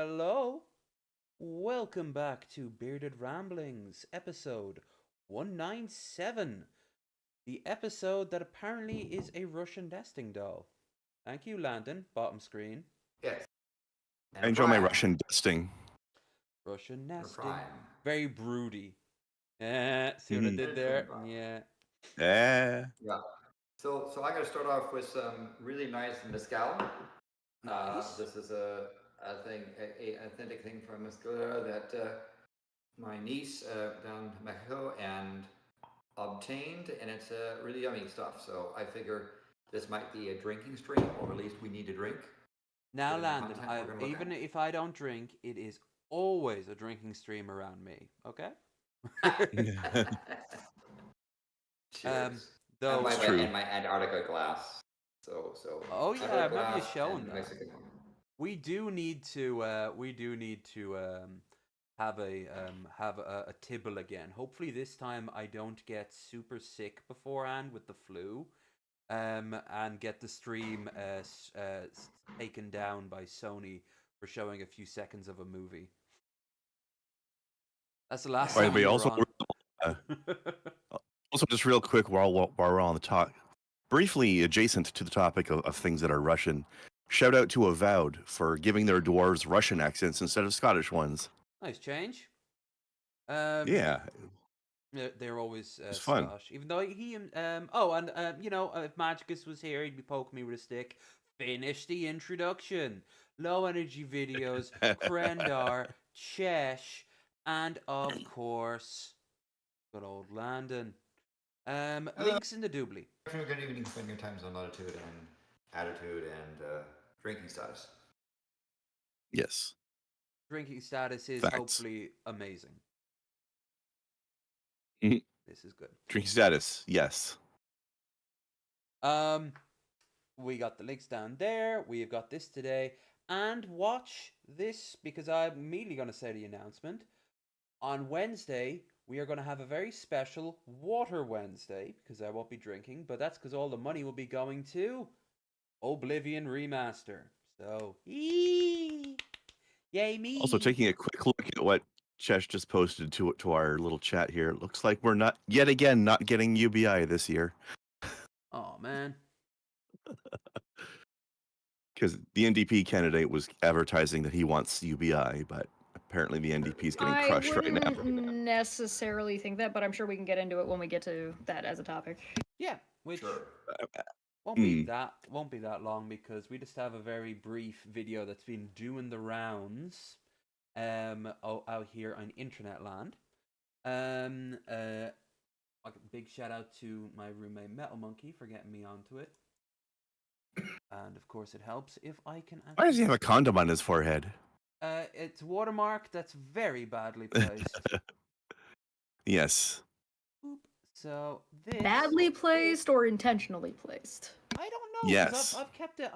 Hello, welcome back to Bearded Ramblings, episode 197. The episode that apparently is a Russian nesting doll. Thank you, Landon, bottom screen. Yes. I And enjoy my Brian. Russian dusting. Russian And nesting. Brian. Very broody. Yeah, see what I did there? Yeah. Yeah. Yeah. So I'm going to start off with some really nice mezcal. Nice. This is a thing, a authentic thing from mezcal that my niece down in Mexico and obtained, and it's really yummy stuff. So I figure this might be a drinking stream, or at least we need to drink. Now, given the Landon, content we're gonna look even at. if I don't drink, it is always a drinking stream around me. Okay. Cheers. Though and my, It's true. and my Antarctica glass. So. Oh yeah, I Antarctica remember you glass showing and that. Mexican one. We do need to. Have a tibble again. Hopefully this time I don't get super sick beforehand with the flu, and get the stream taken down by Sony for showing a few seconds of a movie. That's the last time we were on. Also, just real quick while we're on the talk, briefly adjacent to the topic of things that are Russian, shout out to Avowed for giving their dwarves Russian accents instead of Scottish ones. Nice change. Yeah. They're always fun. Scottish. Even though he if Magicus was here, he'd be poking me with a stick. Finish the introduction. Low energy videos, Krendar, Chesh, and of course, good old Landon. Links in the doobly. Good evening, spend your times on latitude and attitude and drinking status. Yes. Drinking status is Facts. hopefully amazing. Mm-hmm. This is good. Drinking status, yes. We got the links down there. We have got this today. And watch this, because I'm immediately going to say the announcement. On Wednesday, we are going to have a very special Water Wednesday, because I won't be drinking, but that's because all the money will be going to Oblivion Remaster. So, yay me! Also, taking a quick look at what Chesh just posted to our little chat here, it looks like we're not getting UBI this year. Oh, man. Because the NDP candidate was advertising that he wants UBI, but apparently the NDP is getting crushed right now. I wouldn't necessarily think that, but I'm sure we can get into it when we get to that as a topic. Yeah, which Sure. won't be that long, because we just have a very brief video that's been doing the rounds out here on internet land. A big shout out to my roommate Metal Monkey for getting me onto it. And of course it helps if I can Why does he have a condom on his forehead? It's a watermark that's very badly placed. Yes. Oop. So this Badly placed or intentionally placed? I don't know. Yes. I've kept it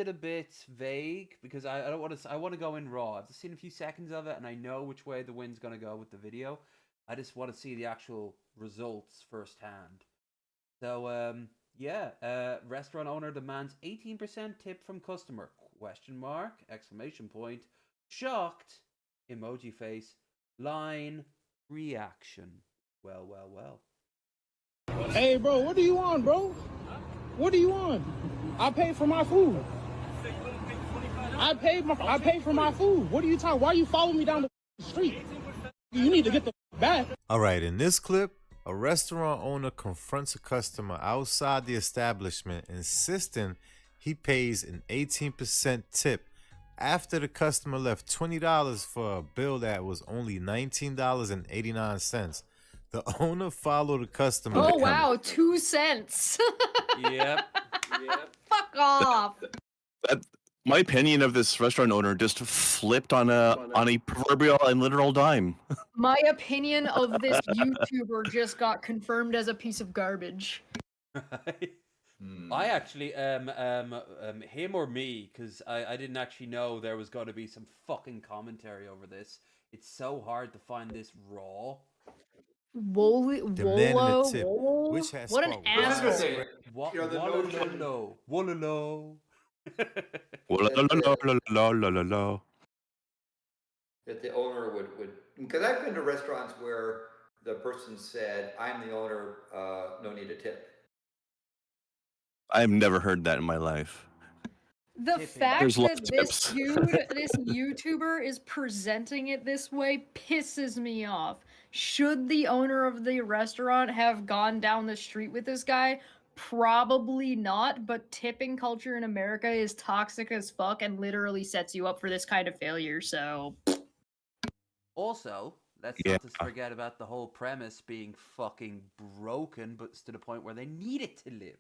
a bit vague, because I don't want to. I want to go in raw. I've just seen a few seconds of it, and I know which way the wind's gonna go with the video. I just want to see the actual results firsthand. So restaurant owner demands 18% tip from customer? ? Exclamation point. Shocked. Emoji face. Line. Reaction. Well. Hey, bro, what do you want, bro? What do you want? I paid for my food. I paid for my food. What are you talking? Why you following me down the street? You need to get the back. All right, in this clip, a restaurant owner confronts a customer outside the establishment, insisting he pays an 18% tip after the customer left $20 for a bill that was only $19.89. The owner followed the customer. Oh, wow, 2 cents. Yep. Fuck off. My opinion of this restaurant owner just flipped on a proverbial and literal dime. My opinion of this YouTuber just got confirmed as a piece of garbage. I actually him or me, because I didn't actually know there was going to be some fucking commentary over this. It's so hard to find this raw. Wolo, which has what an sparked asshole. Wololo. That the owner would, because I've been to restaurants where the person said, "I'm the owner, no need a tip." I've never heard that in my life. The tipping. fact There's that lots of this tips. dude, this YouTuber is presenting it this way pisses me off. Should the owner of the restaurant have gone down the street with this guy? Probably not, but tipping culture in America is toxic as fuck and literally sets you up for this kind of failure, so... Also, let's Yeah. not just forget about the whole premise being fucking broken, but it's to the point where they need it to live.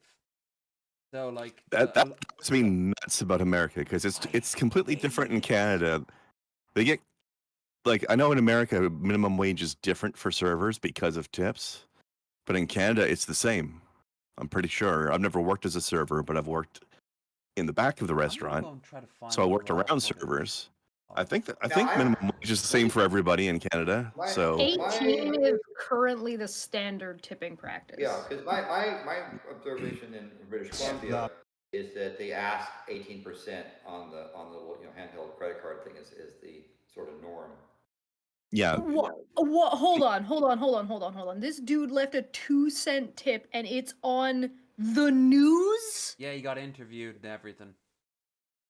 So, like, That makes me nuts about America because it's completely different in Canada. They get like I know in America minimum wage is different for servers because of tips, but in Canada it's the same. I'm pretty sure. I've never worked as a server, but I've worked in the back of the I'm gonna restaurant, go and try to find so I the worked raw around footage. servers. I Oh, think Now, minimum wage is the same for everybody in Canada. My- So 18 is currently the standard tipping practice. Yeah, because my observation in British Columbia is that they ask 18% on the handheld credit card thing is the sort of norm. yeah, What? Hold on. This dude left a 2-cent tip and it's on the news? yeah, he got interviewed and everything.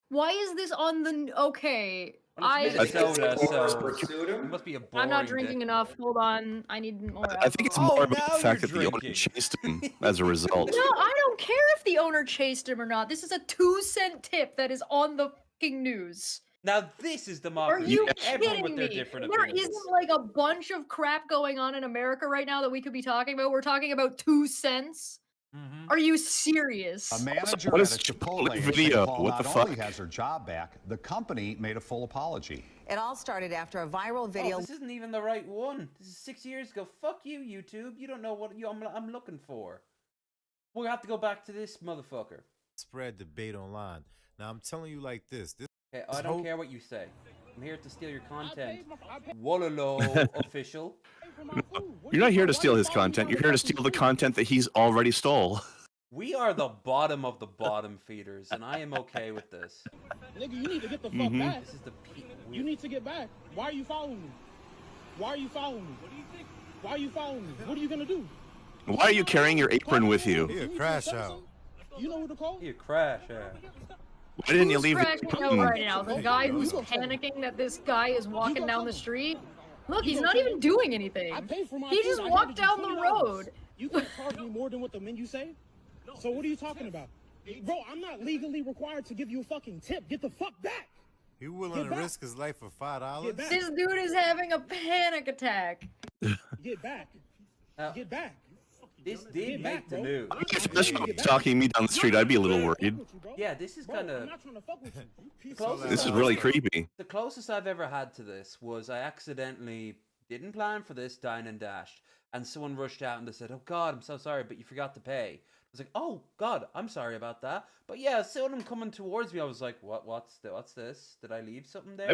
Why is this on the... Okay. Well, it's I think Minnesota, it's more so pursued him. it must be a boring I'm not day. drinking enough. Hold on. I need more I think it's alcohol. more Oh, about now the fact that you're the owner drinking. chased him as a result. No, I don't care if the owner chased him or not. This is a 2-cent tip that is on the fucking news. Now this is the Are mockery. you Everyone kidding with their me? different There opinions. isn't like a bunch of crap going on in America right now that we could be talking about. We're talking about 2 cents. Mhm. Are you serious? A manager what at is a Chipotle Chipotle in video? St. Paul What the not only fuck? has her job back, the company made a full apology. It all started after a viral video. Oh, this isn't even the right one. This is 6 years ago. Fuck you, YouTube. You don't know what I'm looking for. We'll have to go back to this motherfucker. Spread debate online. Now I'm telling you like this. Okay, I This don't whole- care what you say. I'm here to steal your content. I pay Wallalo official. for my food. What You're do not here why to you steal his follow me content. down You're the here to fucking steal the street? content that he's already stole. We are the bottom of the bottom feeders, and I am okay with this. Nigga, you need to get the fuck Mhm. back. This is the peak. You need to get back. Why are you following me? Why are you following me? What do you think? Why are you following me? What are you gonna do? Why are you carrying your apron with you? He a crash out. You know who to call? You crash, Why didn't you Who's leave crashing it? out right now? The guy who's panicking that this guy is walking down the street? Look, he's not even doing anything. I pay for my He food. just I walked handed you down the $20. road. You can't charge me more than what the menu say? So what are you talking about? Bro, I'm not legally required to give you a fucking tip. Get the fuck back. He willing Get to back. risk his life for $5. Get back. This dude is having a panic attack. Get back. Now, Get back. this did Get make back, the bro. news. If this was stalking me down the street, I'd be a little worried. Yeah, this is Bro, kind I'm of not trying to fuck with you. You piece Close of to This is shit. really creepy. the closest I've ever had to this was I accidentally didn't plan for this, dine and dashed, and someone rushed out and they said, "Oh God, I'm so sorry, but you forgot to pay." I was like, "Oh God, I'm sorry about that." But yeah, seeing them coming towards me, I was like, What's this? Did I leave something there?"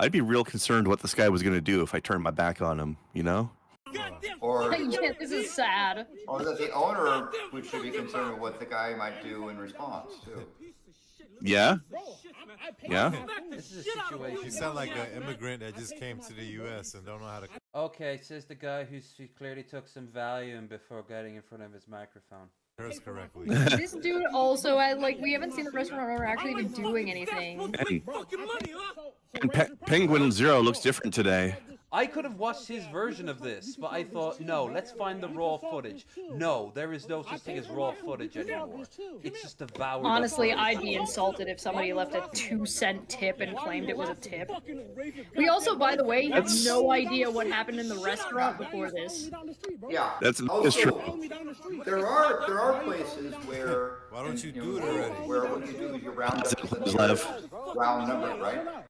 I'd be real concerned what this guy was gonna do if I turned my back on him, you know? Or Yeah, this is sad. or that the owner we should be concerned with what the guy might do in response too. Yeah? Bro, I pay Yeah? for my food. This is a situation. You sound like an immigrant that just came to the U.S. and don't know how to. Okay, says the guy who clearly took some Valium before getting in front of his microphone. curse correctly. This dude also, we haven't seen the restaurant owner actually even doing anything. And, Bro, Penguin Zero looks different today. I could have watched his version of this, but I thought, no, let's find the raw footage. No, there is no such thing as raw footage anymore. It's just devoured. Honestly, I'd be insulted if somebody left a 2-cent tip and claimed it was a tip. We also, by the way, have no idea what happened in the restaurant before this. Yeah. That's also, true. There are places where Why don't you know, do it already? Where what you do is you round up to the Lev. round number, right?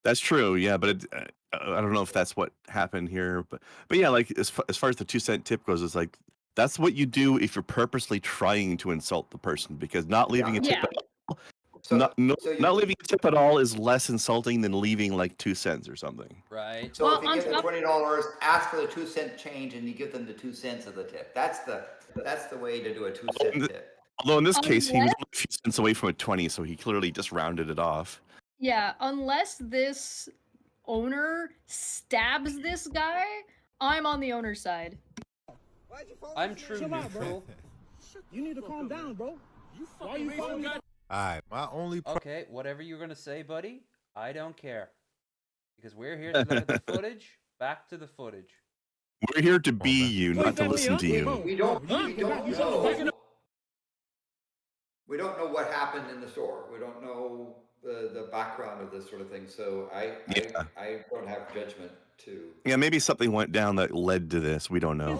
That's true, yeah, but I don't know if that's what happened here. But yeah, like as far as the 2-cent tip goes, it's like that's what you do if you're purposely trying to insult the person, because not leaving a tip Yeah. at all, So, not you- not leaving a tip at all is less insulting than leaving like 2 cents or something. Right? So Well, if you on get the top- $20, ask for the 2-cent change, and you give them the 2 cents of the tip. That's the way to do a 2-cent tip. Although in this case, he was Unless- only a few cents away from a 20, so he clearly just rounded it off. Yeah, unless this owner stabs this guy, I'm on the owner's side. I'm true Chill out, bro. neutral. You need to calm down, bro. Why you following me? All right, my only Okay, whatever you're gonna say, buddy, I don't care. Because we're here to look at the footage. Back to the footage. We're here to be man. you, not to listen to you. We don't know. We don't know what happened in the store. We don't know the background of this sort of thing. So I don't have judgment to. Yeah, maybe something went down that led to this. We don't know.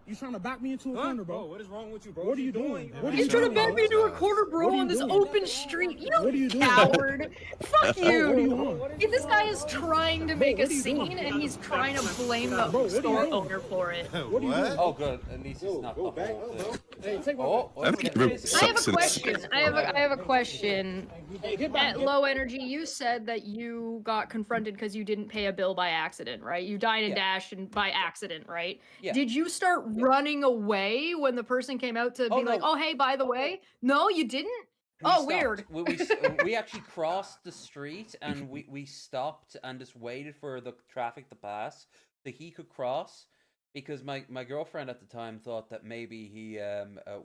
You trying to back me into a corner, bro? What is wrong with you, bro? What are you doing? He's trying to back me into a corner, bro, on this open street. You What are you doing? coward. Fuck What are you you. on? If this guy is trying to make a scene and he's trying to blame the store owner for it. What are you doing? Oh, good. At least it's not the whole thing. Hey, take my Oh, I think okay. it I have a sucks in- question. I have a question. Hey, get back. At Low Energy, you said that you got confronted because you didn't pay a bill by accident, right? You dined and Yeah. dashed and by accident, right? Yeah. Did you start running away when the person came out to Oh, be like, no. "Oh, hey, by the way"? No, you didn't. We Oh, stopped. weird. We actually crossed the street and we stopped and just waited for the traffic to pass so he could cross, because my girlfriend at the time thought that maybe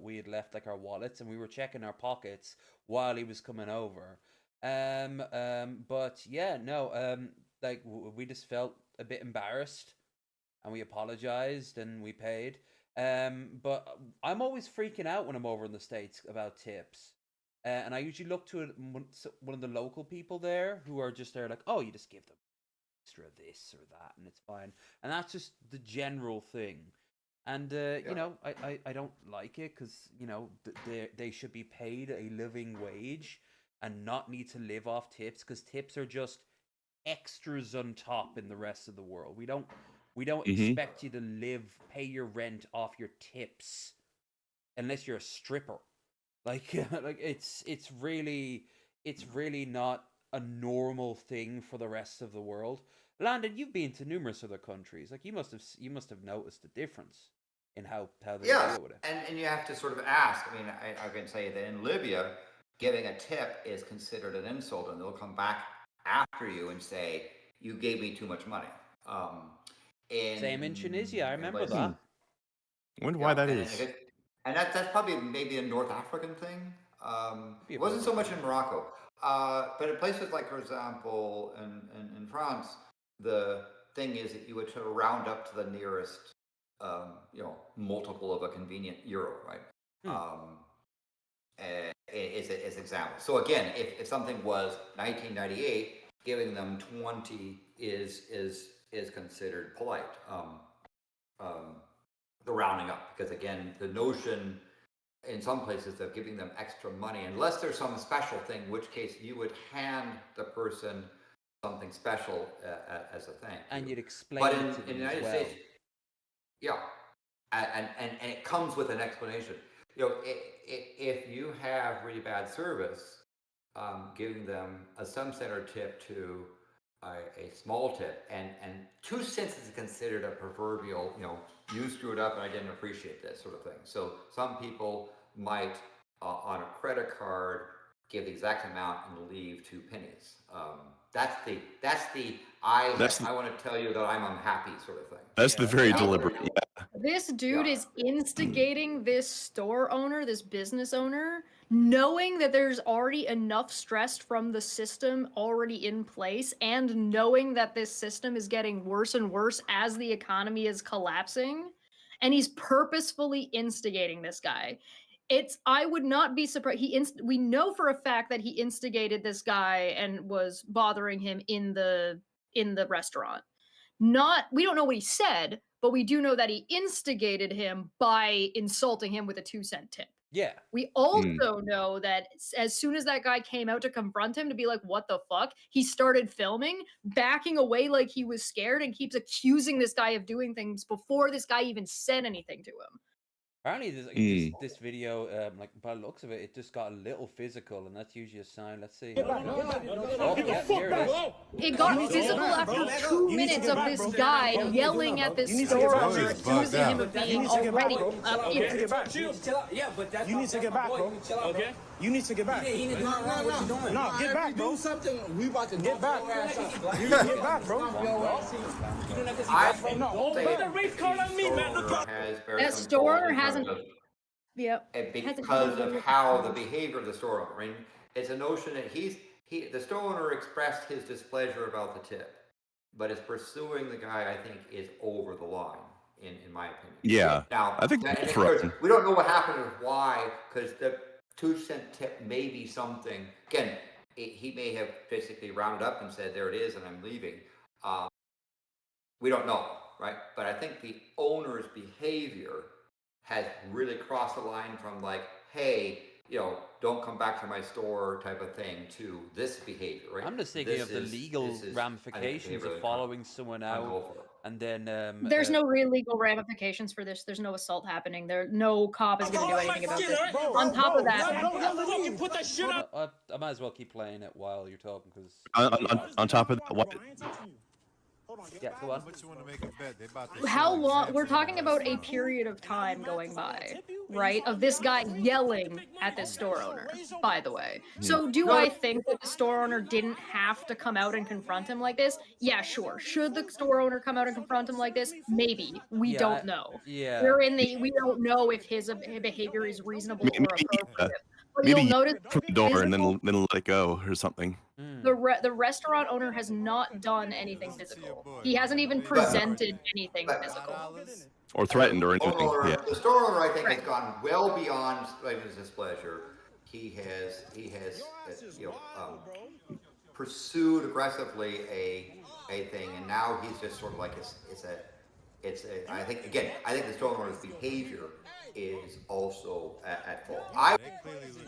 we had left like our wallets, and we were checking our pockets while he was coming over. But yeah, no, like we just felt a bit embarrassed, and we apologized and we paid. But I'm always freaking out when I'm over in the States about tips. And I usually look to one of the local people there who are just there like, oh, you just give them extra this or that and it's fine. And that's just the general thing. And, you know, I don't like it because, you know, they should be paid a living wage and not need to live off tips, because tips are just extras on top in the rest of the world. We don't expect you to pay your rent off your tips unless you're a stripper. Like it's really not a normal thing for the rest of the world. Landon, you've been to numerous other countries. Like you must have noticed the difference in how they deal with it. And you have to sort of ask. I mean, I can tell you that in Libya, giving a tip is considered an insult, and they'll come back after you and say, "You gave me too much money." Same in Tunisia, I remember that. Wonder why that is. And that's probably maybe a North African thing. It wasn't so much in Morocco, but in places like, for example, in France, the thing is that you would sort of round up to the nearest, multiple of a convenient euro, right? Is an example. So again, if something was 1998, giving them 20 is considered polite. The rounding up, because again, the notion in some places of giving them extra money, unless there's some special thing, in which case you would hand the person something special as a thank you. And you'd explain but it to in them the United as well. States, yeah, and it comes with an explanation. You know, if you have really bad service, giving them a some center tip to a small tip, and 2 cents is considered a proverbial, you screwed up and I didn't appreciate this sort of thing. So some people might, on a credit card, give the exact amount and leave 2 pennies. I want to tell you that I'm unhappy sort of thing. That's the very deliberate. Yeah. This dude is instigating this store owner, this business owner, knowing that there's already enough stress from the system already in place, and knowing that this system is getting worse and worse as the economy is collapsing, and he's purposefully instigating this guy. I would not be surprised. We know for a fact that he instigated this guy and was bothering him in the restaurant. We don't know what he said, but we do know that he instigated him by insulting him with a 2-cent tip. Yeah. We also know that as soon as that guy came out to confront him, to be like, what the fuck? He started filming, backing away like he was scared, and keeps accusing this guy of doing things before this guy even said anything to him. Apparently, this video, like by the looks of it, it just got a little physical, and that's usually a sign. Let's see. Oh, yeah, here it is. It got physical after 2 minutes of this guy yelling at this store owner, accusing him of being already Yeah, but that's you need to get back, bro. Okay? You need to get back. No, get back, bro. Something we about to get back. You need to get back, bro. Put the race card on me, man. That store owner hasn't. Yep. and Has because anything to do of with how the the behavior of the store owner. I mean, it's a notion that the store owner expressed his displeasure about the tip, but is pursuing the guy, I think, is over the line, in my opinion. Yeah, Now, I think and that's of course, right. we don't know what happened or why, because the 2 cent tip may be something. Again, he may have basically rounded up and said, "There it is, and I'm leaving." We don't know, right? But I think the owner's behavior has really crossed the line from like, "Hey, don't come back to my store" type of thing, to this behavior, right? I'm just thinking of the legal this is, I think, ramifications of behavior following someone out uncalled for. and then There's no real legal ramifications for this. There's no assault happening. No cop is going to do anything about this. On top of that, I might as well keep playing it while you're talking because On top of that, what? yeah, go on. What you want to make a bet? They about to how show long we're examples talking of about a restaurants. period of time going by, right? Of this guy yelling at this store owner, by the way. So do I think that the store owner didn't have to come out and confront him like this? Yeah, sure. Should the store owner come out and confront him like this? Maybe. We don't know. Yeah. We don't know if his behavior is reasonable or Maybe, appropriate. But maybe you'll notice from the door and physical, then let it go or something. the restaurant owner has not done anything physical. He hasn't even presented anything physical. Or threatened or anything. Yeah. The store owner, I think, has gone well beyond his displeasure. He has pursued aggressively a thing, and now he's just sort of like I think the store owner's behavior is also at fault.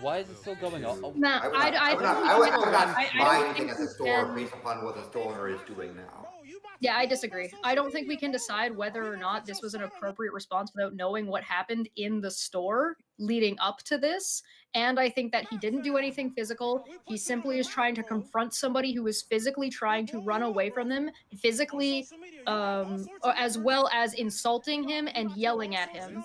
Why is it still going on? Oh, Nah, I would not buy anything at the store based upon what the store owner is doing now. Yeah, I disagree. I don't think we can decide whether or not this was an appropriate response without knowing what happened in the store leading up to this. And I think that he didn't do anything physical. He simply is trying to confront somebody who is physically trying to run away from them, physically, as well as insulting him and yelling at him.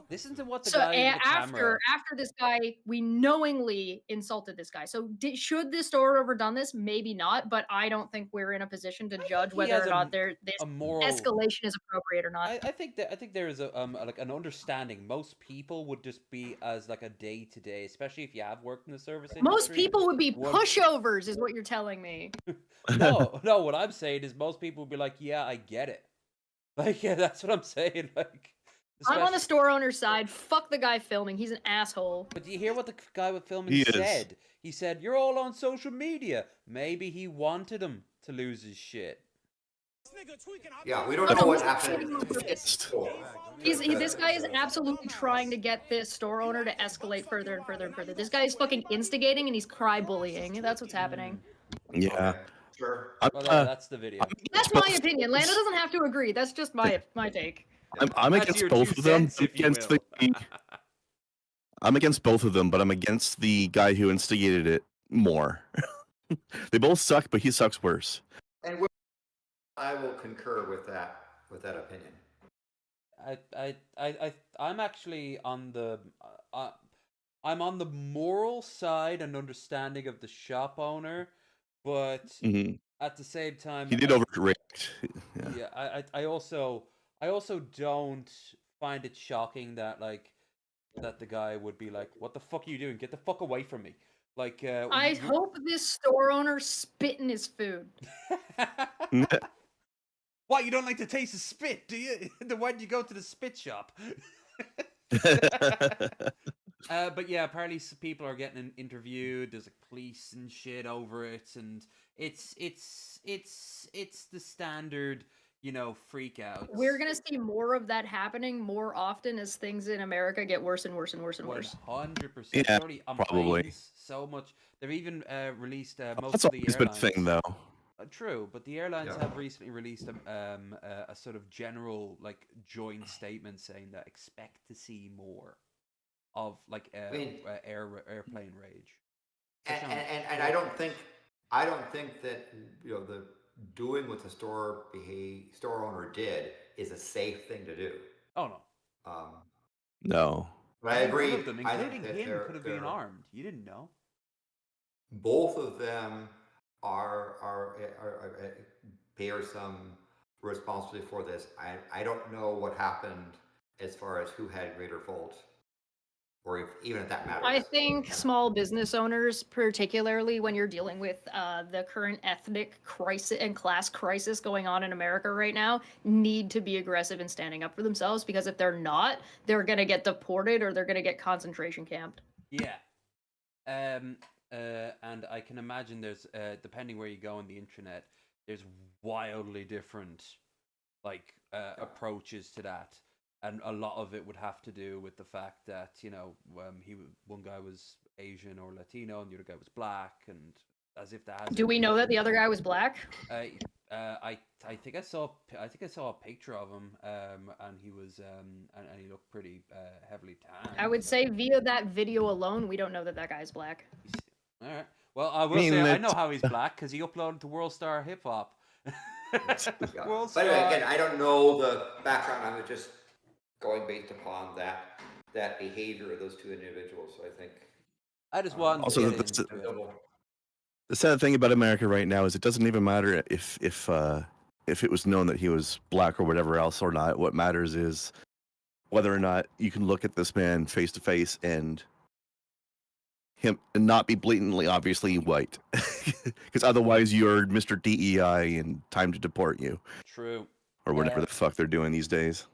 listen to what the So guy in the camera. after this guy, we knowingly insulted this guy. So should the store have ever done this? Maybe not, but I don't think we're in a position to judge he whether has or not this a moral escalation is appropriate or not. I think there is a like an understanding. Most people would just be as like a day to day, especially if you have worked in the service industry. Most people would be One- pushovers, is what you're telling me. No, what I'm saying is most people would be like, yeah, I get it. Like, yeah, that's what I'm saying. Like, I'm on the store owner's side. Fuck the guy filming. He's an asshole. But do you hear what the guy with filming He is. said? He said, "You're all on social media." Maybe he wanted him to lose his shit. Yeah, we don't know what happened. This guy is absolutely trying to get this store owner to escalate further and further and further. This guy is fucking instigating and he's cry bullying. That's what's happening. Yeah. Okay, sure. Well, that's the video. That's my opinion. Lando doesn't have to agree. That's just my take. I'm That's against your both 2 of them. cents, if you will. I'm against both of them, but I'm against the guy who instigated it more. They both suck, but he sucks worse. And I will concur with that opinion. I'm actually on the I'm on the moral side and understanding of the shop owner, but Mhm. at the same time, He did overreact. Yeah. yeah, I also don't find it shocking that that the guy would be like, "What the fuck are you doing? Get the fuck away from me!" Like, I hope this store owner spit in his food. What, you don't like to taste the spit, do you? Then why did you go to the spit shop? But yeah, apparently people are getting interviewed. There's like police and shit over it, and it's the standard, freak out. We're gonna see more of that happening more often as things in America get worse and worse and worse and worse. 100%. Yeah, Already on probably. planes so much. They've even released most That's of the always been a airlines. thing, though. True, but the airlines Yeah. have recently released a sort of general joint statement saying that expect to see more of airplane rage. And I don't think that the doing what the store owner did is a safe thing to do. Oh no. No. But I agree. One of them, I think including that him, could have been armed. You didn't know. both of them are bear some responsibility for this. I don't know what happened as far as who had greater fault. or even if that matters. I think small business owners, particularly when you're dealing with the current ethnic crisis and class crisis going on in America right now, need to be aggressive in standing up for themselves, because if they're not, they're gonna get deported or they're gonna get concentration camped. Yeah. And I can imagine there's depending where you go on the internet, there's wildly different approaches to that, and a lot of it would have to do with the fact that one guy was Asian or Latino and the other guy was black, and as if that has. Do we know that the other guy was black? I think I saw a picture of him, and he was and he looked pretty heavily tanned. I would say via that video alone, we don't know that that guy's black. All right. Well, I will say I know how he's black because he uploaded to World Star Hip Hop. But anyway, again, I don't know the background. I was just going based upon that behavior of those two individuals. So I think I just want Also, the sad thing about America right now is it doesn't even matter if it was known that he was black or whatever else or not. What matters is whether or not you can look at this man face to face and him and not be blatantly obviously white, because otherwise you're Mr. DEI and time to deport you. True. Or whatever the fuck they're doing these days.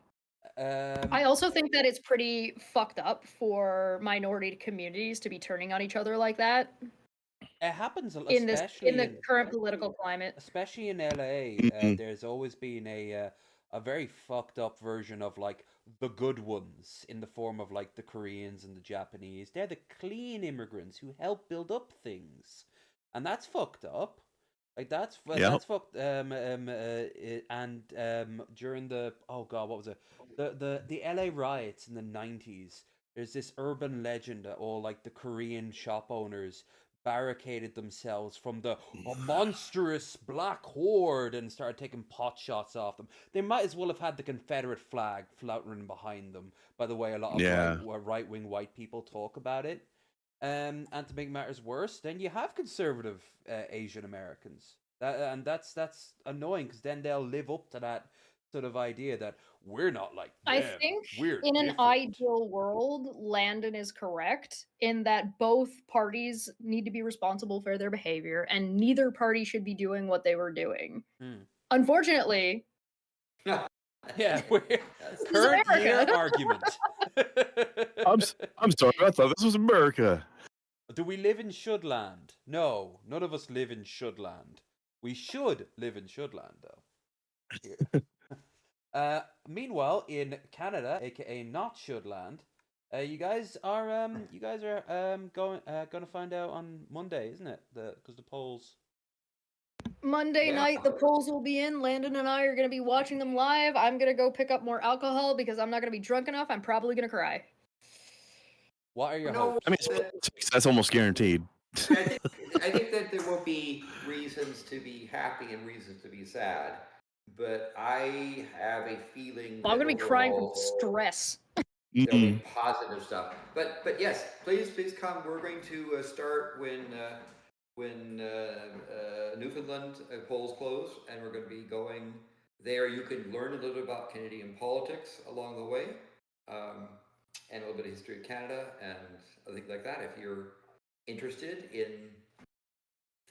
I also think that it's pretty fucked up for minority communities to be turning on each other like that. It happens in the current political climate, especially in LA. There's always been a very fucked up version of like the good ones in the form of like the Koreans and the Japanese. They're the clean immigrants who help build up things, and that's fucked up. Like that's fucked. And during the what was it? The LA riots in the 90s. There's this urban legend that all like the Korean shop owners barricaded themselves from the monstrous black horde and started taking pot shots off them. They might as well have had the Confederate flag fluttering behind them, by the way a lot of right-wing white people talk about it. And to make matters worse, then you have conservative Asian Americans. That's annoying, because then they'll live up to that sort of idea that we're not like them. I think we're in different. an ideal world, Landon is correct in that both parties need to be responsible for their behavior, and neither party should be doing what they were doing. Unfortunately, yeah, current year argument. I'm sorry, I thought this was America. Do we live in Shudland? No, none of us live in Shudland. We should live in Shudland, though. Meanwhile, in Canada, aka not Shudland, you guys are going to find out on Monday, isn't it? Because the polls. Monday night, the polls will be in. Landon and I are going to be watching them live. I'm going to go pick up more alcohol because I'm not going to be drunk enough. I'm probably going to cry. What are your hopes? I mean, that's almost guaranteed. I think that there will be reasons to be happy and reasons to be sad, but I have a feeling I'm going to be crying from stress. There'll be positive stuff, but yes, please come. We're going to start when Newfoundland polls close, and we're going to be going there. You can learn a little bit about Canadian politics along the way, and a little bit of history of Canada and things like that. If you're interested in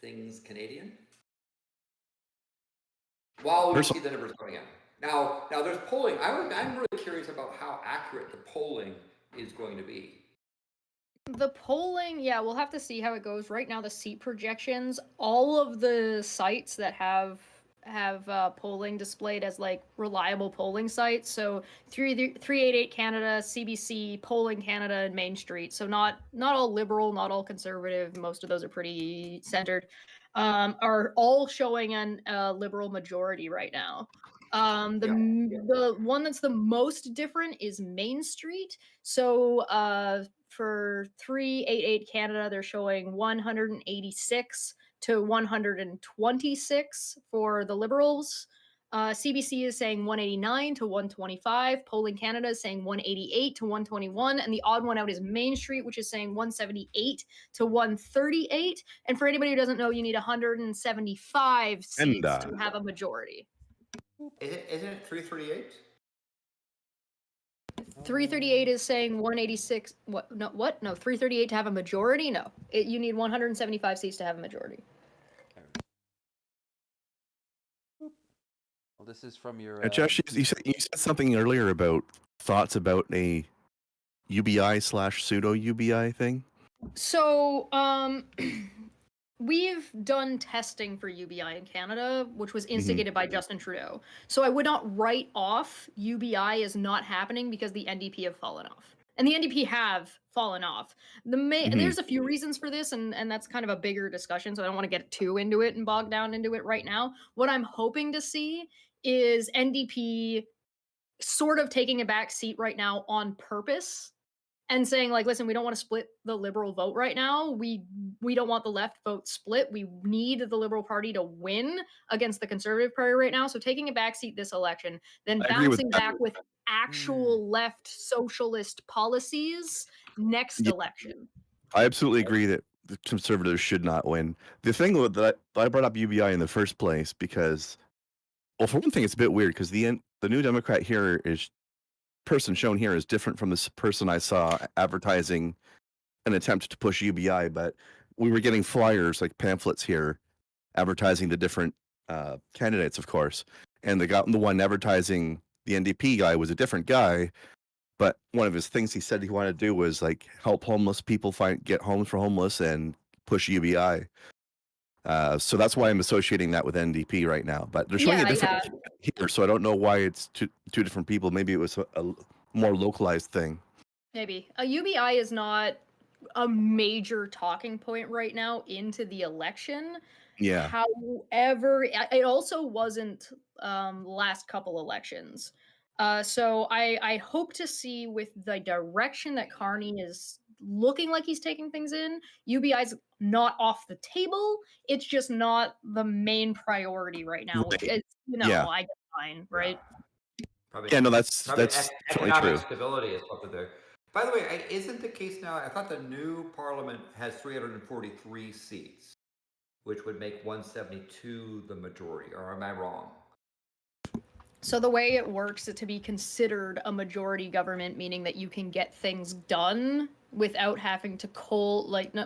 things Canadian, while we see the numbers coming in. Now there's polling. I'm really curious about how accurate the polling is going to be. The polling, yeah, we'll have to see how it goes. Right now, the seat projections, all of the sites that have polling displayed as like reliable polling sites. So 388 Canada, CBC, Polling Canada, and Main Street. So not all liberal, not all conservative. Most of those are pretty centered. Are all showing a liberal majority right now. The one that's the most different is Main Street. So for 388 Canada, they're showing 186 to 126 for the Liberals. CBC is saying 189 to 125. Polling Canada is saying 188 to 121. And the odd one out is Main Street, which is saying 178 to 138. And for anybody who doesn't know, you need 175 seats to have a majority. Isn't it 338? 338 is saying 186. What? No, what? No, 338 to have a majority? No. You need 175 seats to have a majority. Well, this is from your. Josh, you said something earlier about thoughts about a UBI / pseudo UBI thing. So, we've done testing for UBI in Canada, which was instigated by Justin Trudeau. So I would not write off UBI as not happening because the NDP have fallen off. And the NDP have fallen off. There's a few reasons for this, and that's kind of a bigger discussion, so I don't want to get too into it and bog down into it right now. What I'm hoping to see is NDP sort of taking a back seat right now on purpose and saying, like, listen, we don't want to split the Liberal vote right now. We don't want the left vote split. We need the Liberal Party to win against the Conservative Party right now. So taking a backseat this election, then bouncing back with actual left socialist policies next election. I absolutely agree that the Conservatives should not win. The thing that I brought up UBI in the first place because, well, for one thing, it's a bit weird because the New Democrat here is person shown here is different from this person I saw advertising an attempt to push UBI, but we were getting flyers like pamphlets here advertising the different candidates, of course, and the one advertising the NDP guy was a different guy, but one of his things he said he wanted to do was like help homeless people get homes for homeless and push UBI. So that's why I'm associating that with NDP right now. But they're showing a different here, so I don't know why it's two different people. Maybe it was a more localized thing. Maybe. A UBI is not a major talking point right now into the election. Yeah. However, it also wasn't last couple elections. So I hope to see with the direction that Carney is looking like he's taking things in, UBI's not off the table. It's just not the main priority right now, which is, I guess fine, right? Probably, no, that's economic true. stability is what they're. By the way, isn't the case now? I thought the new parliament has 343 seats, which would make 172 the majority. Or am I wrong? So the way it works to be considered a majority government, meaning that you can get things done without having to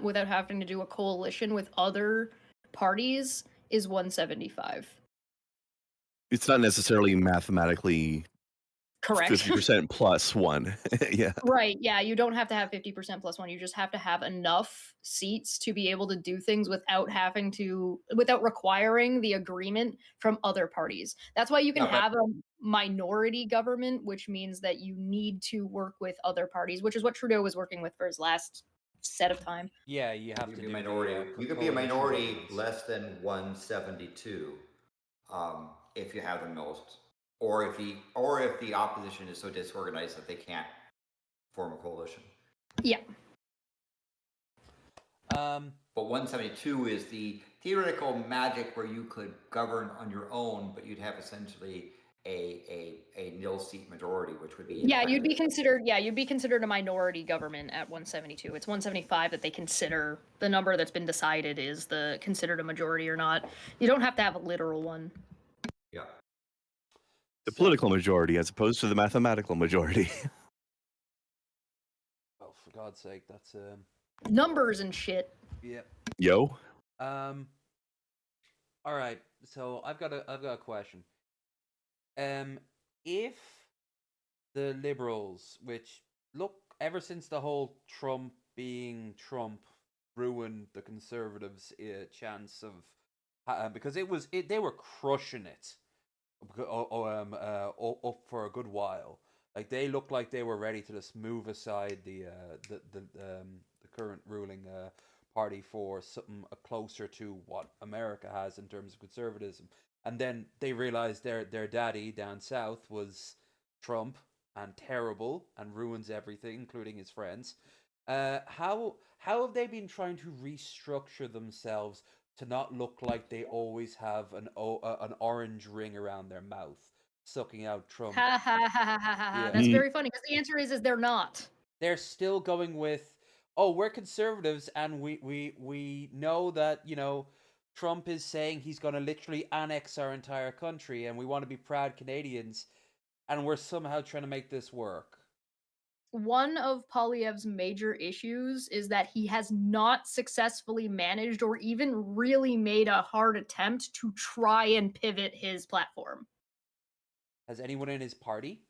without having to do a coalition with other parties, is 175. It's not necessarily mathematically correct. 50% plus one. Yeah. Right. Yeah. You don't have to have 50% plus one. You just have to have enough seats to be able to do things without requiring the agreement from other parties. That's why you can have a minority government, which means that you need to work with other parties, which is what Trudeau was working with for his last set of time. Yeah, you have to be a minority. You can be a minority less than 172 if you have the most. Or if the opposition is so disorganized that they can't form a coalition. Yeah. But 172 is the theoretical magic where you could govern on your own, but you'd have essentially a nil seat majority, which would be you'd be considered a minority government at 172. It's 175 that they consider the number that's been decided is considered a majority or not. You don't have to have a literal one. Yeah. The political majority as opposed to the mathematical majority. Oh, for God's sake, that's numbers and shit. Yeah. Yo. All right. So I've got a question. If the Liberals, which look ever since the whole Trump being Trump ruined the Conservatives' chance of because they were crushing it. Up for a good while. Like they looked like they were ready to just move aside the current ruling party for something closer to what America has in terms of conservatism. And then they realized their daddy down south was Trump and terrible and ruins everything, including his friends. How have they been trying to restructure themselves to not look like they always have an orange ring around their mouth, sucking out Trump? Ha ha ha ha ha ha. That's very funny because the answer is they're not. They're still going with, we're conservatives and we know that, Trump is saying he's going to literally annex our entire country and we want to be proud Canadians and we're somehow trying to make this work. one of Polyev's major issues is that he has not successfully managed or even really made a hard attempt to try and pivot his platform. Has anyone in his party?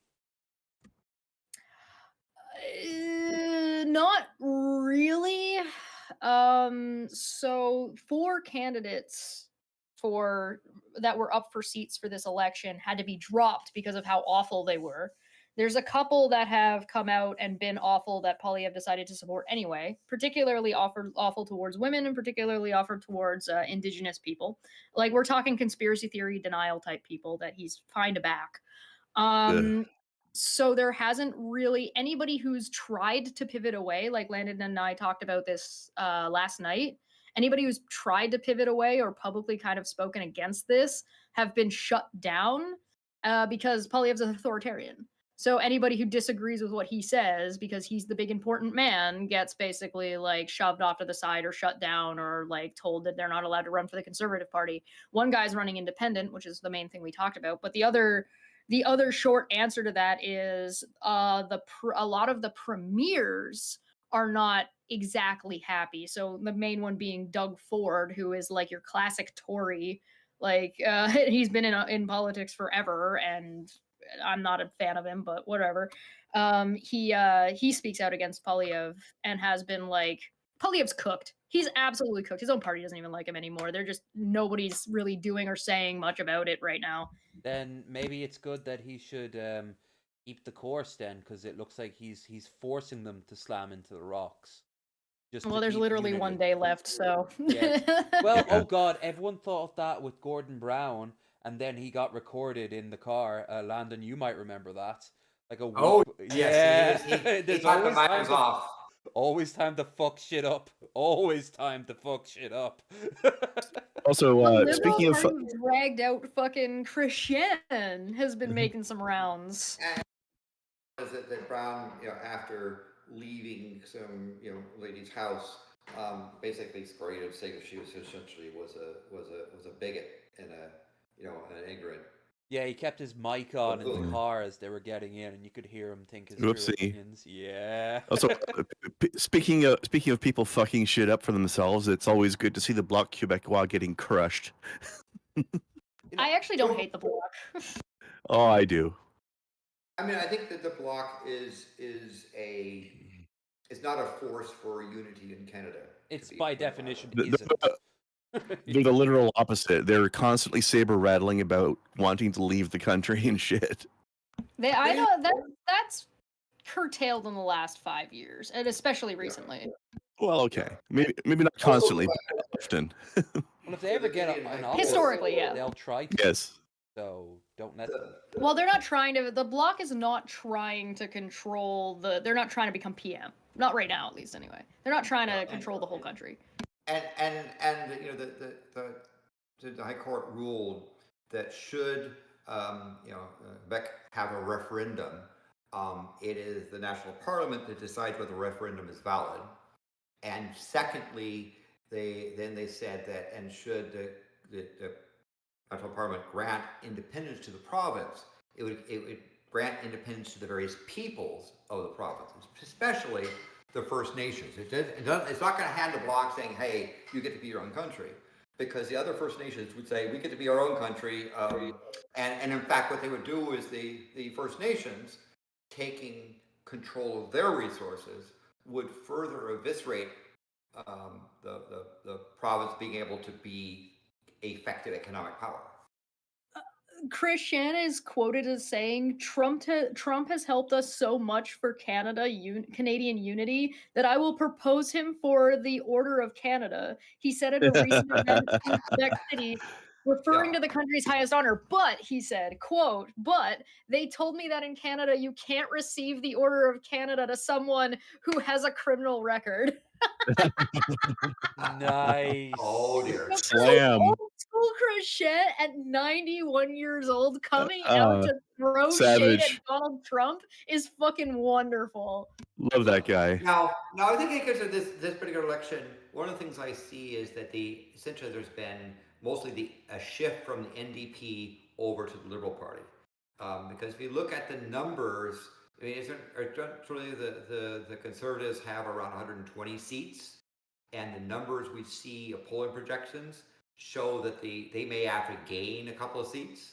Not really. So 4 candidates that were up for seats for this election had to be dropped because of how awful they were. There's a couple that have come out and been awful that Polyev decided to support anyway, particularly awful towards women and particularly offered towards indigenous people. Like, we're talking conspiracy theory denial type people that he's fine to back. So there hasn't really anybody who's tried to pivot away, like Landon and I talked about this last night. Anybody who's tried to pivot away or publicly kind of spoken against this have been shut down because Polyev's an authoritarian. So anybody who disagrees with what he says because he's the big important man gets basically like shoved off to the side or shut down or like told that they're not allowed to run for the Conservative Party. One guy's running independent, which is the main thing we talked about, but the other short answer to that is a lot of the premiers are not exactly happy. So the main one being Doug Ford, who is like your classic Tory. Like he's been in politics forever, and I'm not a fan of him, but whatever. He speaks out against Polyev and has been like, Polyev's cooked. He's absolutely cooked. His own party doesn't even like him anymore. They're just nobody's really doing or saying much about it right now. Then maybe it's good that he should keep the course then, because it looks like he's forcing them to slam into the rocks. Well, there's literally one day left, so. Yeah. Well, oh god, everyone thought that with Gordon Brown, and then he got recorded in the car. Landon, you might remember that. Like a week. Oh, yeah. yes, he There's cut the always mics off. Always time to fuck shit up. Always time to fuck shit up. Also, speaking of dragged out fucking Christian has been making some rounds. Is that Brown, after leaving some, lady's house, basically scored saying that she was essentially was a bigot and an ignorant. Yeah, he kept his mic on in the car as they were getting in, and you could hear him think his Whoopsie. true opinions. Yeah. Also, speaking of people fucking shit up for themselves, it's always good to see the Bloc Québécois getting crushed. I actually don't hate the Bloc. Oh, I do. I mean, I think that the Bloc is not a force for unity in Canada. It's by definition isn't. isn't. They're the literal opposite. They're constantly saber rattling about wanting to leave the country and shit. I know that's curtailed in the last 5 years, and especially recently. Well, okay, maybe not constantly, but often. Well, if they ever get an office, historically, yeah, they'll try to. Yes. So don't let them. Well, they're not trying to. The Bloc is not trying to control the. They're not trying to become PM. Not right now, at least. Anyway, they're not trying to control the whole country. And the High Court ruled that should Quebec have a referendum, it is the national parliament that decides whether the referendum is valid. And secondly, they said that, and should the national parliament grant independence to the province, it would grant independence to the various peoples of the province, especially the First Nations. It's not going to hand the Bloc saying, hey, you get to be your own country, because the other First Nations would say, we get to be our own country. And in fact, what they would do is the First Nations, taking control of their resources, would further eviscerate the province being able to be effective economic power. Christian is quoted as saying, Trump has helped us so much for Canadian unity that I will propose him for the Order of Canada. He said at a recent event in Quebec City, referring to the country's highest honor. But, he said, quote, but they told me that in Canada you can't receive the Order of Canada to someone who has a criminal record. Nice. Oh dear. Slam. Old school Crochet at 91 years old coming out to throw savage. shade at Donald Trump is fucking wonderful. Love that guy. Now I think because of this particular election, one of the things I see is that essentially there's been mostly a shift from the NDP over to the Liberal Party. Because if you look at the numbers I mean, don't truly the Conservatives have around 120 seats, and the numbers we see of polling projections show that they may actually gain a couple of seats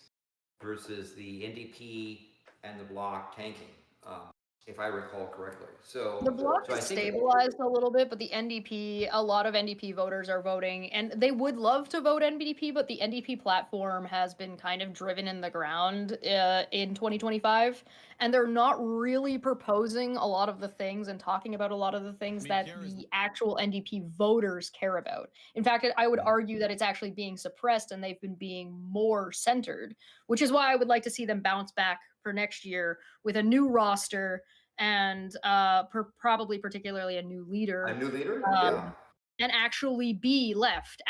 versus the NDP and the Bloc tanking, if I recall correctly. The Bloc so I has think stabilized a little bit, but the NDP, a lot of NDP voters are voting, and they would love to vote NDP, but the NDP platform has been kind of driven in the ground in 2025, and they're not really proposing a lot of the things and talking about a lot of the things that the actual NDP voters care about. In fact, I would argue that it's actually being suppressed, and they've been being more centered, which is why I would like to see them bounce back for next year with a new roster and probably particularly a new leader. a new leader, and actually be left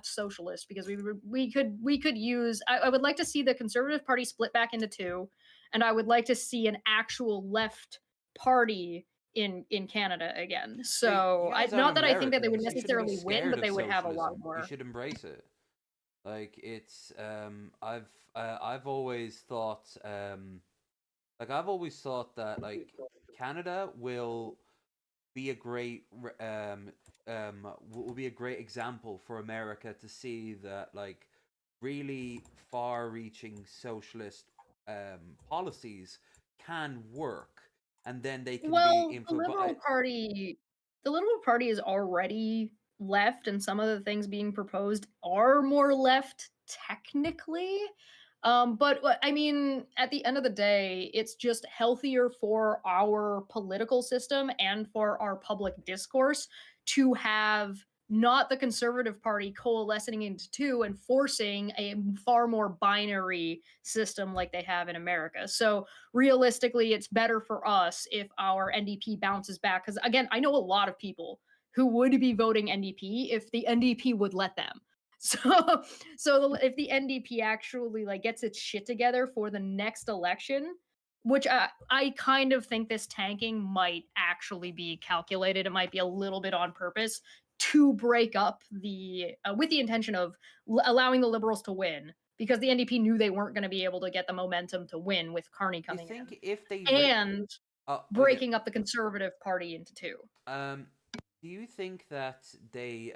socialist, because we could use. I would like to see the Conservative Party split back into two, and I would like to see an actual left party in Canada again. So not that I think that they would necessarily win, but they would have a lot more. You should embrace it. Like it's I've always thought that like Canada will be a great will be a great example for America to see that like really far-reaching socialist policies can work, and then they can be implemented. The Liberal Party is already left, and some of the things being proposed are more left technically. But I mean, at the end of the day, it's just healthier for our political system and for our public discourse to have not the Conservative Party coalescing into two and forcing a far more binary system like they have in America. So realistically, it's better for us if our NDP bounces back. Because again, I know a lot of people who would be voting NDP if the NDP would let them. So if the NDP actually like gets its shit together for the next election, which I kind of think this tanking might actually be calculated. It might be a little bit on purpose to break up the with the intention of allowing the Liberals to win, because the NDP knew they weren't going to be able to get the momentum to win with Carney You coming think in, if they and okay. breaking up the Conservative Party into two. Do you think that they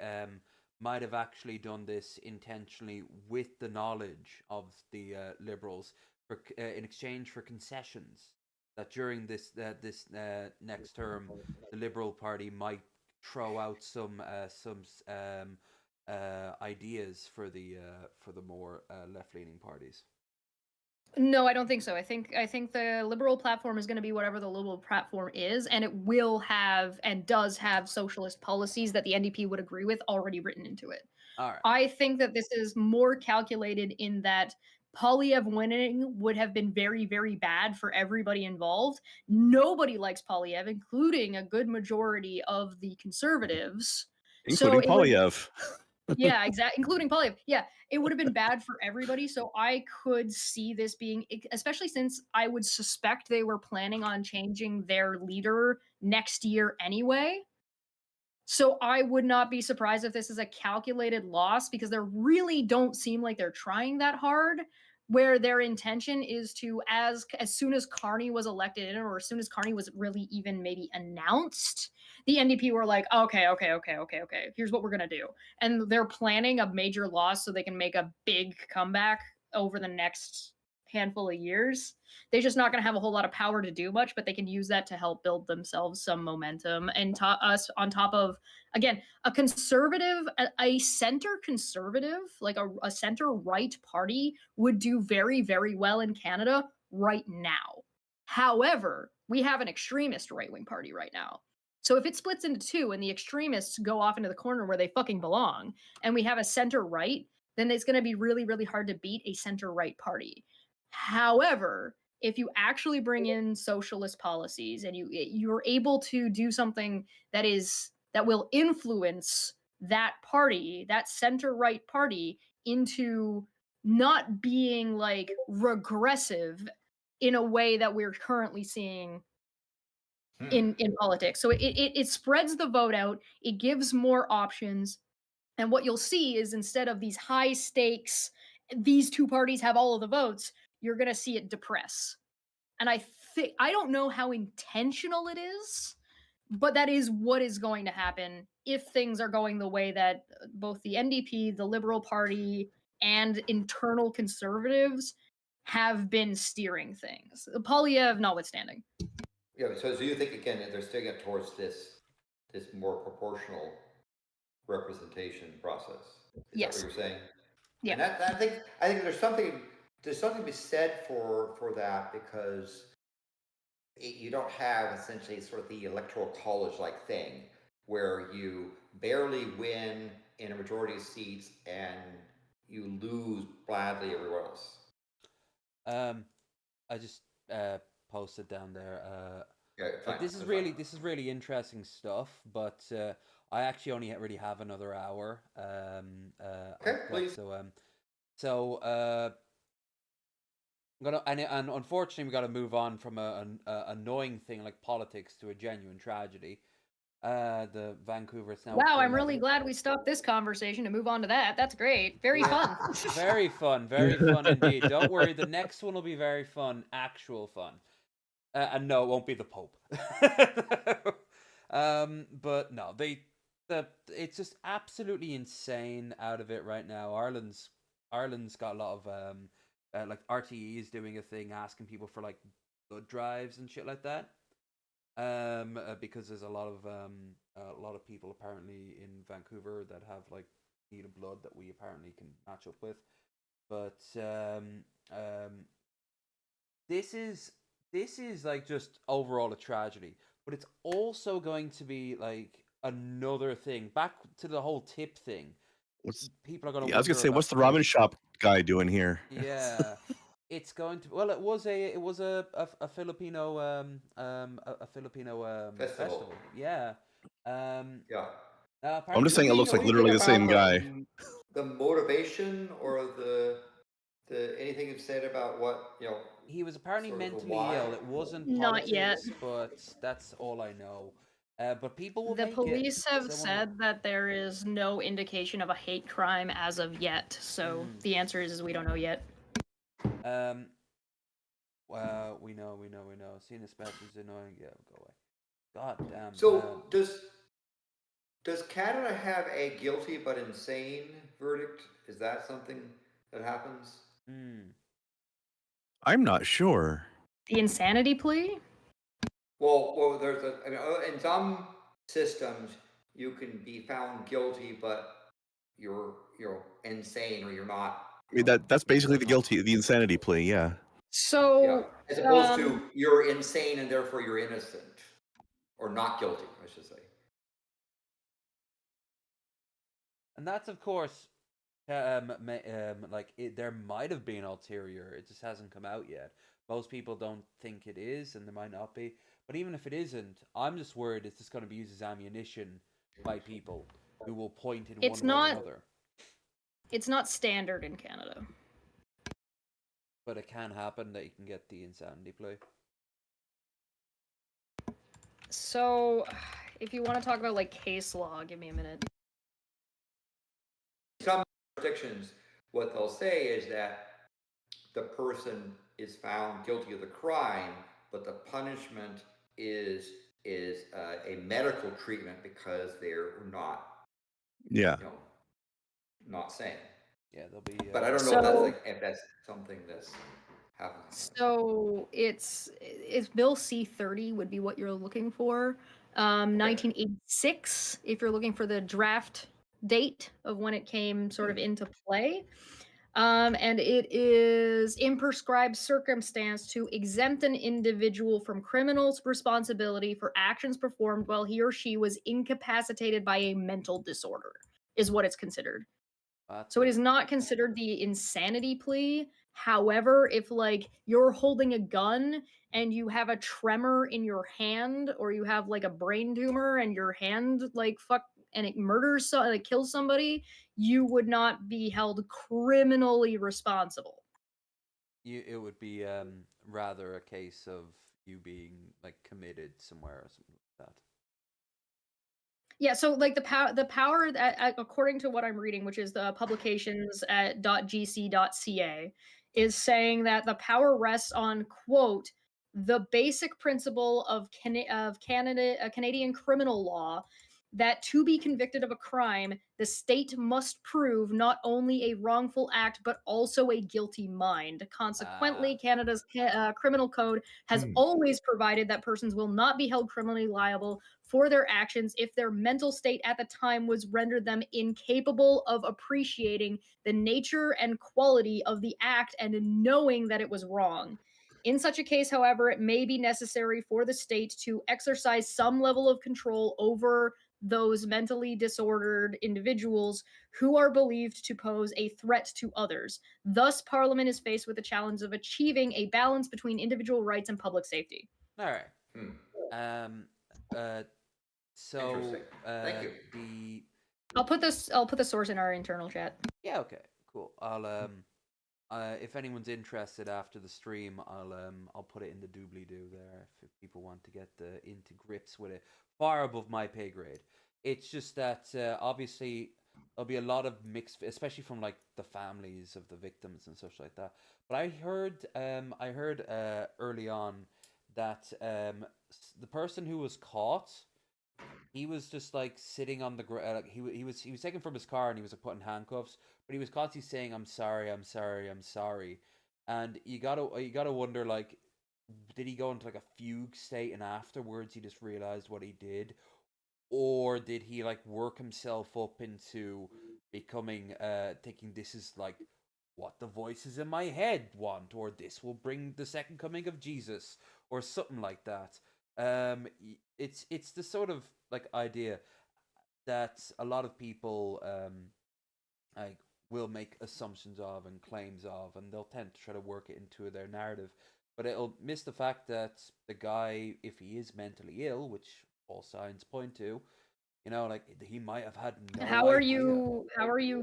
might have actually done this intentionally with the knowledge of the Liberals for in exchange for concessions? That during this next term, the Liberal Party might throw out some ideas for the more left leaning parties. No, I don't think so. I think the Liberal platform is going to be whatever the Liberal platform is, and it will have and does have socialist policies that the NDP would agree with already written into it. All right. I think that this is more calculated in that Polyev winning would have been very, very bad for everybody involved. Nobody likes Polyev, including a good majority of the conservatives. Including Polyev. Yeah, exactly. Including Polyev. Yeah, it would have been bad for everybody. So I could see this being, especially since I would suspect they were planning on changing their leader next year anyway. So I would not be surprised if this is a calculated loss, because they really don't seem like they're trying that hard. Where their intention is to, as soon as Carney was elected in, or as soon as Carney was really even maybe announced, the NDP were like, okay, here's what we're gonna do, and they're planning a major loss so they can make a big comeback over the next handful of years. They're just not going to have a whole lot of power to do much, but they can use that to help build themselves some momentum, and us on top of, again, a conservative, a center conservative, like a center right party would do very, very well in Canada right now. However, we have an extremist right-wing party right now. So if it splits into two and the extremists go off into the corner where they fucking belong, and we have a center right, then it's going to be really, really hard to beat a center right party. However, if you actually bring in socialist policies and you're able to do something that will influence that party, that center right party, into not being like regressive in a way that we're currently seeing in politics. So it spreads the vote out, it gives more options, and what you'll see is, instead of these high stakes, these two parties have all of the votes, you're going to see it depress. And I I don't know how intentional it is, but that is what is going to happen if things are going the way that both the NDP, the Liberal Party, and internal conservatives have been steering things. Polyev notwithstanding. Yeah, so you think again that they're steering it towards this more proportional representation process? Is that what Yes. you're saying? Yeah. And that I think there's something to be said for that, because you don't have essentially sort of the electoral college like thing where you barely win in a majority of seats and you lose badly everywhere else. I just posted down there. Yeah, fine. This is that's really fine. this is really interesting stuff, but I actually only really have another hour. Okay, please. So I'm gonna and unfortunately we got to move on from an annoying thing like politics to a genuine tragedy. The Vancouver Snow. Wow, I'm really glad we stopped this conversation to move on to that. That's great. Very fun. Very fun indeed. Don't worry, the next one will be very fun, actual fun. And no, it won't be the Pope. But no, it's just absolutely insane out of it right now. Ireland's got a lot of like RTE is doing a thing asking people for like blood drives and shit like that. Because there's a lot of people apparently in Vancouver that have like need of blood that we apparently can match up with. But this is like just overall a tragedy. But it's also going to be like another thing. Back to the whole tip thing. People are going to. I was gonna say, what's the ramen shop guy doing here? Yeah. It's going to it was a Filipino a Filipino festival. Yeah. Yeah. I'm just saying it looks like literally the same guy. The motivation or the anything you've said about what he was apparently sort of mentally why? ill. It wasn't Not yet. politics, but that's all I know. But people will The make police it. have said that there is no indication of a hate crime as of yet. So the answer is we don't know yet. We know. Seeing this match is annoying. Yeah, go away. God damn. So does Canada have a guilty but insane verdict? Is that something that happens? I'm not sure. The insanity plea? Well, there's in some systems you can be found guilty, but you're insane or you're not. I mean that's basically the insanity plea, yeah. So as opposed to you're insane and therefore you're innocent or not guilty, I should say. And that's of course, like there might have been ulterior. It just hasn't come out yet. Most people don't think it is, and there might not be. But even if it isn't, I'm just worried it's just going to be used as ammunition by people who will point in one way or another. It's not standard in Canada. But it can happen that you can get the insanity plea. So, if you want to talk about like case law, give me a minute. Some jurisdictions, what they'll say is that the person is found guilty of the crime, but the punishment is a medical treatment because they're not. Yeah. Not sane. Yeah, they'll be. But I don't know if that's something that's happening. So it's Bill C-30 would be what you're looking for. 1986, if you're looking for the draft date of when it came sort of into play. And it is in prescribed circumstance to exempt an individual from criminal responsibility for actions performed while he or she was incapacitated by a mental disorder, is what it's considered. So it is not considered the insanity plea. However, if like you're holding a gun and you have a tremor in your hand, or you have like a brain tumor and your hand like and it murders like kills somebody, you would not be held criminally responsible. It would be rather a case of you being like committed somewhere or something like that. Yeah, so like the power according to what I'm reading, which is the publications at .gc.ca, is saying that the power rests on, quote, the basic principle of Canadian criminal law that to be convicted of a crime, the state must prove not only a wrongful act but also a guilty mind. Consequently, Canada's criminal code has always provided that persons will not be held criminally liable for their actions if their mental state at the time was rendered them incapable of appreciating the nature and quality of the act and knowing that it was wrong. In such a case, however, it may be necessary for the state to exercise some level of control over those mentally disordered individuals who are believed to pose a threat to others. Thus, Parliament is faced with the challenge of achieving a balance between individual rights and public safety. All right. So Interesting. Thank you. I'll put the source in our internal chat. Yeah. Okay. Cool. I'll if anyone's interested after the stream, I'll put it in the doobly doo there if people want to get into grips with it. Far above my pay grade. It's just that obviously there'll be a lot of mixed, especially from like the families of the victims and such like that. But I heard early on that the person who was caught, he was just like sitting on the ground. He was taken from his car and he was like, put in handcuffs. But he was constantly saying, "I'm sorry, I'm sorry, I'm sorry," and you gotta wonder, like, did he go into like a fugue state and afterwards he just realized what he did, or did he like work himself up into becoming thinking this is like what the voices in my head want, or this will bring the second coming of Jesus, or something like that. It's the sort of like idea that a lot of people like will make assumptions of and claims of, and they'll tend to try to work it into their narrative. But it'll miss the fact that the guy, if he is mentally ill, which all signs point to, you know, like he might have had no How are idea. you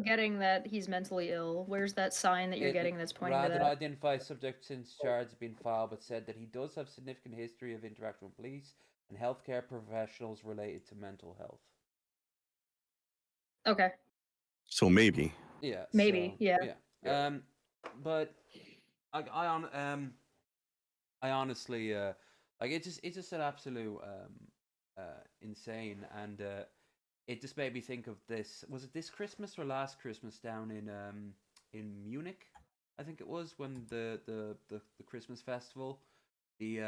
getting that he's mentally ill? Where's that sign that you're getting that's pointing to Rather that? than identify subject since charges have been filed, but said that he does have significant history of interaction with police and healthcare professionals related to mental health. Okay. So maybe. Yeah. Maybe. So, Yeah. But I honestly like it's just an absolute insane, and it just made me think of this. Was it this Christmas or last Christmas down in Munich? I think it was when the Christmas festival, the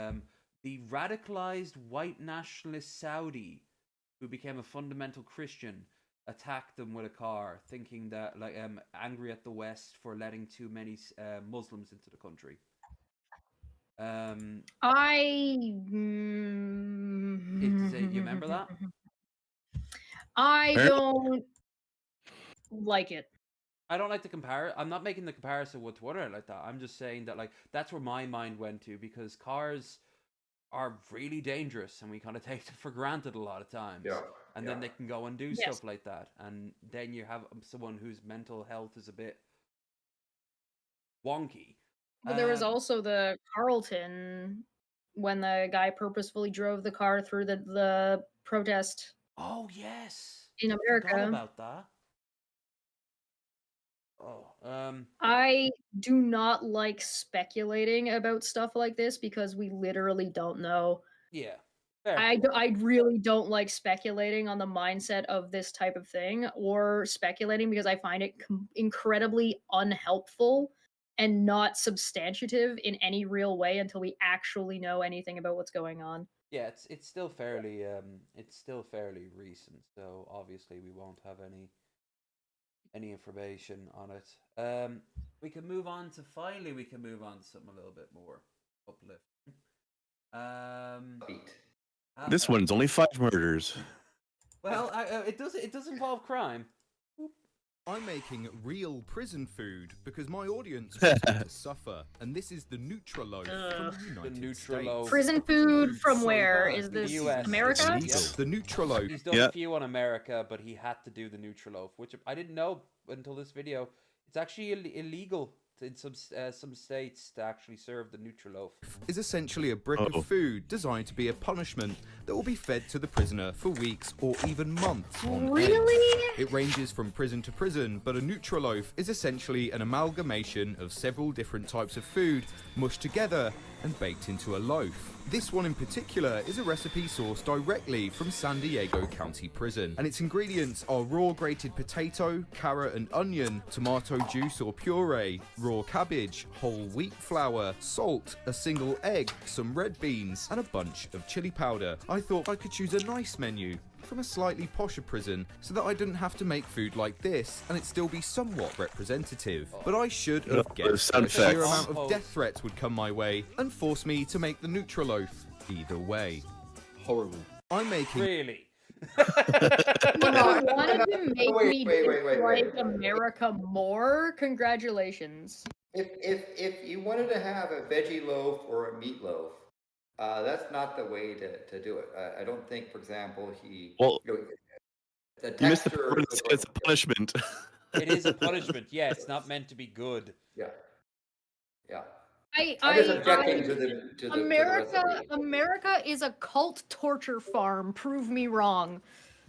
radicalized white nationalist Saudi who became a fundamental Christian attacked them with a car, thinking that like angry at the West for letting too many Muslims into the country. You remember that? I don't like it. I don't like the compare. I'm not making the comparison with Twitter like that. I'm just saying that like that's where my mind went to, because cars are really dangerous and we kind of take them for granted a lot of times. Yeah. And then they can go and do stuff like that, and then you have someone whose mental health is a bit wonky. But there was also the Carlton when the guy purposefully drove the car through the protest. Oh yes, in I America. forgot about that. Oh, I do not like speculating about stuff like this because we literally don't know. Yeah. Fair. I really don't like speculating on the mindset of this type of thing, or speculating because I find it incredibly unhelpful and not substantive in any real way until we actually know anything about what's going on. Yeah, it's still fairly recent, so obviously we won't have any information on it. We can move on to something a little bit more uplifting. This one's only 5 murders. Well, it does involve crime. I'm making real prison food because my audience wants me to suffer, and this is the Nutraloaf from the United States. Prison food from where? Is this US. America? The Nutraloaf. He's done a few on America, but he had to do the Nutraloaf, which I didn't know until this video. It's actually illegal in some states to actually serve the Nutriloaf. Is essentially a brick of food designed to be a punishment that will be fed to the prisoner for weeks or even months on end. Really? It ranges from prison to prison, but a Nutriloaf is essentially an amalgamation of several different types of food mushed together and baked into a loaf. This one in particular is a recipe sourced directly from San Diego County Prison, and its ingredients are raw grated potato, carrot and onion, tomato juice or puree, raw cabbage, whole wheat flour, salt, a single egg, some red beans, and a bunch of chili powder. I thought I could choose a nice menu from a slightly posher prison so that I didn't have to make food like this and it still be somewhat representative. But I should have guessed that a sheer amount of death threats would come my way and force me to make the Nutriloaf either way. Horrible. I'm making... Really? You wanted to make me wait. dislike America more? Congratulations. If you wanted to have a veggie loaf or a meat loaf, that's not the way to do it. I don't think, for example, Well, the you missed the texture. part where it's a punishment. It is a punishment. Yeah, it's not meant to be good. Yeah. I'm just objecting to the America. recipe. America is a cult torture farm. Prove me wrong.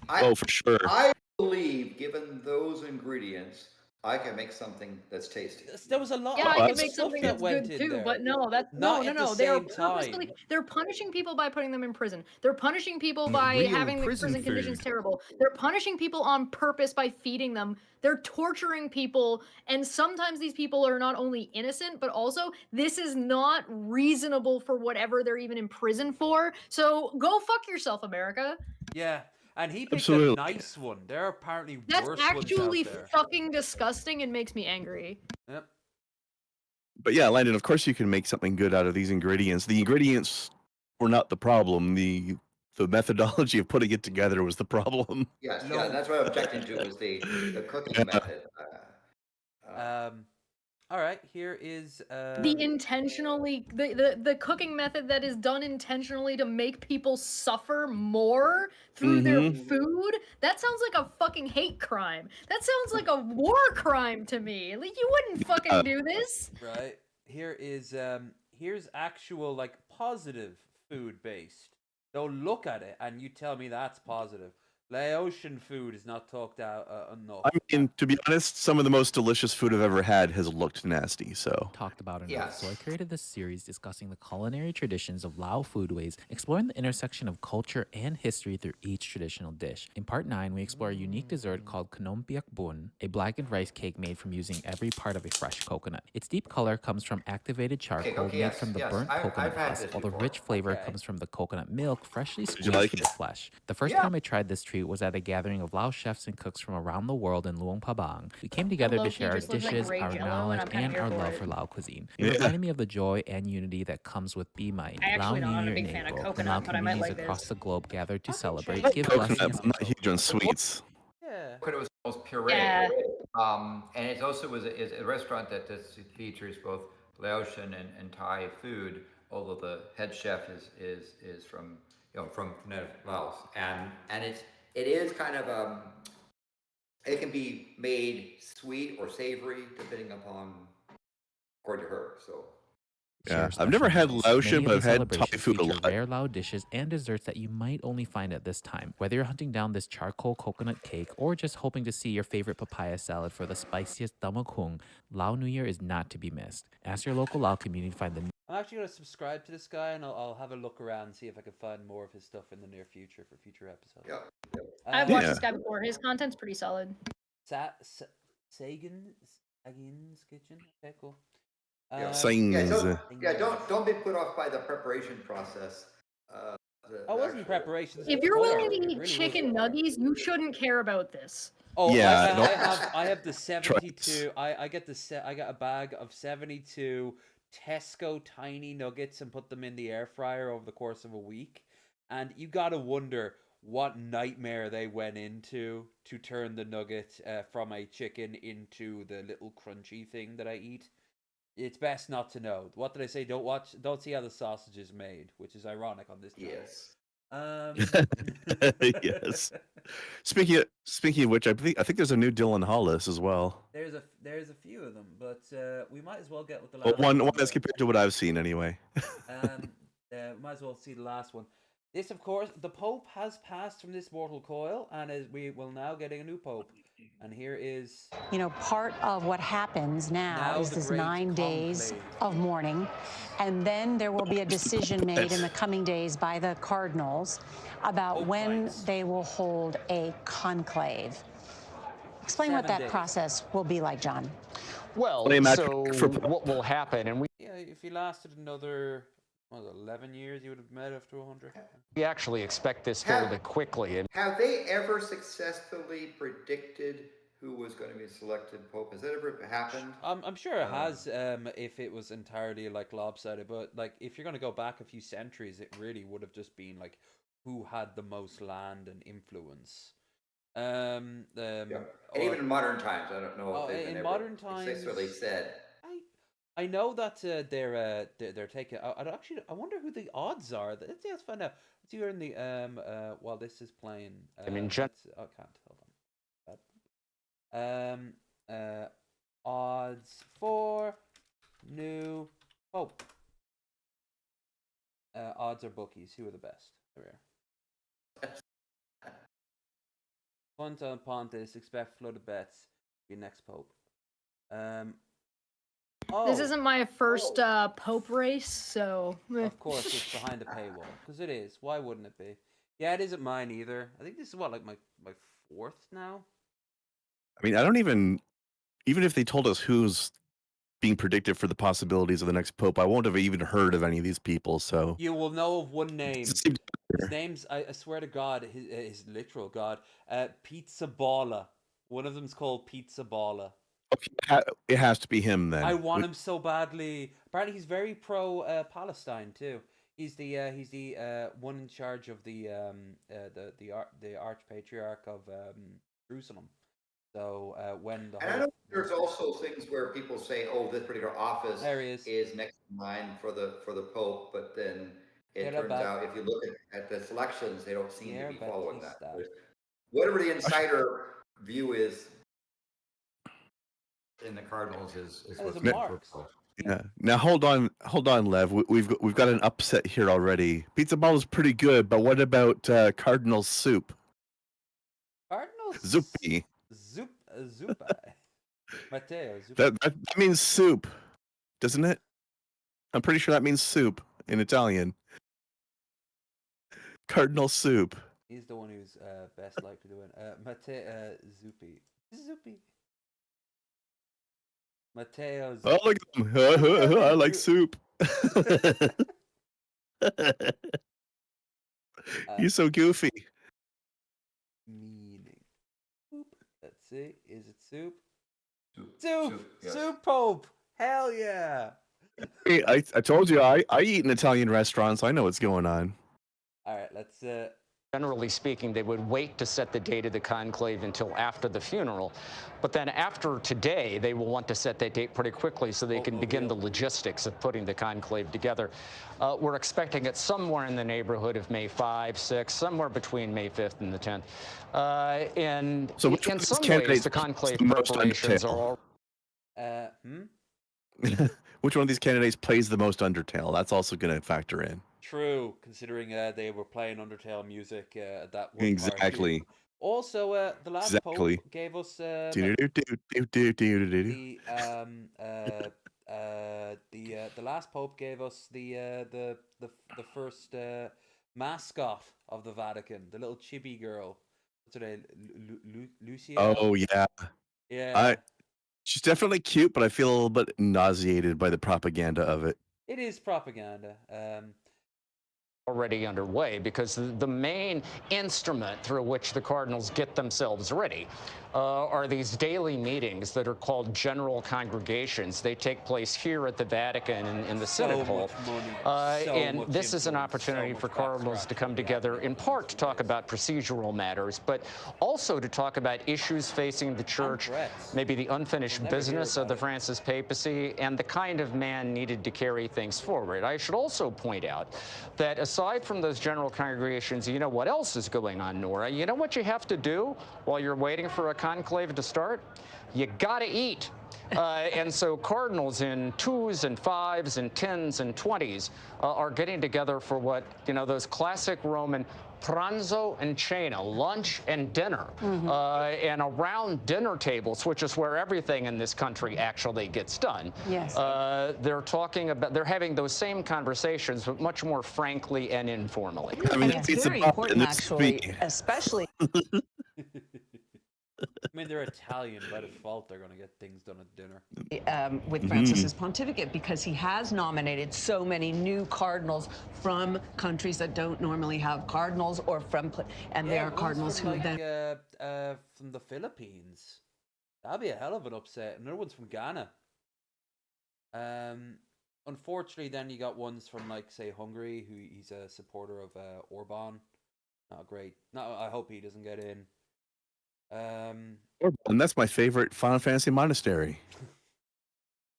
Oh, for sure. I believe, given those ingredients, I can make something that's tasty. There was a lot. Yeah, of I can other make stuff something that that's went good in too, there. but no, that's Not no. at the They are same purposely time. they're punishing people by putting them in prison. They're punishing people by Real having the prison prison conditions food. terrible. They're punishing people on purpose by feeding them. They're torturing people, and sometimes these people are not only innocent, but also this is not reasonable for whatever they're even in prison for. So go fuck yourself, America. Yeah, and he picked Absolutely. a nice one. There are apparently That's worse actually ones out there. fucking disgusting and makes me angry. Yep. But yeah, Landon, of course you can make something good out of these ingredients. The ingredients were not the problem. The methodology of putting it together was the problem. Yes, yeah, that's what I'm objecting to was the cooking method. All right, here is The intentionally the cooking method that is done intentionally to make people suffer more through their food. That sounds like a fucking hate crime. That sounds like a war crime to me. Like you wouldn't fucking do this. right. Here is here's actual like positive food based. So look at it and you tell me that's positive. Laotian food is not talked out enough. I mean, to be honest, some of the most delicious food I've ever had has looked nasty. So talked about enough. Yes. So I created this series discussing the culinary traditions of Lao foodways, exploring the intersection of culture and history through each traditional dish. In part 9, we explore a unique dessert called Knom Piak Bun, a blackened rice cake made from using every part of a fresh coconut. Its deep color comes from activated charcoal made yes, from the yes. burnt I've coconut had husk, this while the before. rich flavor Okay. comes from the coconut milk freshly you squeezed like from it? the flesh. The first time I tried this treat was at a gathering of Lao chefs and cooks from around the world in Luang Prabang. We came together to low-key share our just looks like dishes, great our Jell-O, and knowledge, I'm kinda and here our for love it. for Lao cuisine. It Yeah. reminded me of the joy and unity that comes with Be Mine, I Lao actually New not a Year big in fan of April. coconut, Lao but I might communities like across this. the globe gathered to celebrate, like give coconut. blessings, I'm not huge on sweets. Yeah. But it was almost puree. Yeah. And it also was a restaurant that features both Laotian and Thai food, although the head chef is from from Laos, and it is kind of it can be made sweet or savory depending upon according to her. So Yeah, share I've never special had meals. Laotian, Many but of I've these had Thai celebrations food a feature lot. rare Lao dishes and desserts that you might only find at this time. Whether you're hunting down this charcoal coconut cake or just hoping to see your favorite papaya salad for the spiciest damakung, Lao New Year is not to be missed. Ask your local Lao community to find the I'm actually going to subscribe to this guy and I'll have a look around and see if I can find more of his stuff in the near future for future episodes. yeah. I've watched Yeah. this guy before. His content's pretty solid. Sagan's Kitchen? Okay, cool. Saying Don't be put off by the preparation process. I wasn't preparation. this If is you're fire. willing to It eat really chicken was. nuggies, you shouldn't care about this. Oh Yeah, I have the 72. I get I got a bag of 72 Tesco tiny nuggets and put them in the air fryer over the course of a week. And you gotta wonder what nightmare they went into to turn the nugget from a chicken into the little crunchy thing that I eat. It's best not to know. What did I say? Don't see how the sausage is made, which is ironic on this channel. Yes. Yes. Speaking of which, I think there's a new Dylan Hollis as well. There's a few of them, but we might as well get with the Well, last one as though. compared to what I've seen anyway. Might as well see the last one. This, of course, the Pope has passed from this mortal coil, and we will now getting a new Pope. And here is... You know, part of what happens now is the this great 9 days conclave. of mourning, and then there will be a decision made in the coming days by the cardinals about Pope when fights. they will hold a conclave. Explain what 7 that days. process will be like, John. Well, What do you imagine so for- what will happen, and Yeah, if he lasted another 11 years, he would have made it up to 100. we actually expect this fairly quickly. And Have they ever successfully predicted who was going to be selected Pope? Has that ever happened? I'm sure it has, if it was entirely like lopsided, but like if you're gonna go back a few centuries, it really would have just been like who had the most land and influence. Yeah. Or- And even in modern times, I don't know Oh, if they've in been modern ever successfully times- said. I know that they're taking. I wonder who the odds are. Let's find out. Let's see here in the while this is playing. I mean, I can't. Hold on. Odds for new Pope. Odds are bookies. Who are the best? There we are. Punta Pontis expect flooded bets. Be next Pope. This isn't my first Pope race, so. Of course, it's behind a paywall because it is. Why wouldn't it be? Yeah, it isn't mine either. I think this is like my fourth now. I mean, I don't even if they told us who's being predicted for the possibilities of the next pope, I won't have even heard of any of these people. So You will know of one name. It seems- His name's, I swear to God, his literal God, Pizza Balla. One of them's called Pizza Balla. okay, it has to be him then. I want him so badly. Apparently, he's very pro Palestine too. He's the one in charge of the Archpatriarch of Jerusalem. So when the And I know there's also things where people say, "Oh, this particular office There he is. next in line for the Pope," but then it Get turns about- out if you look at the selections, they don't seem Yeah, to be but following he's that. that. Whatever the insider view is in the Cardinals is There's what's a good Marks. for Pope. Yeah. Now hold on, Lev. We've got an upset here already. Pizza ball is pretty good, but what about Cardinal soup? Cardinals. Zuppy. Zupa. Matteo. Zupa. That means soup, doesn't it? I'm pretty sure that means soup in Italian. Cardinal soup. He's the one who's best likely to win. Matteo Zuppi. Zuppi. Matteo Zuppi. Oh, look at him. I like soup. He's so goofy. Meaning. Soup. Let's see. Is it soup? Soup. Soup. Yes. Soup Pope. Hell yeah. Hey, I told you I eat in Italian restaurants. So I know what's going on. All right. Let's. generally speaking, they would wait to set the date of the conclave until after the funeral. But then after today, they will want to set that date pretty quickly so they can begin the logistics of putting the conclave together. We're expecting it somewhere in the neighborhood of May 5, 6, somewhere between May 5th and the 10th. And So which one in of these some ways, candidates the plays conclave the most preparations Undertale? are all Which one of these candidates plays the most Undertale? That's also going to factor in. True, considering they were playing Undertale music at that one Exactly. party. Also, the last Exactly. Pope gave us Do-do-do-do-do-do-do-do. the last Pope gave us the first mascot of the Vatican, the little chibi girl. What's her name? Lucia. Oh yeah. Yeah. She's definitely cute, but I feel a little bit nauseated by the propaganda of it. It is propaganda. already underway, because the main instrument through which the Cardinals get themselves ready are these daily meetings that are called general congregations. They take place here at the Vatican in the Synod Hall. And this is an opportunity for Cardinals to come together, in part to talk about procedural matters, but also to talk about issues facing the Church, maybe the unfinished business of the Francis papacy, and the kind of man needed to carry things forward. I should also point out that aside from those general congregations, you know what else is going on, Nora? You know what you have to do while you're waiting for a conclave to start? You gotta eat. And so cardinals in 2s and 5s and 10s and 20s are getting together for what, you know, those classic Roman pranzo and cena, lunch and dinner, and around dinner tables, which is where everything in this country actually gets done. Yes. They're talking about, they're having those same conversations, but much more frankly and informally. I mean, And it's very important, actually, especially. I mean, they're Italian by default. They're going to get things done at dinner. With Francis's pontificate, because he has nominated so many new cardinals from countries that don't normally have cardinals, or from, and they are ones cardinals from, who like, then from the Philippines. That'd be a hell of an upset. Another one's from Ghana. Unfortunately, then you got ones from, like, say, Hungary, who he's a supporter of Orban. Not great. No, I hope he doesn't get in. And that's my favorite Final Fantasy monastery.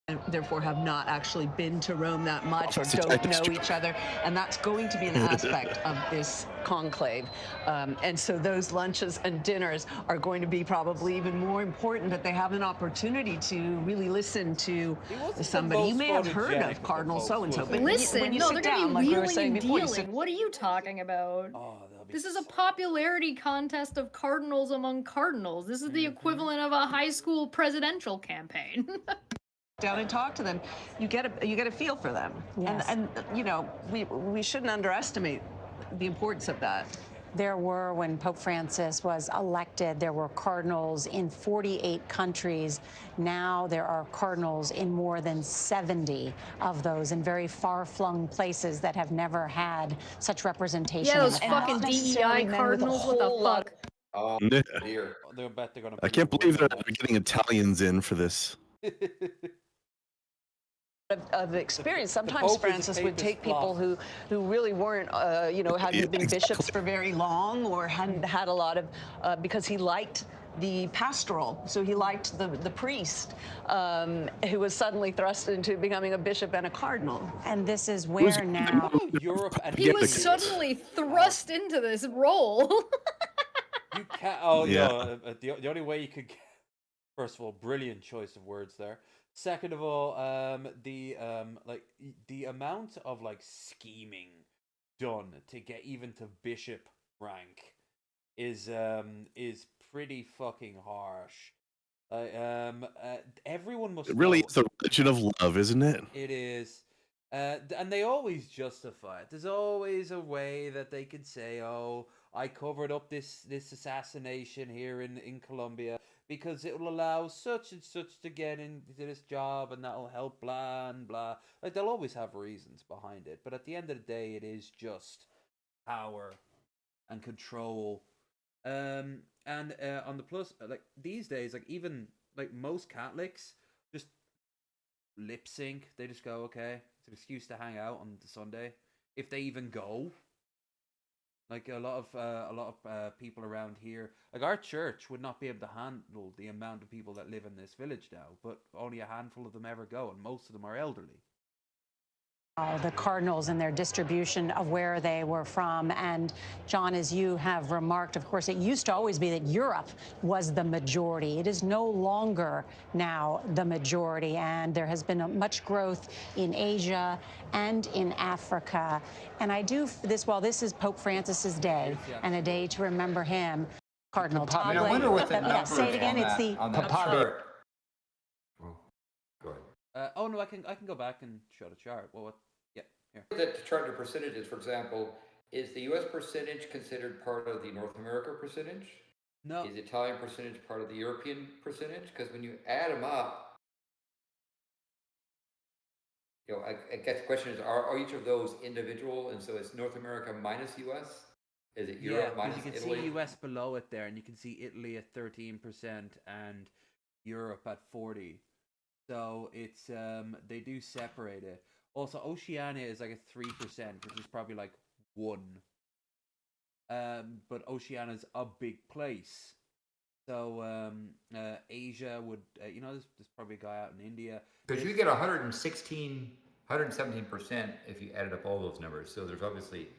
and therefore have not actually been to Rome that much or don't know each other. And that's going to be an aspect of this conclave. And so those lunches and dinners are going to be probably even more important, that they have an opportunity to really listen to somebody. You may have heard of Cardinal so-and-so, but listen, when you no, sit they're down, gonna like be we were wheeling saying and before, you dealing. sit What are you talking about? Oh, this is a popularity contest of cardinals among cardinals. This is the equivalent of a high school presidential campaign. down and talk to them, you get a feel for them. Yes. And you know, we shouldn't underestimate the importance of that. There were, when Pope Francis was elected, there were cardinals in 48 countries. Now there are cardinals in more than 70 of those in very far-flung places that have never had such representation. Yeah, those in the fucking past. DEI cardinals, what the fuck? Oh, Yeah. dear. They're gonna I can't believe they're getting Italians in for this. Of experience. Pope Sometimes is a Francis would papist take people plot. who really weren't, you know, hadn't been bishops for very long, or hadn't had a lot of, because he liked the pastoral, so he liked the priest, who was suddenly thrust into becoming a bishop and a cardinal. And this is where now Europe and He was suddenly thrust into this role. You can't. Oh Yeah. no! The only way you could get. First of all, brilliant choice of words there. Second of all, the amount of like scheming done to get even to bishop rank is pretty fucking harsh. Everyone must. It really know- is the religion of love, isn't it? It is. And they always justify it. There's always a way that they could say, "Oh, I covered up this assassination here in Colombia because it will allow such and such to get into this job, and that'll help blah and blah." Like, they'll always have reasons behind it, but at the end of the day, it is just power and control. And on the plus, like these days, like even like most Catholics just lip sync. They just go, okay, it's an excuse to hang out on the Sunday, if they even go. Like a lot of people around here, like our church would not be able to handle the amount of people that live in this village now, but only a handful of them ever go, and most of them are elderly. the cardinals and their distribution of where they were from. And John, as you have remarked, of course, it used to always be that Europe was the majority. It is no longer now the majority, and there has been much growth in Asia and in Africa. And I do this while this is Pope Francis's day and a day to remember him. Cardinal I mean, I wonder what the number say it again. is It's the on that chart. Oh, go ahead. Oh no, I can go back and show the chart. Well, what? Yeah, here. The chart of percentages, for example, is the U.S. percentage considered part of the North America percentage? No. Is the Italian percentage part of the European percentage? Because when you add them up, you know, I guess the question is, are each of those individual? And so it's North America minus U.S.? Is it Europe minus because you can Italy? see US below it there, and you can see Italy at 13% and Europe at 40%. So it's they do separate it. Also, Oceania is like a 3%, which is probably like 1. But Oceania's a big place. So Asia would, you know, there's probably a guy out in India. Because you get 117% if you added up all those numbers. So there's obviously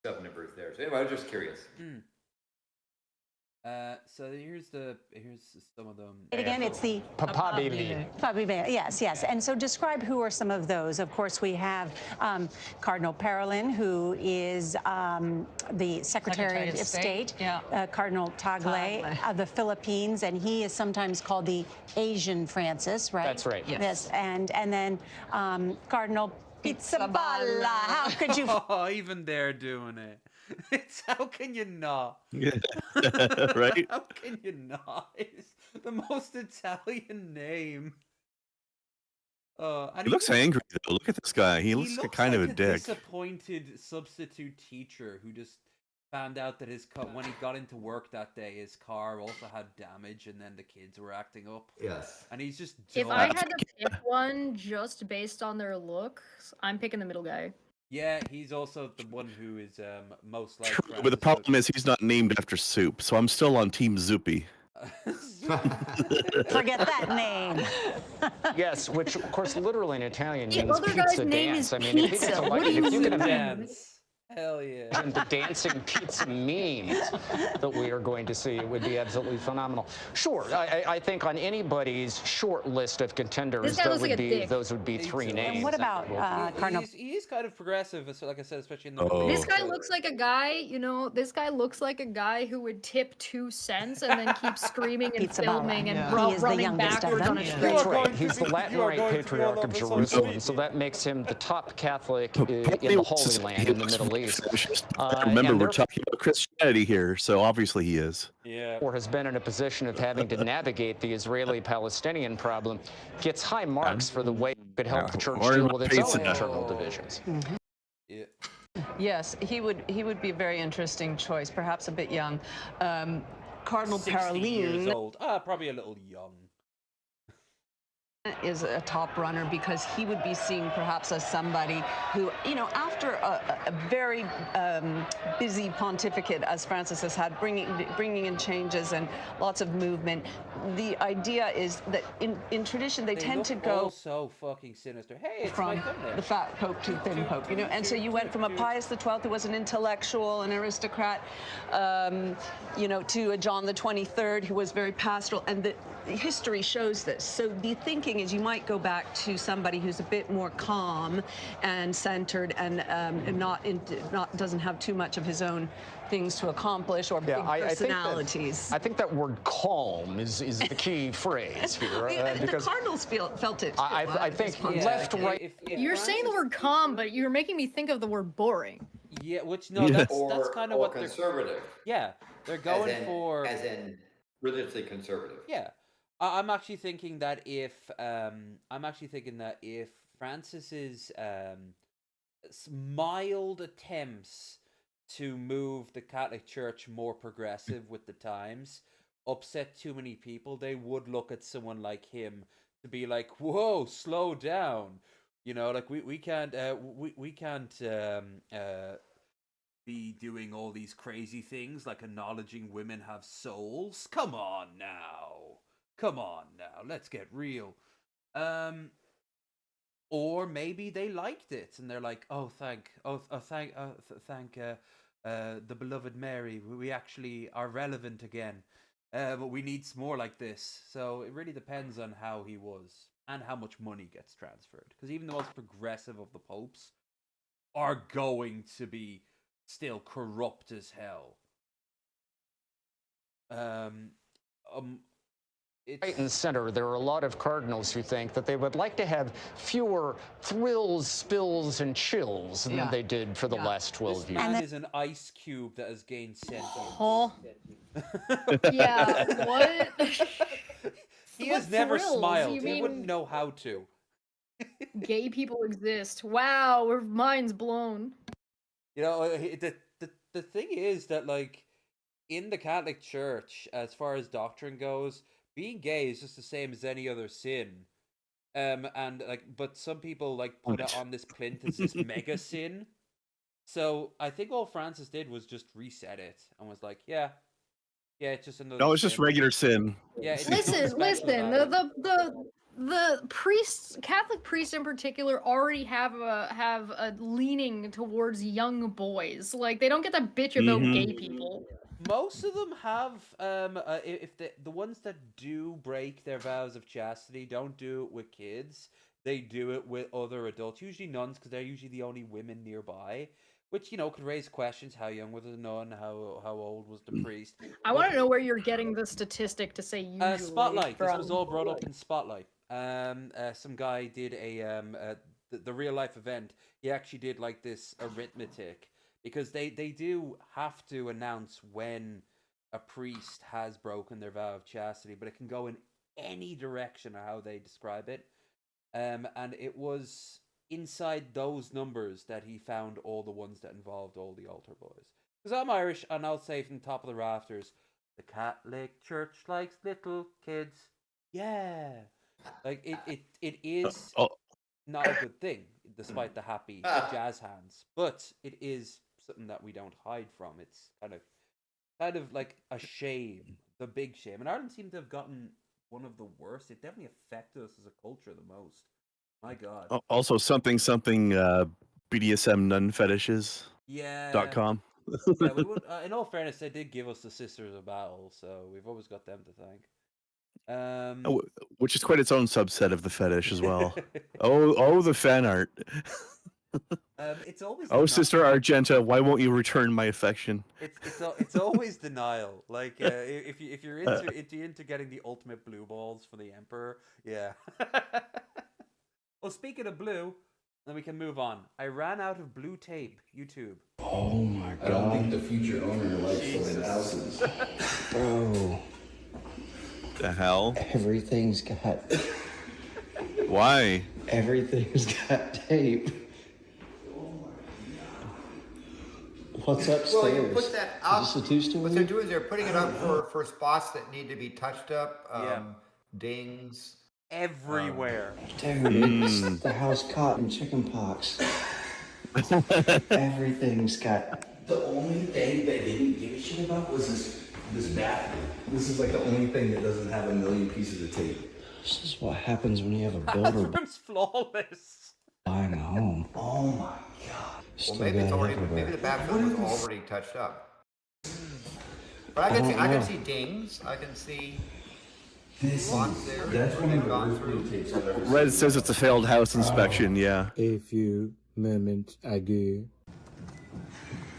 Governor Bruce there. So anyway, I was just curious. So here's some of them. Again, it's the Papabili. Yes, yes. And so describe who are some of those. Of course, we have Cardinal Parolin, who is the Secretary of State. Yeah. Cardinal Tagle of the Philippines, and he is sometimes called the Asian Francis, right? That's right. Yes. And then Cardinal Pizzaballa. How could you? Oh, even they're doing it. It's how can you not? Yeah. Right? How can you not? It's the most Italian name. And He looks angry though. Look at this guy. He looks kind of like a dick. Disappointed substitute teacher who just found out that when he got into work that day, his car also had damage, and then the kids were acting up. Yes. And he's just. If dumb. I had to pick one just based on their looks, I'm picking the middle guy. Yeah, he's also the one who is most like. True, but the problem is he's not named after soup, so I'm still on Team Zoopy. Forget that name. Yes, which of course literally in Italian The means other guy's pizza name dance. is I mean, if pizza. it's What do if you you can imagine Dance. Hell yeah. the dancing pizza memes that we are going to see, it would be absolutely phenomenal. Sure, I think on anybody's short list of contenders, This guy looks like a dick. those would be three names. And what about Cardinal? He is kind of progressive, like I said, especially in the. Oh. This guy looks like a guy, this guy looks like a guy who would tip 2 cents and then keep screaming and Pizzaballa. filming and He is the running youngest of backwards them. on a Yeah. street. That's right. He's the Latin Rite Patriarch of Jerusalem, so that makes him the top Catholic in the Holy Land in the Middle East. Remember, and we're talking about Christianity here, so obviously he is. Yeah. Or has been in a position of having to navigate the Israeli-Palestinian problem, gets high marks for the way it could help the church Or deal with its own pizza. internal divisions. Yeah. Yes, he would be a very interesting choice, perhaps a bit young. Cardinal 60 years Parolin old. Probably a little young. is a top runner because he would be seen perhaps as somebody who, after a very busy pontificate as Francis has had, bringing in changes and lots of movement, the idea is that in tradition they tend to go so fucking sinister. Hey, it's from my thumbnail. the fat pope to thin pope, and so you went from a Pius XII who was an intellectual, an aristocrat, to a John the 23rd who was very pastoral, and the history shows this. So the thinking is you might go back to somebody who's a bit more calm and centered and not doesn't have too much of his own things to accomplish or big personalities. I think that word calm is the key phrase here. The Cardinals felt it. I think left, right. You're saying the word calm, but you're making me think of the word boring. Yeah, which no, that's kind of what they're. Conservative. Yeah, they're going for. As in religiously conservative. Yeah, I'm actually thinking that if Francis's mild attempts to move the Catholic Church more progressive with the times upset too many people, they would look at someone like him to be like, "Whoa, slow down." Like we can't be doing all these crazy things like acknowledging women have souls. Come on now, let's get real. Or maybe they liked it and they're like, thank the beloved Mary, we actually are relevant again. But we need more like this. So it really depends on how he was and how much money gets transferred. Because even the most progressive of the popes are going to be still corrupt as hell. Right in the center, there are a lot of cardinals who think that they would like to have fewer thrills, spills, and chills than they did for the last 12 This years. man is an ice cube that has gained sentience. Oh. Yeah, what? He What has never thrills? smiled. You He mean wouldn't know how to. gay people exist? Wow, our minds blown. The thing is that, like, in the Catholic Church, as far as doctrine goes, being gay is just the same as any other sin. But some people put it on this plinth as this mega sin. So I think all Francis did was just reset it and was like, yeah, it's just another. No, it's just sin. regular sin. Yeah. It's Listen. the priests, Catholic priests in particular, already have a leaning towards young boys. Like, they don't get to bitch about gay people. Most of them have, if the ones that do break their vows of chastity don't do it with kids, they do it with other adults, usually nuns, because they're usually the only women nearby, which, you know, could raise questions. How young was the nun? How old was the priest? I want to know where you're getting the statistic to say usually. Spotlight. This from. was all brought up in Spotlight. Some guy did the real life event. He actually did like this arithmetic, because they do have to announce when a priest has broken their vow of chastity, but it can go in any direction of how they describe it. And it was inside those numbers that he found all the ones that involved all the altar boys. Because I'm Irish, and I'll say from the top of the rafters, the Catholic Church likes little kids. Yeah. Like, it is not a good thing, despite the happy jazz hands. But it is something that we don't hide from. It's kind of like a shame, the big shame. And Ireland seemed to have gotten one of the worst. It definitely affected us as a culture the most. My God. Also, something BDSM nun fetishes. Yeah. .com. Yeah, we would. In all fairness, they did give us the Sisters of Battle, so we've always got them to thank. Which is quite its own subset of the fetish as well. The fan art. It's always Sister Argenta, why won't you return my affection? It's always denial. Like, if you're into getting the ultimate blue balls for the Emperor, yeah. Well, speaking of blue, then we can move on. I ran out of blue tape. YouTube. Oh my God! I don't think the future owner likes filling houses. Bro. The hell? Everything's got. Why? Everything's got tape. What's upstairs? Well, you put that up. Is this a two-story? What they're doing is they're putting it up for spots that need to be touched up. Dings. Everywhere. Dude, it's the house caught in chicken pox. Everything's got. The only thing they didn't give a shit about was this bathroom. This is like the only thing that doesn't have a million pieces of tape. This is what happens when you have a builder Bathroom's flawless. buying a home. Oh my God. Well, maybe the bathroom was already touched up. But I can see dings. I can see. Lots there. That's where they've gone through. Red says it's a failed house inspection. Yeah. A few moments ago.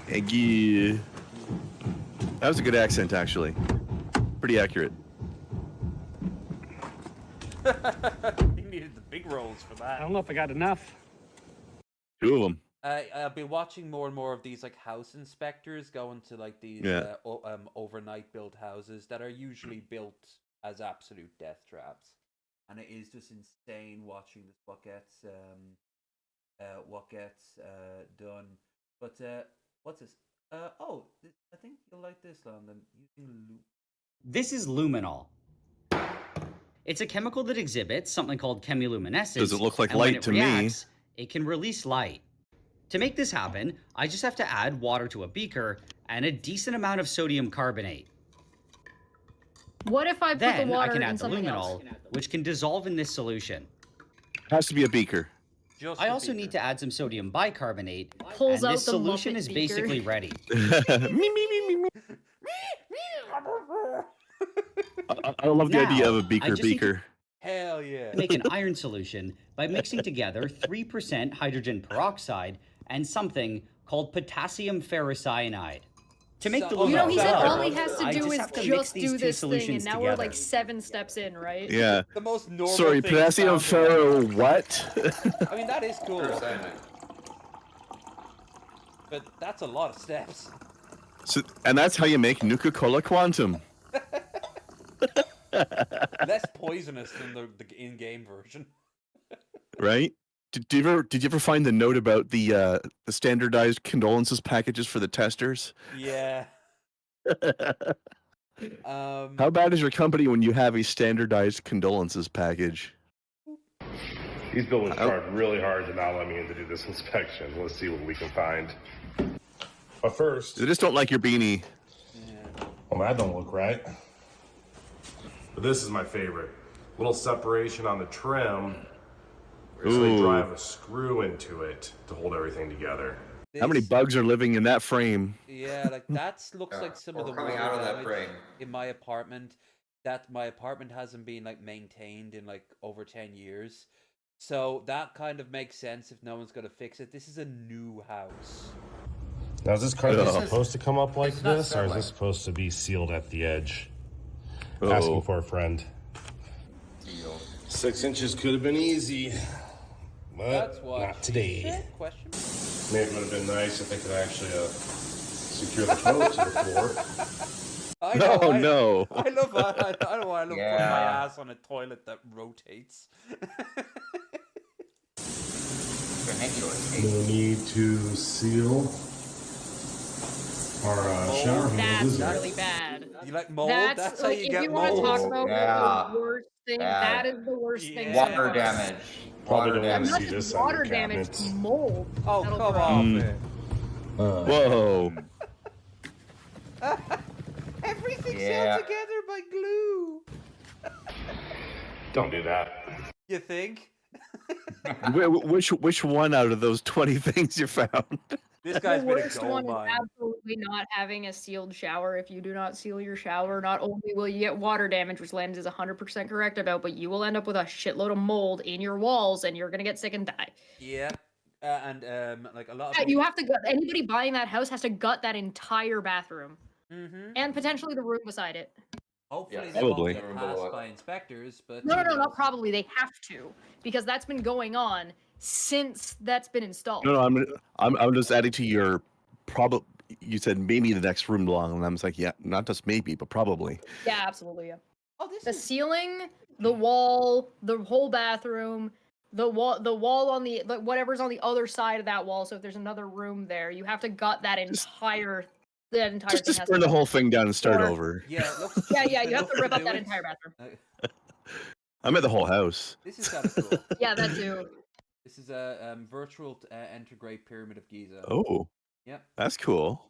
That was a good accent, actually. Pretty accurate. You needed the big rolls for that. I don't know if I got enough. 2 of them. I've been watching more and more of these like house inspectors going to like these overnight built houses that are usually built as absolute death traps, and it is just insane watching this what gets done. But what's this? I think you'll like this, Landon. This is luminol. It's a chemical that exhibits something called chemiluminescence. Does it look like and light when it to reacts, it can release light. To make this happen, I just have to add water to a beaker and a decent amount of sodium carbonate. What if I put the water I can in add the something luminol, else? which can dissolve in this solution. Has to be a beaker. I also need to add some sodium bicarbonate, Pulls and out this the solution Muppet is beaker. basically ready. I love the Now, idea of a I beaker just need to beaker. Hell yeah. Make an iron solution by mixing together 3% hydrogen peroxide and something called potassium ferrocyanide. To make the You know, he said luminol all he better, has to I do just is have to mix just these do two this thing, and solutions now we're together. like 7 steps in, right? Yeah. The most normal Sorry, thing potassium found ferro what? I mean, that is cool. But that's a lot of steps. So, and that's how you make Nuka-Cola Quantum. Less poisonous than the in-game version. Right? Did you ever find the note about the standardized condolences packages for the testers? Yeah. How bad is your company when you have a standardized condolences package? These buildings tried really hard to not let me in to do this inspection. Let's see what we can find. But first, They just don't like your beanie. well, that don't look right. But this is my favorite. little separation on the trim. So they Ooh. drive a screw into it to hold everything together. How many This- bugs are living in that frame? Yeah, like that looks like some of the coming water out of that damage frame. in my apartment. That my apartment hasn't been like maintained in like over 10 years. So that kind of makes sense if no one's going to fix it. This is a new house. Now, is this carpet Ugh. supposed to come up like it's not this, or is settling. this supposed to be sealed at the edge? Uh-oh. Asking for a friend. Deal. 6 inches could have been easy, but That's what not she today. said, question mark. Maybe it would have been nice if they could actually secure the toilet to the floor. I No, know, no. I love I don't want to put my Yeah. ass on a toilet that rotates. No need to seal our shower handles, That's is there? really bad. You like mold? That's how like, you if get you want to mold. talk about Yeah. the worst thing, Bad. that is the worst thing. Yeah. so Water far. damage. Probably Water don't want damage. to Not see just this on water your damage, cabinets. mold. Oh, That'll come grow. on, man. Whoa. Everything's Yeah. held together by glue. Don't do that. You think? Which one out of those 20 things you found? This guy's The been a worst gold one is mine. absolutely not having a sealed shower. If you do not seal your shower, not only will you get water damage, which Landon is 100% correct about, but you will end up with a shitload of mold in your walls, and you're gonna get sick and die. Yeah. And like a lot of Yeah, people. you have to gut. Anybody buying that house has to gut that entire bathroom Mm-hmm. and potentially the room beside it. Hopefully Yeah, they won't probably. get passed by inspectors, but No, who no, no, knows? not probably. They have to because that's been going on since that's been installed. No, I'm just adding to your probably. You said maybe the next room along, and I was like, yeah, not just maybe, but probably. Yeah, absolutely. Yeah. Oh, this The is ceiling, the wall, the whole bathroom, the wall on the like, whatever's on the other side of that wall. So if there's another room there, you have to gut that entire thing. Just Has burn to the go. whole thing down and start Or- over. yeah. It looks, Yeah, yeah, you have enough to rip up do that it. entire bathroom. I meant the whole house. This is kind of cool. Yeah, that too. This is a virtual enter Great Pyramid of Giza. Oh, Yep. that's cool.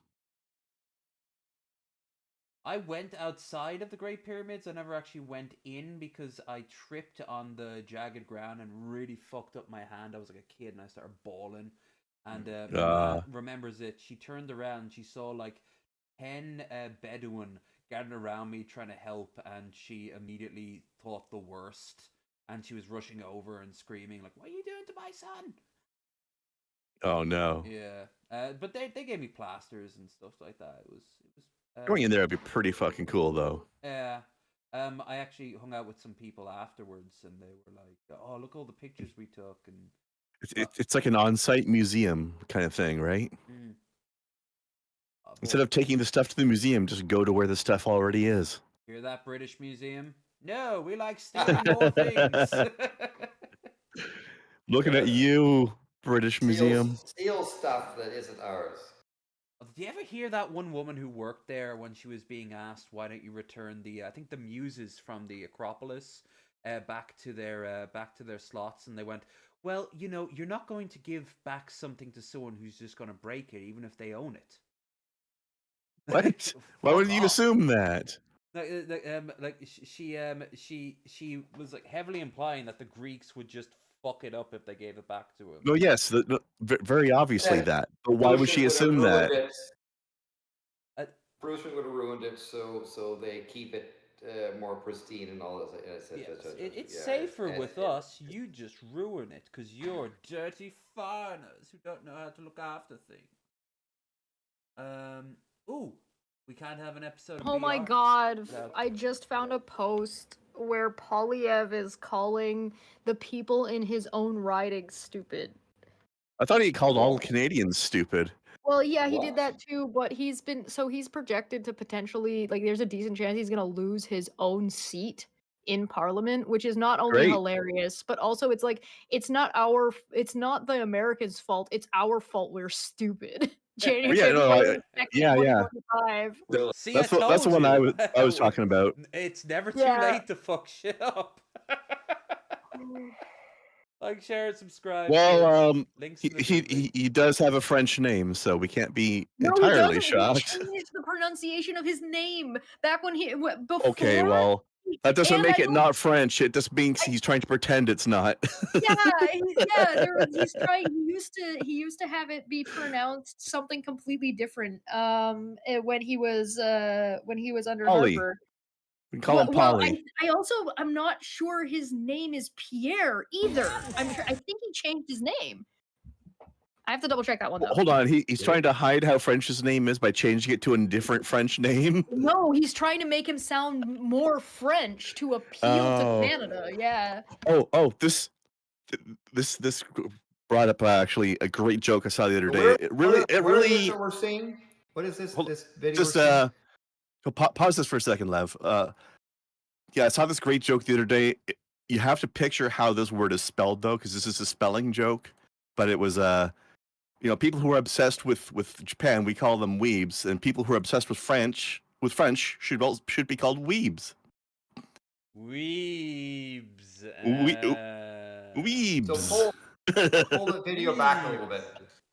I went outside of the Great Pyramids. I never actually went in because I tripped on the jagged ground and really fucked up my hand. I was like a kid and I started bawling. And my mom remembers it. She turned around and she saw like 10 Bedouin gathered around me trying to help, and she immediately thought the worst. And she was rushing over and screaming like, "What are you doing to my son?" Oh no. Yeah. But they gave me plasters and stuff like that. It was Going in there would be pretty fucking cool, though. Yeah. I actually hung out with some people afterwards, and they were like, "Oh, look all the pictures we took." And It's like an on-site museum kind of thing, right? Mm. Instead of taking the stuff to the museum, just go to where the stuff already is. Hear that, British Museum? No, we like stealing more things. Looking at you, British Museum. Steal stuff that isn't ours. Did you ever hear that one woman who worked there when she was being asked, "Why don't you return the I think the muses from the Acropolis back to their slots?" And they went, "Well, you know, you're not going to give back something to someone who's just going to break it, even if they own it." What? Why would you assume that? She was like heavily implying that the Greeks would just fuck it up if they gave it back to him. No, yes, very obviously Yeah. that. But why would she assume that? Bruce would have ruined it, so they keep it more pristine and all this. It's safer with us. You just ruin it because you're dirty foreigners who don't know how to look after things. Ooh, we can't have an episode. Of Oh my VR god, without- I just found a post where Polyev is calling the people in his own riding stupid. I thought he called all Canadians stupid. Well, yeah, he did that too, but he's projected to potentially, like, there's a decent chance he's gonna lose his own seat in Parliament, which is not only Great. hilarious, but also it's like it's not the Americans' fault, it's our fault we're stupid. January Yeah, no, 22nd, yeah. 2025. See, That's I that's the told one I you. was talking about. It's never too Yeah. late to fuck shit up. Like, share, and subscribe. Well, kids. Links in the he does have a French name, so we can't be No, he entirely doesn't. shocked. He changed the pronunciation of his name back when before. Okay, well, that doesn't and make I it don't- not French. It just means he's trying to pretend it's not. He's trying. He used to have it be pronounced something completely different. When he was under Polly. Harper. We can call him Polly. I'm not sure his name is Pierre either. I think he changed his name. I have to double check that one though. Hold on, he's trying to hide how French his name is by changing it to a different French name. No, he's trying to make him sound more French to appeal to Canada. Yeah. This brought up actually a great joke I saw the other day. What is this that we're seeing? What is this? This video? Just pause this for a second, Lev. Yeah, I saw this great joke the other day. You have to picture how this word is spelled though, because this is a spelling joke. But it was people who are obsessed with Japan, we call them weebs, and people who are obsessed with French should be called weebs. Weebs. Weebs. So pull the video back a little bit.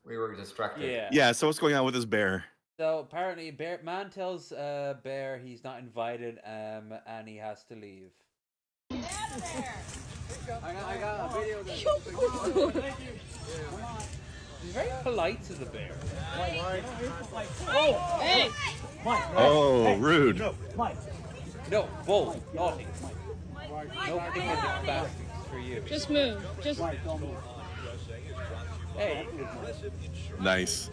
We were distracted. Yeah. So what's going on with this bear? So apparently, man tells Bear he's not invited, and he has to leave. I got a video. He's very polite to the bear. Oh, hey! Oh, rude. No, bull, naughty. No picking the bastards for you. Just move. Just. Hey. Nice.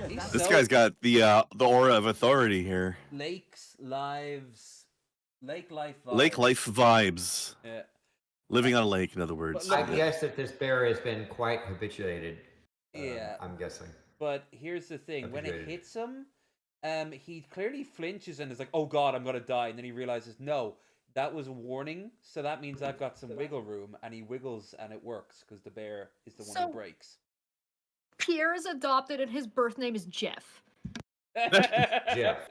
This So- guy's got the aura of authority here. Lake life vibes. Lake life vibes. Yeah. Living on a lake, in other words. I guess that this bear has been quite habituated. Yeah. I'm guessing. But here's the thing: when it Habituated. hits him, he clearly flinches and is like, "Oh God, I'm gonna die!" And then he realizes, no, that was a warning. So that means I've got some wiggle room, and he wiggles, and it works because the bear is the one So- who breaks. Pierre is adopted, and his birth name is Jeff. Jeff.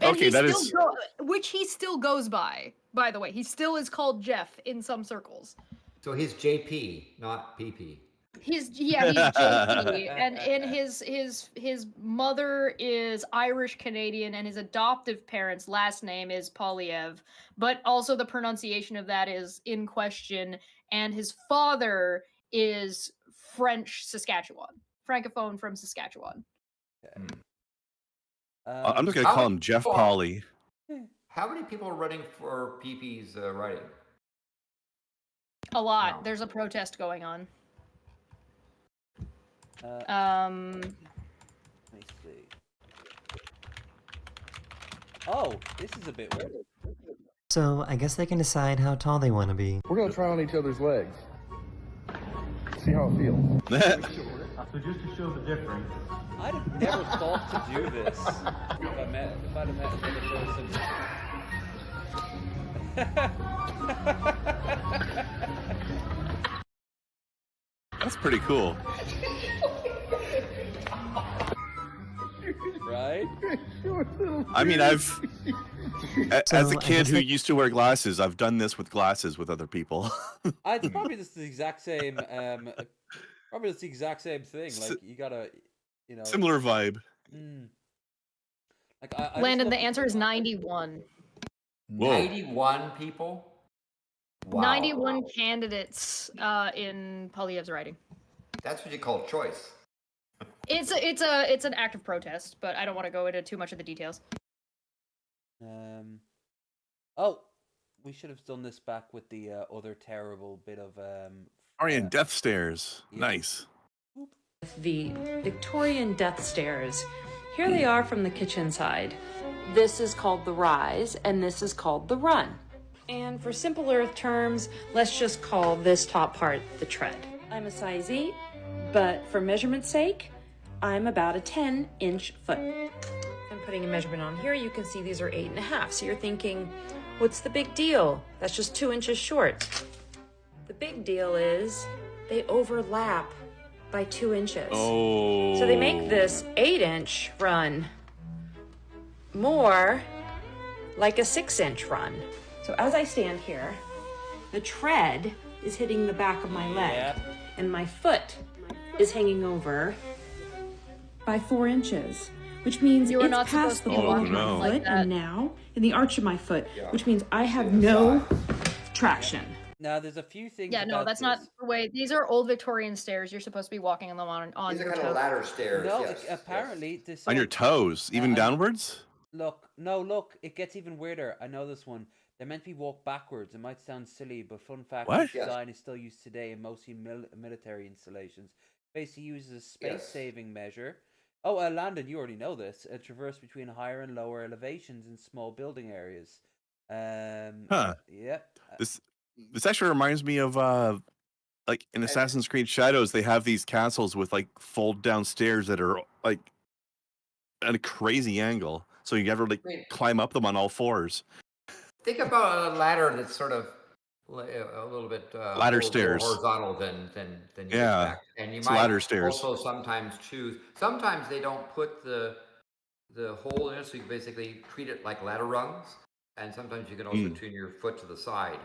Okay, that is. Which he still goes by. By the way, he still is called Jeff in some circles. So he's JP, not PP. He's JP, and his mother is Irish Canadian, and his adoptive parents' last name is Polyev, but also the pronunciation of that is in question. And his father is French Saskatchewan, francophone from Saskatchewan. I'm just gonna call him Jeff Polly. How many people are running for PP's writing? A lot. There's a protest going on. Let me see. Oh, this is a bit weird. So I guess they can decide how tall they want to be. We're gonna try on each other's legs. See how it feels. So just to show the difference. I'd have never thought to do this if I'd have met another person. That's pretty cool. Right? I mean, as So, a I kid guess who they- used to wear glasses, I've done this with glasses with other people. It's probably just the exact same. Probably just the exact same thing. Like you gotta, Similar vibe. Like I Landon, just the answer is 91. Whoa. 91 people? Wow. 91 candidates in Polyev's writing. That's what you call choice. It's an active protest, but I don't want to go into too much of the details. Oh, we should have done this back with the other terrible bit of Victorian death stairs. Nice. The Victorian death stairs. Here they are from the kitchen side. This is called the rise, and this is called the run. And for simpler terms, let's just call this top part the tread. I'm a size 8, but for measurement's sake, I'm about a 10-inch foot. I'm putting a measurement on here. You can see these are 8.5. So you're thinking, what's the big deal? That's just 2 inches short. The big deal is they overlap by 2 inches. Oh. So they make this 8-inch run more like a 6-inch run. So as I stand here, the tread is hitting the back of my leg, Yep. and my foot is hanging over by 4 inches, which means You are it's not past supposed the to be ball of walking my no. foot like that. and now in the arch of my foot, Yeah. which means I have no traction. Now, there's a few things. Yeah, no, about that's this. not the way. These are old Victorian stairs. You're supposed to be walking on them on These are your kind of toes. ladder stairs. No, yes, apparently there's On your someone- toes, even downwards. Look, it gets even weirder. I know this one. They're meant to be walked backwards. It might sound silly, but fun fact: What? this design is still used today in mostly military installations. Basically, uses a space-saving measure. Oh, Landon, you already know this. A traverse between higher and lower elevations in small building areas. Huh. Yep. This actually reminds me of like in Assassin's Creed Shadows, they have these castles with like fold down stairs that are like at a crazy angle, so you never like climb up them on all fours. Think about a ladder that's sort of a little bit Ladder more stairs. horizontal than you Yeah, expect, and you it's might ladder stairs. also sometimes choose. Sometimes they don't put the hole in it, so you can basically treat it like ladder rungs, and sometimes you can also tune your foot to the side.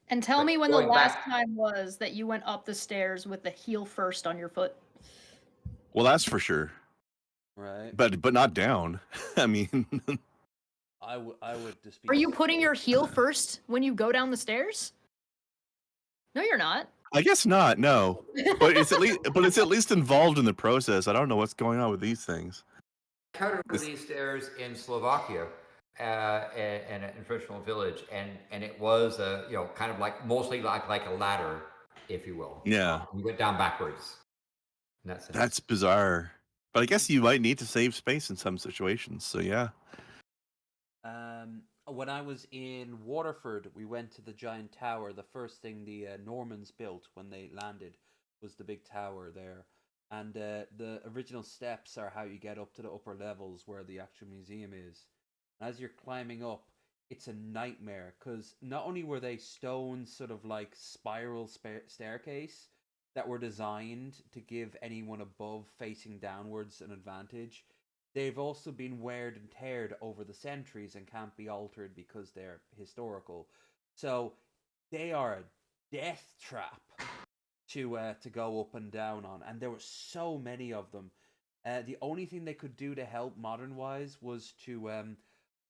And tell But me when the going last back- time was that you went up the stairs with the heel first on your foot. Well, that's for sure. Right. But not down. I mean, I would dispute. Are you putting your heel first when you go down the stairs? No, you're not. I guess not. No, but it's at least involved in the process. I don't know what's going on with these things. I encountered these stairs in Slovakia, in a traditional village, and it was kind of like mostly like a ladder, if you will. Yeah. You went down backwards. In that sense. That's bizarre. But I guess you might need to save space in some situations. So yeah. When I was in Waterford, we went to the giant tower. The first thing the Normans built when they landed was the big tower there. And the original steps are how you get up to the upper levels where the actual museum is. And as you're climbing up, it's a nightmare because not only were they stone sort of like spiral staircase that were designed to give anyone above facing downwards an advantage, they've also been weared and teared over the centuries and can't be altered because they're historical. So they are a death trap to go up and down on, and there were so many of them. The only thing they could do to help modern wise was to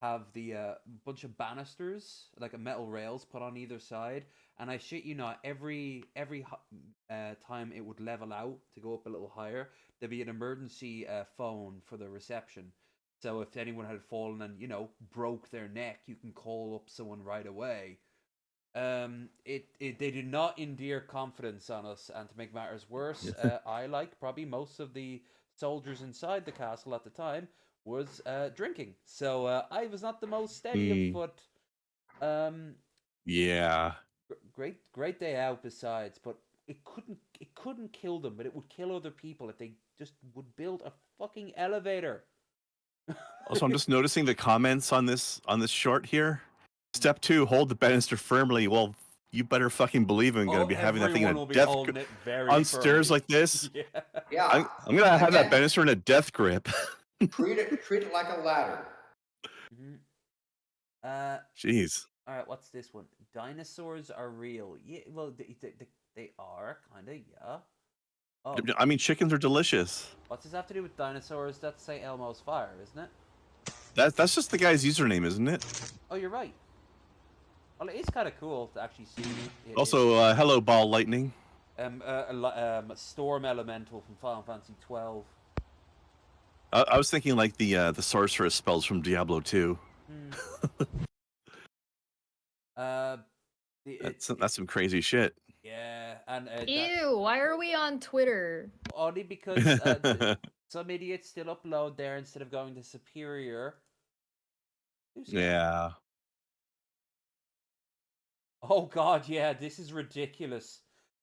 have the bunch of banisters, like a metal rails, put on either side. And I shit you not, every time it would level out to go up a little higher, there'd be an emergency phone for the reception. So if anyone had fallen and broke their neck, you can call up someone right away. They did not endear confidence on us, and to make matters worse, I, like probably most of the soldiers inside the castle at the time, was drinking. So I was not the most steady of foot. Yeah. Great day out besides, but it couldn't kill them, but it would kill other people if they just would build a fucking elevator. Also, I'm just noticing the comments on this short here. Step 2, hold the banister firmly. Well, you better fucking believe I'm going to be having that thing in Everyone a will be death holding it very on stairs firmly. like this. Yeah. I'm going to have that banister in a death grip. treat it like a ladder. Jeez. All right, what's this one? Dinosaurs are real. Yeah, well, they are kind of, yeah. Oh, I mean, chickens are delicious. what's this have to do with dinosaurs? That's St. Elmo's fire, isn't it? That's just the guy's username, isn't it? Oh, you're right. Well, it is kind of cool to actually see. Also, hello, Ball Lightning. Storm Elemental from Final Fantasy 12. I was thinking like the sorceress spells from Diablo 2. That's some crazy shit. Yeah, and Ew, why are we on Twitter? only because some idiots still upload there instead of going to Superior. Yeah. Oh god, yeah, this is ridiculous.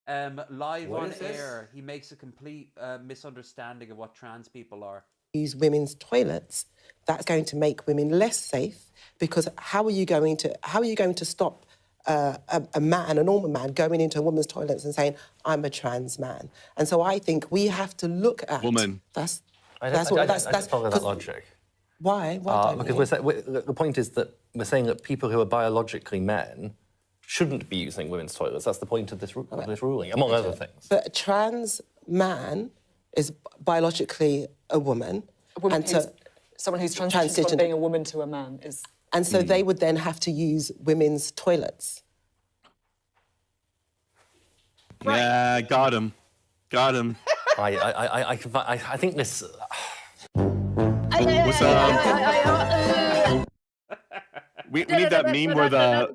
Live What on is this? air, he makes a complete misunderstanding of what trans people are. Use women's toilets, that's going to make women less safe, because how are you going to stop a man, a normal man, going into a woman's toilets and saying, I'm a trans man? And so I think we have to look at woman. I don't follow that logic. Why? Because the point is that we're saying that people who are biologically men shouldn't be using women's toilets. That's the point of this ruling, among other things. But a trans man is biologically a woman. Someone who's transitioned from being a woman to a man is... And so they would then have to use women's toilets. Right. Yeah, got him. I think this... We need that meme where the...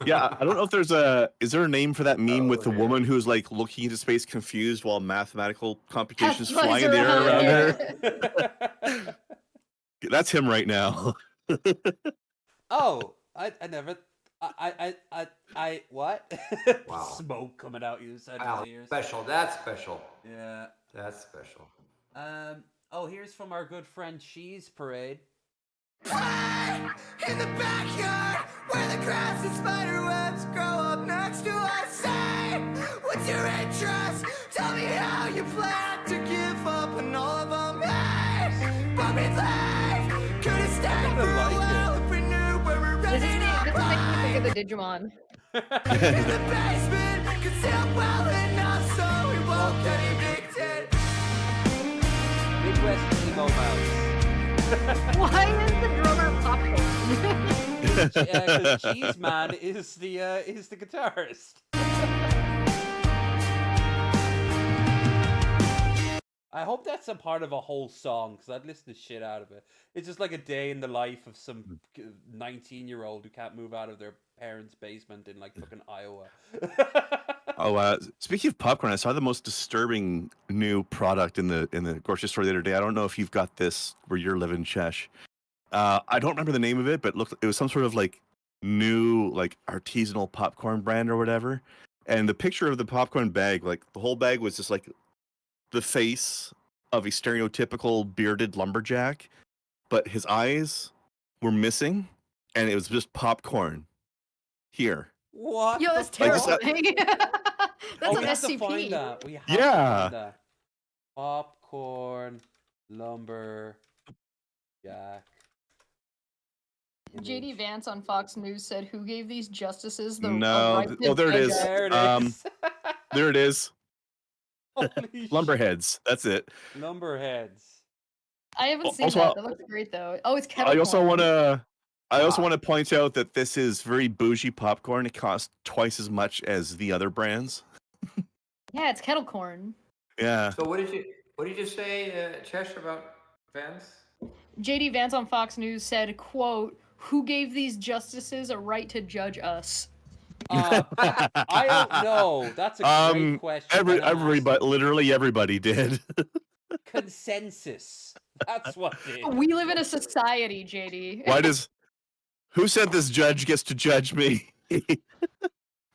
Yeah, I don't know if there's a... Is there a name for that meme with the woman who's like looking into space confused while mathematical computations flying in the air around her? That's him right now. Oh, I never... what? Wow. Smoke coming out you side Wow, of the ears. special. That's special. Yeah. That's special. Oh, here's from our good friend Cheese Parade. In the backyard, where the grass and spider webs grow up next to us. Say, what's your interest? Tell me how you plan to give up on all of them. Hey, but we live. Could have stayed for a while if we knew where we're ready to This makes me think of the Digimon. In the basement, concealed well enough so we won't get evicted. Midwest emo mouse. Why is the drummer popcorn? Because Cheese Man is the guitarist. I hope that's a part of a whole song, because I'd listen to shit out of it. It's just like a day in the life of some 19-year-old who can't move out of their parents' basement in like fucking Iowa. Speaking of popcorn, I saw the most disturbing new product in the grocery store the other day. I don't know if you've got this where you're living, Chesh. I don't remember the name of it, but it was some sort of like new like artisanal popcorn brand or whatever. And the picture of the popcorn bag, like the whole bag was just like the face of a stereotypical bearded lumberjack, but his eyes were missing, and it was just popcorn. Here. What? Yo, that's terrifying. That's we an have to SCP. find that. We have to Yeah. find that. Popcorn, lumber, jack. JD Vance on Fox News said, "Who gave these justices the No. right to There it is. judge us?" There it is. There it is. Holy shit. Lumberheads. That's it. Lumberheads. I haven't seen Also, that. That looks great though. Oh, it's kettle I also corn. want to. I also want to point out that this is very bougie popcorn. It costs twice as much as the other brands. Yeah, it's kettle corn. Yeah. So what did you say, Chesh, about Vance? JD Vance on Fox News said, quote, "Who gave these justices a right to judge us?" I don't know. That's a great question. Everybody, literally everybody did. Consensus. That's what did. We live in a society, JD. Who said this judge gets to judge me?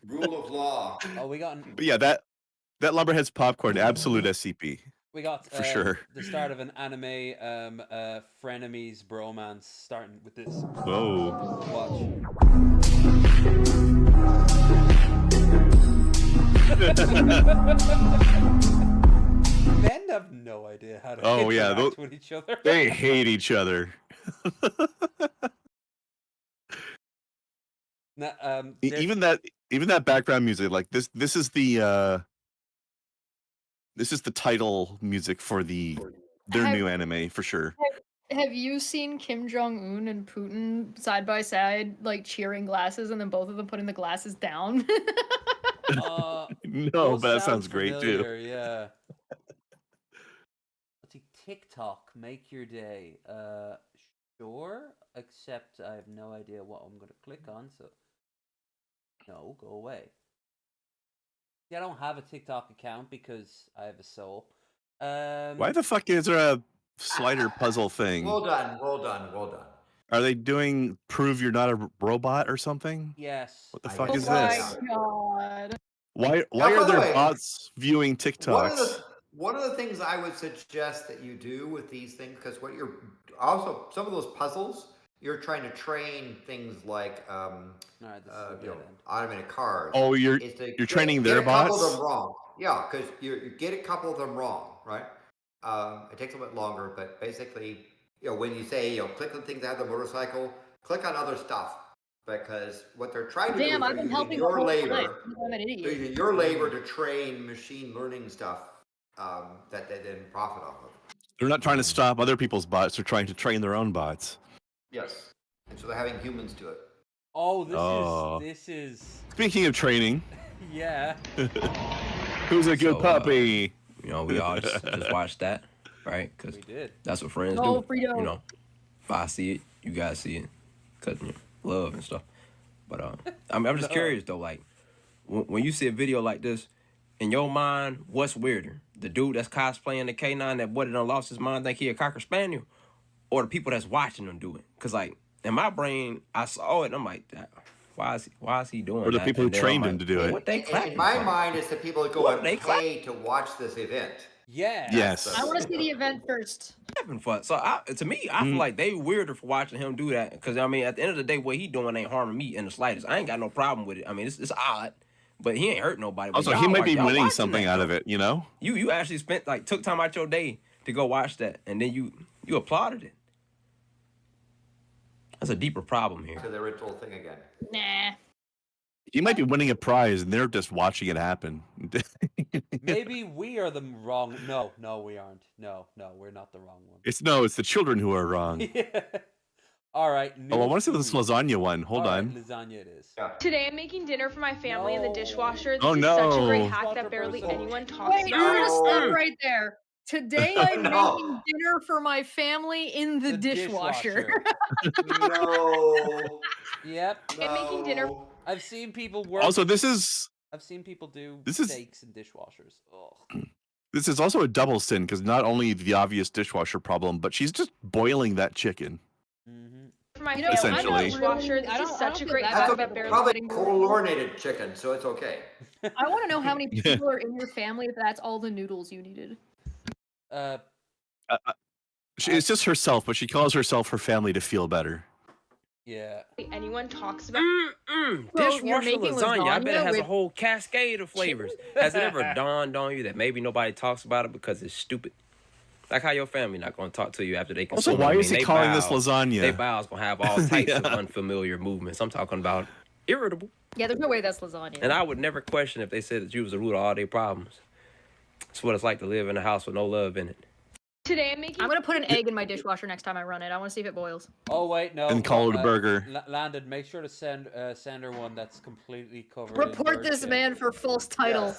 Rule of law. Oh, we got. But yeah, that Lumberhead's popcorn, absolute SCP. We got for sure. The start of an anime frenemies bromance starting with this. Oh. Men have no idea how to interact with each other. They hate each other. Even that background music, like this is the title music for their new anime for sure. Have you seen Kim Jong-un and Putin side by side, like cheering glasses, and then both of them putting the glasses down? No, but that sounds great too. Yeah. Let's see, TikTok, make your day. Sure, except I have no idea what I'm gonna click on, so no, go away. See, I don't have a TikTok account because I have a soul. Why the fuck is there a slider puzzle thing? Well done. Are they doing prove you're not a robot or something? Yes. What the fuck is Oh my this? god. Why by are the there way, bots viewing TikToks? One of the things I would suggest that you do with these things, because what you're also some of those puzzles, you're trying to train things like automated cars. Oh, you're training their bots? Get a couple of them wrong. Yeah, because you get a couple of them wrong, right? It takes a bit longer, but basically, when you say click on things that have the motorcycle, click on other stuff. because what they're trying to Damn, do I've is been using helping the your whole time. labor, I'm an idiot. they're using your labor to train machine learning stuff that they then profit off of. They're not trying to stop other people's bots. They're trying to train their own bots. Yes, and so they're having humans do it. Oh, this is. Speaking of training. Yeah. Who's a good puppy? You know, we all just watched that, right? Because that's what friends Oh, do. Frito. You know, if I see it, you guys see it, cause love and stuff. But I'm just curious though, like when you see a video like this, in your mind, what's weirder? The dude that's cosplaying the K9 that boy that done lost his mind, think he a Cocker Spaniel, or the people that's watching them do it? Cause like in my brain, I saw it and I'm like, why is he doing that? Or the people who trained him to do it. What they In my mind, it's the people that go and pay to watch this event. Yeah. Yes. I want to see the event first. Having fun. So to me, I feel like they weirder for watching him do that. Because I mean, at the end of the day, what he doing ain't harming me in the slightest. I ain't got no problem with it. I mean, it's odd, but he ain't hurt nobody. But Also, he might be winning something out of it, you know? You actually took time out your day to go watch that, and then you applauded it. That's a deeper problem here. To the ritual thing again. Nah. He might be winning a prize, and they're just watching it happen. Maybe we are the wrong. No, we aren't. No, we're not the wrong one. It's the children who are wrong. All right. I want to see this lasagna one. Hold on. Lasagna it is. Today I'm making dinner for my family in the dishwasher. This Oh, is such a great no. hack that barely anyone talks Wait, about. I'm gonna stop right there. Today I'm making dinner for my family in the dishwasher. No. Yep. I'm making dinner. I've seen people work. Also, I've seen people do this is- steaks in dishwashers. Ugh. This is also a double sin, because not only the obvious dishwasher problem, but she's just boiling that chicken. For my You know, family in the Essentially. dishwasher. I This don't- is I such a don't great feel hack bad that barely Probably letting- chlorinated chicken, so it's okay. I want to know how many people are in your family if that's all the noodles you needed. It's just herself, but she calls herself her family to feel better. Yeah. anyone talks about. Dishwasher making lasagna, I bet it lasagna has a with- whole cascade of flavors. Has it ever dawned on you that maybe nobody talks about it because it's stupid? Like how your family not going to talk to you after they consume. Also, why I mean, is he they calling this bowels- lasagna? They bowels going to have all types of Yeah. unfamiliar movements. I'm talking about irritable. Yeah, there's no way that's lasagna. And I would never question if they said that you was the root of all their problems. It's what it's like to live in a house with no love in it. Today I'm making. I'm gonna put an egg in my dishwasher next time I run it. I want to see if it boils. Oh wait, no. And call it a burger. Landon, make sure to send her one that's completely covered. Report in this bird man for false title.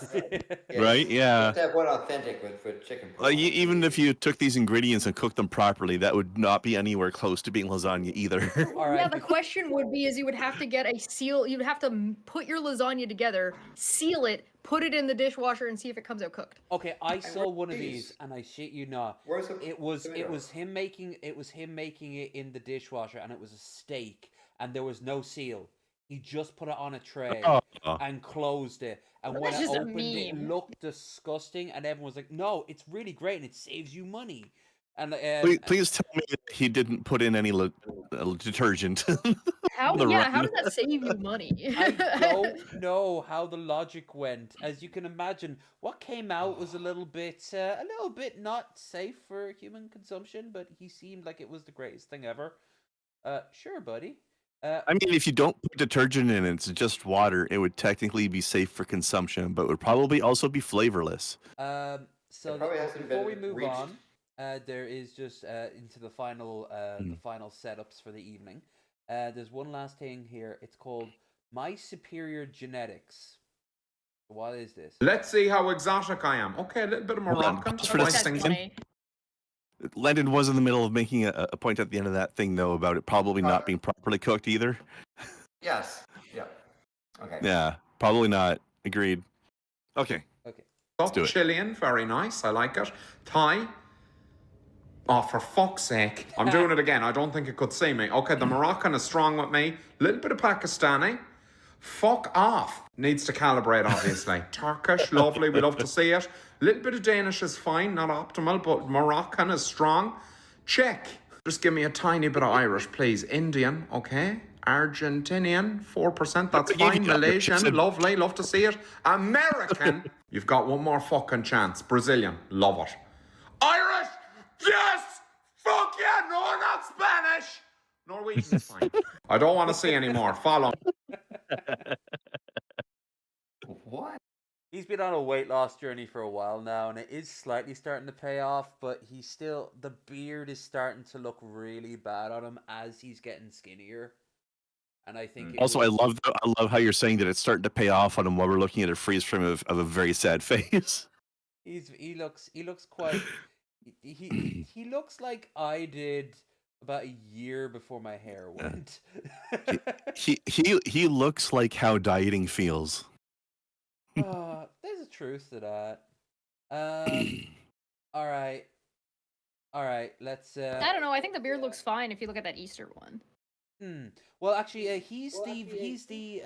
Right? Yeah. Just have one authentic with chicken. Like, even if you took these ingredients and cooked them properly, that would not be anywhere close to being lasagna either. Yeah, the question would be is you would have to get a seal. You'd have to put your lasagna together, seal it, put it in the dishwasher, and see if it comes out cooked. Okay, I saw one of these, and I shit you not. Where's the It was tomato? him making it in the dishwasher, and it was a steak, and there was no seal. He just put it on a tray Oh. and closed it. And Well, when that's it just a opened, it meme. looked disgusting, and everyone was like, "No, it's really great, and it saves you money." And Please tell me that he didn't put in any detergent. How? The Yeah, run. how does that save you money? I don't know how the logic went. As you can imagine, what came out was a little bit not safe for human consumption, but he seemed like it was the greatest thing ever. Sure, buddy. I mean, if you don't put detergent in it, it's just water, it would technically be safe for consumption, but would probably also be flavorless. So It probably hasn't before we been move reached. on, there is just into the final setups for the evening. There's one last thing here. It's called My Superior Genetics. What is this? Let's see how exotic I am. Okay, a little bit of Hold on, Moroccan. pause for this. Nice things. Landon was in the middle of making a point at the end of that thing, though, about it probably not being properly cooked either. Yes. Yeah. Okay. Yeah, probably not. Agreed. Okay. Let's do it. Chilean, very nice. I like it. Thai. Oh, for fuck's sake. I'm doing it again. I don't think it could see me. Okay, the Moroccan is strong with me. Little bit of Pakistani. Fuck off. Needs to calibrate, obviously. Turkish, lovely. We love to see it. Little bit of Danish is fine. Not optimal, but Moroccan is strong. Czech. Just give me a tiny bit of Irish, please. Indian, okay. Argentinian, 4%. That's fine. Malaysian, lovely. Love to see it. American. You've got one more fucking chance. Brazilian, love it. Irish. Yes! Fuck yeah! No, not Spanish! Norwegian is fine. I don't want to see any more. Follow. What? He's been on a weight loss journey for a while now, and it is slightly starting to pay off, but the beard is starting to look really bad on him as he's getting skinnier. And I think Also, I love how you're saying that it's starting to pay off on him while we're looking at a freeze frame of a very sad face. he looks quite he looks like I did about a year before my hair went. He looks like how dieting feels. There's a truth to that. All right. Let's. I don't know. I think the beard looks fine if you look at that Easter one. Well, actually, he's the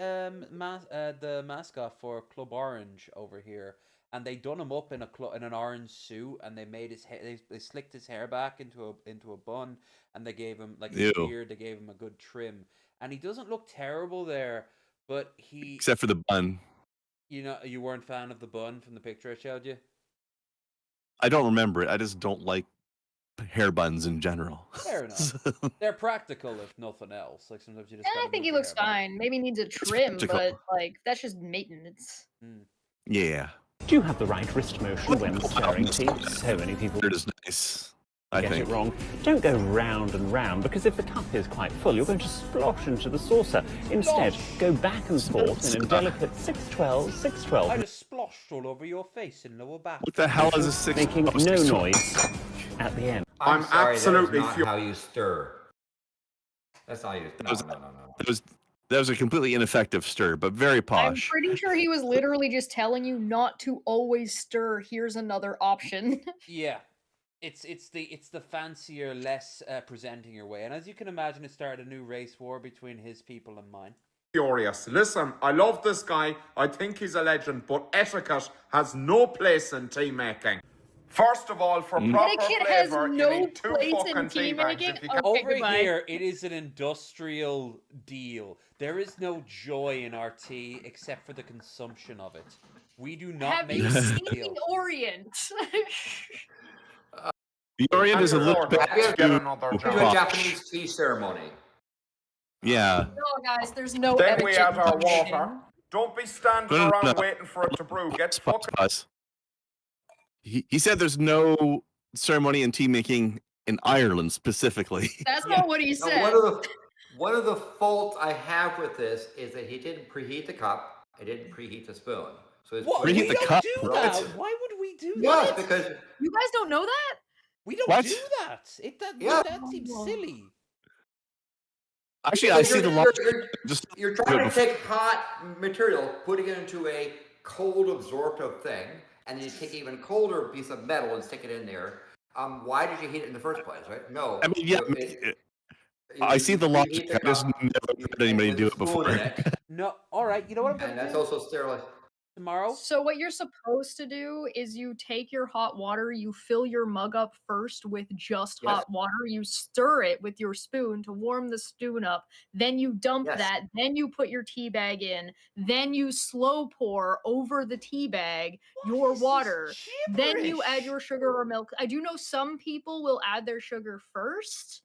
mascot for Club Orange over here, and they done him up in an orange suit, and they made his hair. They slicked his hair back into a bun, and they gave him like a beard. They gave him a good trim, and he doesn't look terrible there. But except for the bun. You know, you weren't a fan of the bun from the picture I showed you? I don't remember it. I just don't like hair buns in general. Fair enough. They're practical, if nothing else. Like sometimes you just. I think he looks fine. Maybe needs a trim, but like that's just maintenance. Yeah. Do you have the right wrist motion when stirring tea? So many people It is nice. I get think. it wrong. Don't go round and round, because if the cup is quite full, you're going to splosh into the saucer. Instead, go back and forth in a delicate 6-12, 6-12. I just sploshed all over your face in lower back. What the hell is a 6? Making no noise at the end. I'm sorry, absolutely that is not how you stir. That's not how you. No. That was a completely ineffective stir, but very I'm posh. pretty sure he was literally just telling you not to always stir. Here's another option. Yeah. It's the fancier, less presenting your way, and as you can imagine, it started a new race war between his people and mine. Furious. Listen, I love this guy. I think he's a legend, but etiquette has no place in tea making. First of all, for proper Etiquette has flavour, no you need 2 place in fucking tea tea bags. making? If you can. Okay, Over goodbye. here, it is an industrial deal. There is no joy in our tea except for the consumption of it. We do not Have make you a seen deal. the Orient? The Orient is a little bit Get another Do a job. Japanese tea ceremony. Yeah. No, guys, there's no Then we etiquette have our in tea water. making. Don't be standing No. around waiting for it to brew. Get fucking. He said there's no ceremony in tea making in Ireland specifically. That's not what he Now, said. one of the faults I have with this is that he didn't preheat the cup. He didn't preheat the spoon. So it's What? Preheat We the don't cup? do that. Why would we do Yes, that? because You guys don't know that? We don't What? do that. Yeah. That seems silly. Actually, I see the logic. You're trying to take hot material, putting it into a cold absorptive thing, and then you take an even colder piece of metal and stick it in there. Why did you heat it in the first place, right? No. I mean, yeah. I see the logic. I just never heard anybody do it before. No. All right. You know what I'm gonna And that's do also sterilized. tomorrow? So what you're supposed to do is you take your hot water, you fill your mug up first with just Yes. hot water, you stir it with your spoon to warm the spoon up, then you dump Yes. that, then you put your tea bag in, then you slow pour over the tea bag your water, then you add your sugar or milk. I do know some people will add their sugar first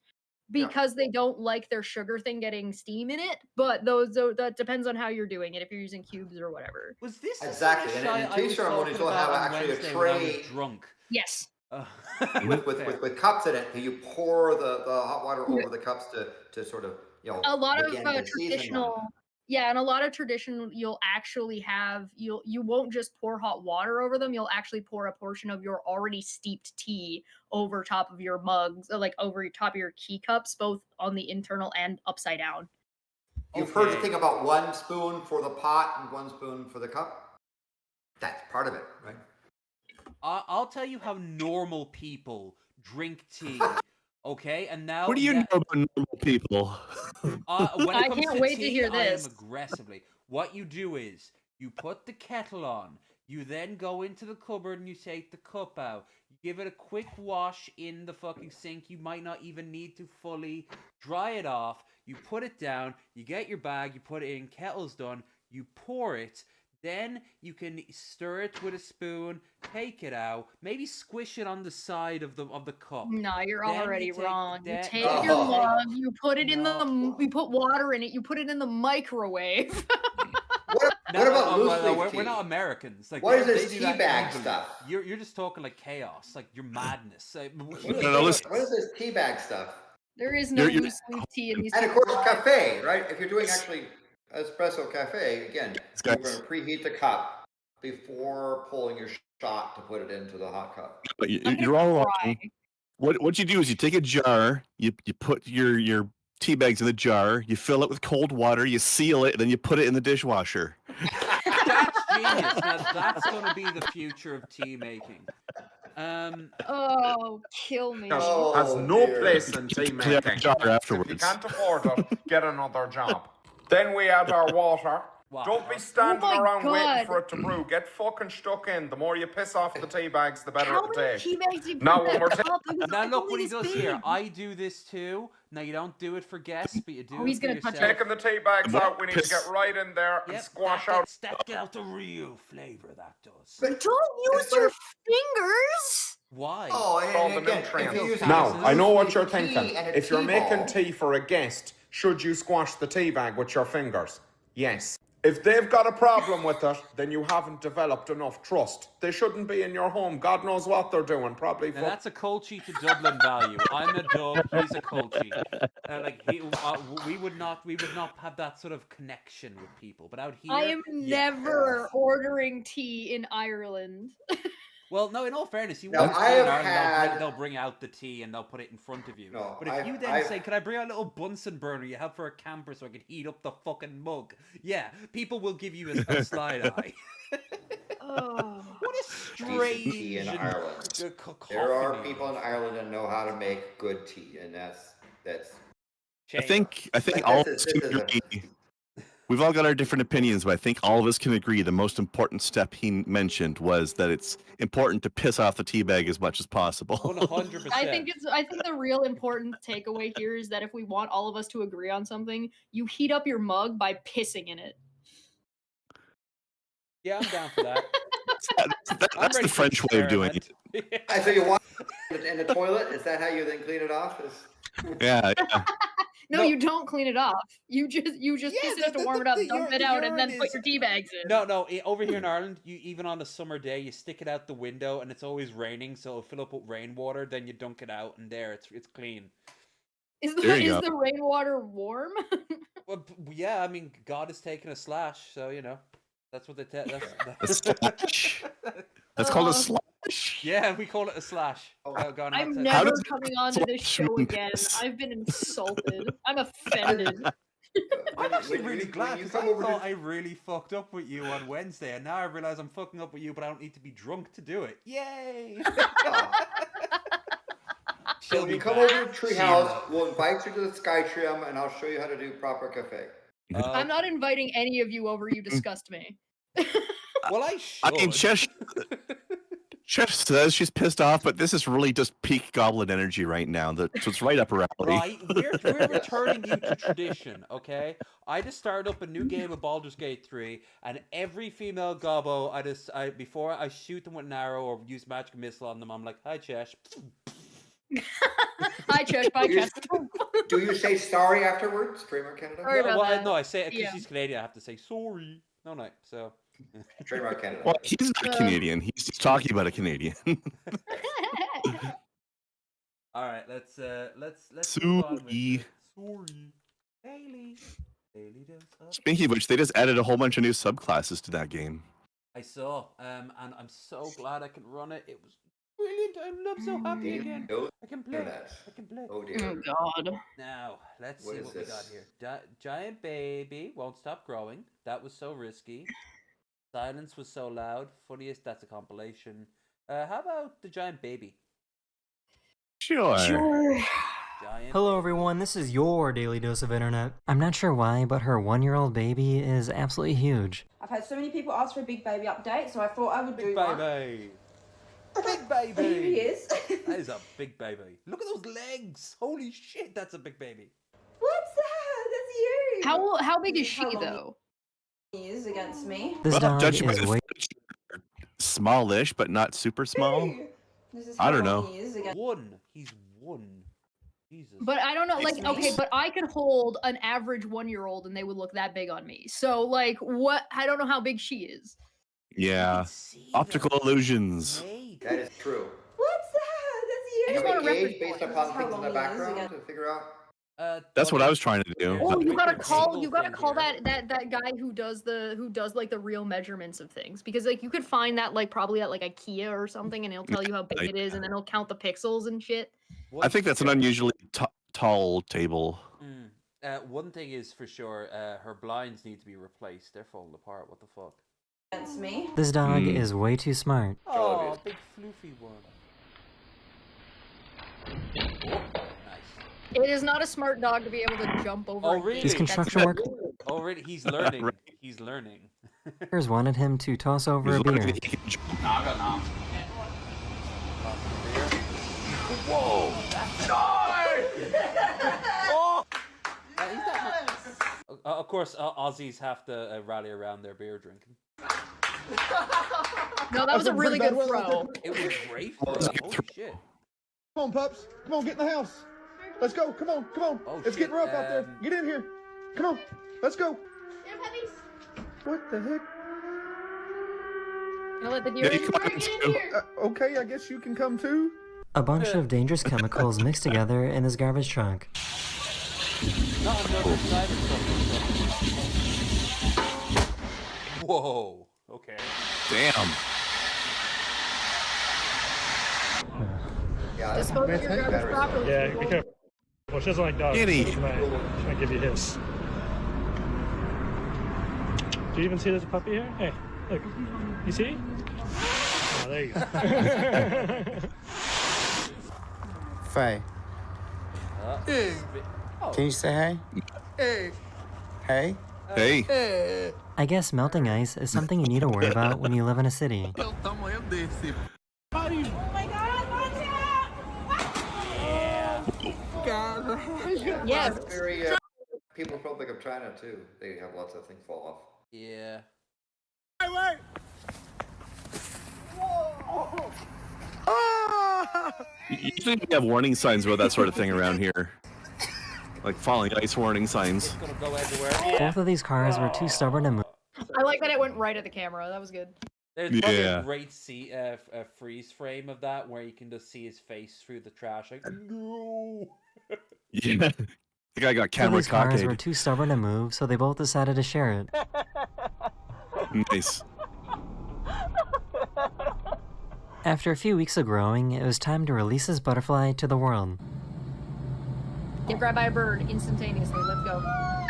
because they don't like their sugar thing getting steam in it, but that depends on how you're doing it, if you're using cubes or whatever. Was this the Exactly, sort of and shite in I tea was ceremonies talking you'll have about on actually a Wednesday when I was tray drunk? Yes. with cups in it. You pour the hot water over the cups to sort of A lot of begin the seasoning on it. traditional, yeah, and a lot of traditional, you'll actually have you won't just pour hot water over them. You'll actually pour a portion of your already steeped tea over top of your mugs, like over top of your key cups, both on the internal and upside down. You've heard the thing about 1 spoon for the pot and 1 spoon for the cup. That's part of it, right? I'll tell you how normal people drink tea. Okay, and now What do you know about normal people? when I it comes can't to wait to tea, hear I am this. aggressively. What you do is you put the kettle on. You then go into the cupboard and you take the cup out. You give it a quick wash in the fucking sink. You might not even need to fully dry it off. You put it down. You get your bag. You put it in. Kettle's done. You pour it. Then you can stir it with a spoon, take it out, maybe squish it on the side of the cup. Nah, you're Then already you take- wrong. You then- take no. your mug, you put it in No. you put water in it, you put it in the microwave. What about loose leaf we're tea? not Americans. Like, What is they this do tea that bag easily. stuff? You're just talking like chaos, like your madness. What is this tea bag stuff? There is no loose leaf tea in these. And of course, cafe, right? If you're doing actually espresso cafe, again, you're going to preheat the cup before pulling your shot to put it into the hot cup. But you're all wrong. What you do is you take a jar, you put your tea bags in the jar, you fill it with cold water, you seal it, and then you put it in the dishwasher. That's genius. Now that's going to be the future of tea making. Oh, kill me. Has no place in tea Clear up the making. jar If you afterwards. can't afford it, get another job. Then we add our water. Don't be standing Oh my around waiting God. for it to brew. Get fucking stuck in. The more you piss off the tea bags, the better How it'll many taste. tea bags do you put Now in when that we're cup? It was Now look what only he this does here. big. I do this too. Now you don't do it for guests, but you do Oh, it he's for gonna touch yourself. Taking the tea bags out, we need to get right in there and squash out. That get out the real flavor. That does. But don't use your fingers. Why? Oh, all and the again, nutrients. if you're using Now, I know what loose you're leaf tea thinking. and a If you're tea making ball- tea for a guest, should you squash the tea bag with your fingers? Yes. If they've got a problem with it, then you haven't developed enough trust. They shouldn't be in your home. God knows what they're doing. Probably. Now that's a Colchi to Dublin value. I'm a Dub. He's a Colchi. We would not have that sort of connection with people. But out here, I am yeah. never ordering tea in Ireland. Well, no. In all fairness, you Now, want I tea in have Ireland, had- they'll bring out the tea and they'll put it in front of you. No, but if you then say, "Can I bring out a little Bunsen burner you have for a camper so I can heat up the fucking mug?" Yeah, people will give you a slide eye. Oh, what a Decent strange tea in and Ireland. cacophony. There are people in Ireland that know how to make good tea, and that's. I think Like, all of this us is- can this is a- agree. We've all got our different opinions, but I think all of us can agree the most important step he mentioned was that it's important to piss off the tea bag as much as possible. 100%. I think the real important takeaway here is that if we want all of us to agree on something, you heat up your mug by pissing in it. Yeah, I'm down for that. That's the French way of doing it. So you want it in the toilet? Is that how you then clean it off? Yeah. No, you don't clean it off. You just piss it to warm it up, dump it out, and then put your tea bags in. No. Over here in Ireland, you even on a summer day, you stick it out the window, and it's always raining, so it'll fill up with rainwater. Then you dunk it out, and there, it's clean. Is There you go. the rainwater warm? Well, yeah, I mean, God has taken a slash, so you know, that's what they tell. A slash. That's called a slash. Yeah, we call it a slash. Oh, God, I'm not never to- coming on to this show again. I've been insulted. I'm offended. I'm actually When really you- glad when you because come I over thought to- I really fucked up with you on Wednesday, and now I realize I'm fucking up with you, but I don't need to be drunk to do it. Yay! So if you come over to Treehouse, we'll invite you to the Sky Trim, and I'll show you how to do proper cafe. I'm not inviting any of you over. You disgust me. Well, I should. I mean, Chesh says she's pissed off, but this is really just peak goblin energy right now. So it's right up her alley. Right, we're returning you to tradition, okay? I just started up a new game of Baldur's Gate 3, and every female gobbo, before I shoot them with an arrow or use magic missile on them, I'm like, "Hi, Chesh." Hi, Chesh. Bye, Chesh. Do you say sorry afterwards, Trademark Canada? Sorry about that. No, I say it because Yeah. she's Canadian. I have to say sorry. No, so. Trademark Canada. Well, he's not Canadian. He's just talking about a Canadian. All right, let's move on with Sorry. it. Sorry, Haley does up. Speaking of which, they just added a whole bunch of new subclasses to that game. I saw, and I'm so glad I can run it. It was brilliant. I'm so happy again. I can play. I can play. Oh dear. Oh God. Now let's What see is what we got this? here. Giant baby won't stop growing. That was so risky. Silence was so loud. Funniest. That's a compilation. How about the giant baby? Sure. Giant. Hello everyone, this is your Daily Dose of Internet. I'm not sure why, but her 1-year-old baby is absolutely huge. I've had so many people ask for a big baby update, so I thought I would do Big one. baby. Big baby. Here he is. That is a big baby. Look at those legs. Holy shit, that's a big baby. What's that? That's you. How big is she How long though? he is. is against me. This Well, dog judging by is the way smallish, but not super small. This is I how don't long know. he is against. He's one. Jesus. But I don't know, like, It's okay, me. but I could hold an average 1-year-old and they would look that big on me. So, like, what? I don't know how big she is. Yeah. Optical illusions. That is true. What's that? That's you. I just Can want we a gauge reference based point. upon How things in long the he is background again. to figure out? That's what I was trying to do. Oh, you gotta Wicked call table that thing that guy who does like the real measurements of things, because like you could find that like probably at like IKEA or something, and he'll tell you how big it is, and then he'll count the pixels and shit. I think that's an unusually tall table. One thing is for sure, her blinds need to be replaced. They're falling apart. What the fuck? Against me. This dog is way too smart. Oh, big floofy one. It is not a smart dog to be able to jump over. Oh, a gate. really? These construction workers Oh, really? He's learning. He's learning. wanted him to toss over a beer. Whoa! Oh! Of course, Aussies have to rally around their beer drinking. No, that was a really good throw. It was great. Holy shit! Come on, pups. Come on, get in the house. Let's go. Come on, come on. It's getting rough out there. Get in here. Come on. Let's go. What the heck? Can I let the deer in? Okay, I guess you can come too. A bunch of dangerous chemicals mixed together in his garbage truck. Not another side of something. Whoa. Okay. Damn. Dispose of your garbage properly. Yeah, be careful. Well, she doesn't like dogs. Kitty. She might give you his. Do you even see there's a puppy here? Hey, look. You see? Oh, there you go. Faye, can you say hey? Hey? Hey. I guess melting ice is something you need to worry about when you live in a city. Oh my god, Yes. Very, people Republic of China too. They have lots of things fall off. Yeah. wait! Usually we have warning signs about that sort of thing around here. Like falling ice warning signs. Gonna go everywhere. Both of these cars were too stubborn to move. I like that it went right at the camera. That was good. There's probably Yeah. a great freeze frame of that where you can just see his face through the trash. Like, no. Yeah. The guy got Both of camera these cars were cockade. too stubborn to move, so they both decided to share it. Nice. After a few weeks of growing, it was time to release this butterfly to the world. Get grabbed by a bird instantaneously. Let's go.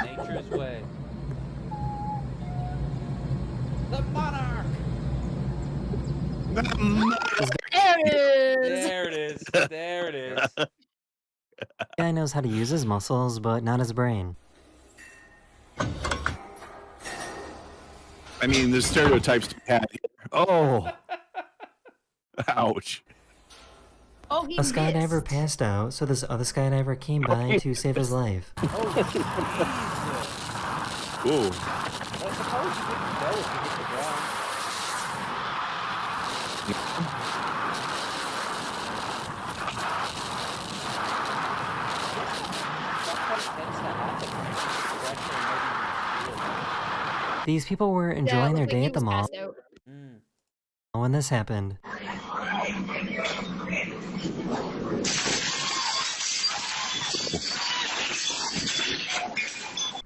Nature's way. The monarch. There it is. There it is. There it is. The guy knows how to use his muscles, but not his brain. I mean, there's stereotypes to be had here. Oh. Ouch. Oh, he A skydiver passed out, so this other skydiver came by to save his life. Ooh. Well, suppose you didn't know if you hit the ground. These people were enjoying their day at the mall when this happened.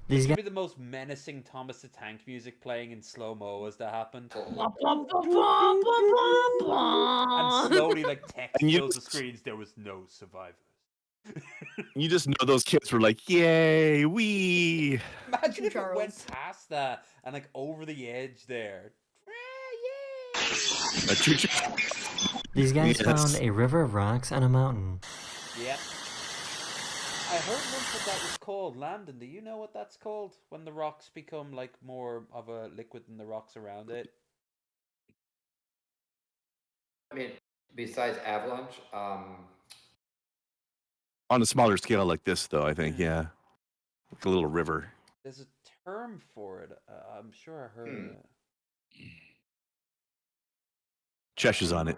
This would be the most menacing Thomas the Tank music playing in slow-mo as that happened. And slowly, like, text And you- fills the screens, there was no survivors. You just know those kids were like, yay, wee. Imagine if it went past that and, like, over the edge there. A choo-choo. These guys Yes. found a river of rocks on a mountain. Yep. I heard once what that was called. Landon, do you know what that's called? When the rocks become, like, more of a liquid than the rocks around it? I mean, besides avalanche, On a smaller scale like this, though, I think, yeah. Like a little river. There's a term for it. I'm sure I heard. Chesh is on it.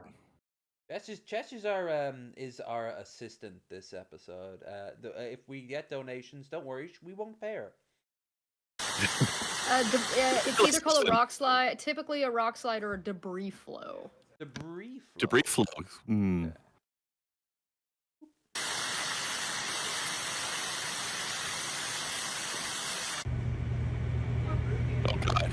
Chesh is our assistant this episode. If we get donations, don't worry, we won't pay her. It's either called a rock slide, typically a rock slide, or a debris flow. Debris flow. Debris flow. Hmm. Oh God.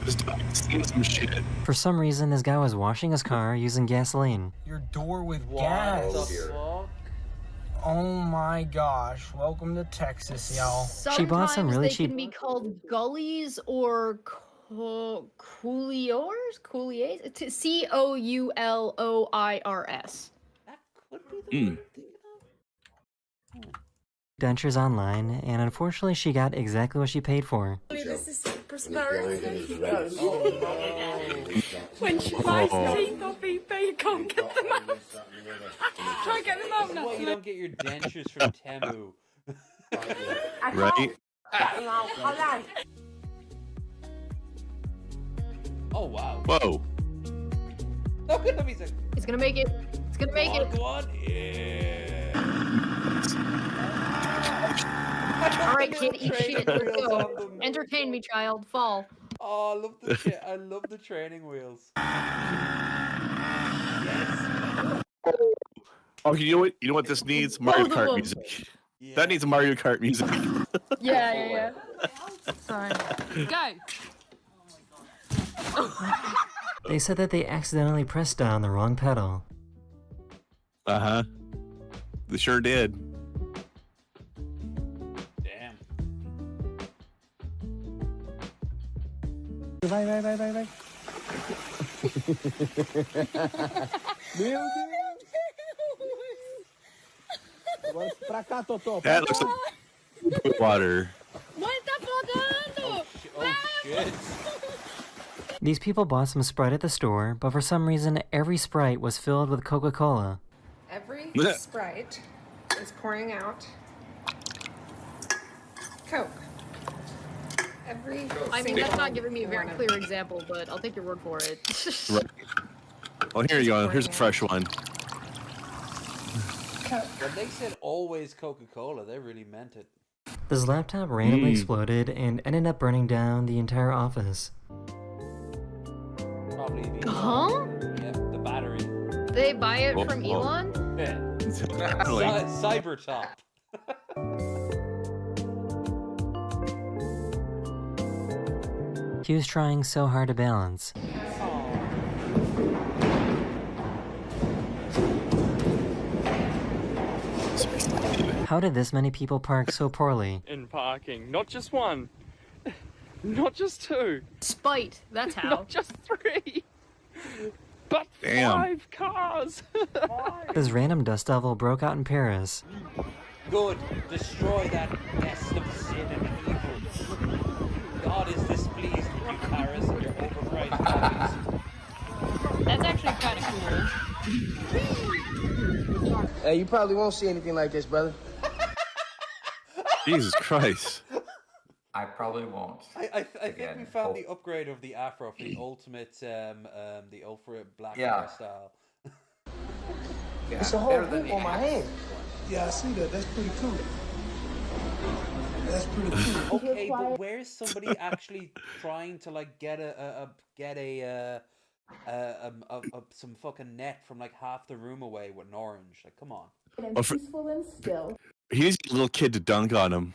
This dog's seen some shit. For some reason, this guy was washing his car using gasoline. Your door with What gas. the fuck? Oh my gosh. Welcome to Texas, y'all. She bought some really Sometimes they cheap- can be called gullies or couliers? Couliers? That could be the word I'm thinking of. Dentures online, and unfortunately, she got exactly what she paid for. This is prosperity. When she buys teeth off eBay, you can't get them out. Try and get them out now. Well, you don't get your dentures from Temu. Right? Oh wow. Whoa. Look at him, he's like, It's gonna make it. It's gonna make it. go on. Yeah. All right, kid, eat Training shit. Let's wheels go. on them. Entertain me, child. Fall. Oh, I love the I love the training wheels. Oh, you know what? You know what this needs? Mario Both of Kart them. music. That needs Mario Kart music. Yeah. Sorry. Go. They said that they accidentally pressed down the wrong pedal. Uh-huh. They sure did. Damn. Vai. Meu Deus. Agora pra cá, Totó. That looks like water. What the fuck? Oh shit. These people bought some Sprite at the store, but for some reason, every Sprite was filled with Coca-Cola. Every Sprite is pouring out Coke. I mean, that's not giving me a very clear example, but I'll take your word for it. Right. Well, here you go. Here's a fresh one. When they said always Coca-Cola, they really meant it. This laptop randomly exploded and ended up burning down the entire office. Probably the Huh? Yeah, the battery. They buy it from Whoa. Elon? Yeah. Exactly. Cybertop. He was trying so hard to balance. How did this many people park so poorly? In parking. Not just one. Not just two. Spite, that's how. Not just three. But Damn. 5 cars. This random dust devil broke out in Paris. Good. Destroy that nest of sin and evil. God is displeased with you, Paris, and your overpriced copies. That's actually kind of cool. Hey, you probably won't see anything like this, brother. Jesus Christ. I probably won't. I think we found the upgrade of the Afro for the ultimate, the ultra black Yeah. hairstyle. Yeah, It's a whole better than hoop the on my axe head. one. Yeah, I see that. That's pretty cool. That's pretty cool. Okay, but where's somebody actually trying to like get some fucking net from like half the room away with an orange? Like, come on. Oh, Peaceful and still. He needs a little kid to dunk on him.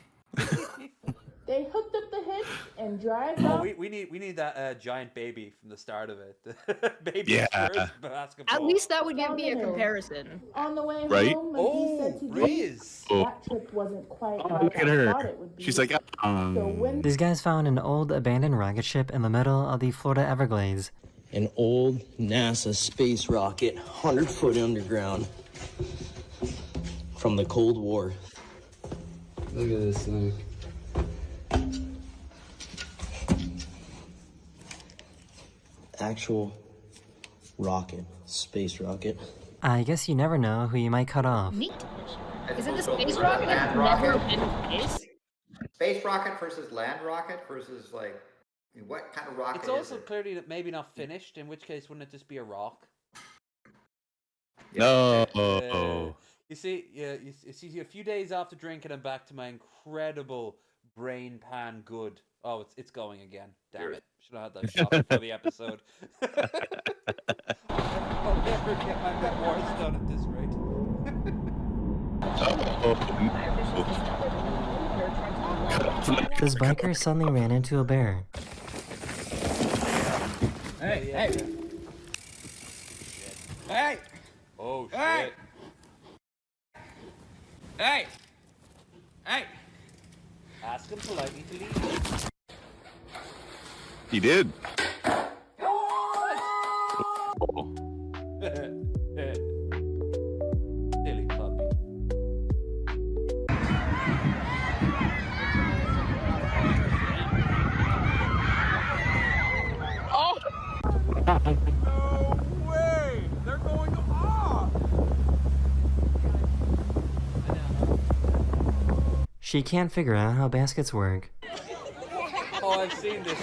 They hooked up the hitch and drive Oh, off. we need that giant baby from the start of it. Baby Yeah. first basketball. At least that would give me a comparison. On the way Right? home, he said to Riz. Oh. that trip wasn't quite Oh, like look at I her. thought it would be. She's like, So when These guys found an old abandoned rocket ship in the middle of the Florida Everglades. An old NASA space rocket, 100 foot underground from the Cold War. Look at this thing. Actual rocket, space rocket. I guess you never know who you might cut off. Neat. Is it the space rocket that's never been in space? space rocket versus land rocket versus like what kind of rocket It's also is it? clearly maybe not finished, in which case wouldn't it just be a rock? No. You see, you see, a few days after drinking, I'm back to my incredible brain pan good. Oh, it's going again. Damn it! Should have had that shot before the episode. I'll never get my memoirs done at this rate. This biker suddenly ran into a bear. Hey! Hey! Oh shit! Hey! Hey! Hey! Ask him politely to leave. He did. Silly puppy. Oh! No way! They're going off! She can't figure out how baskets work. Oh, I've seen this.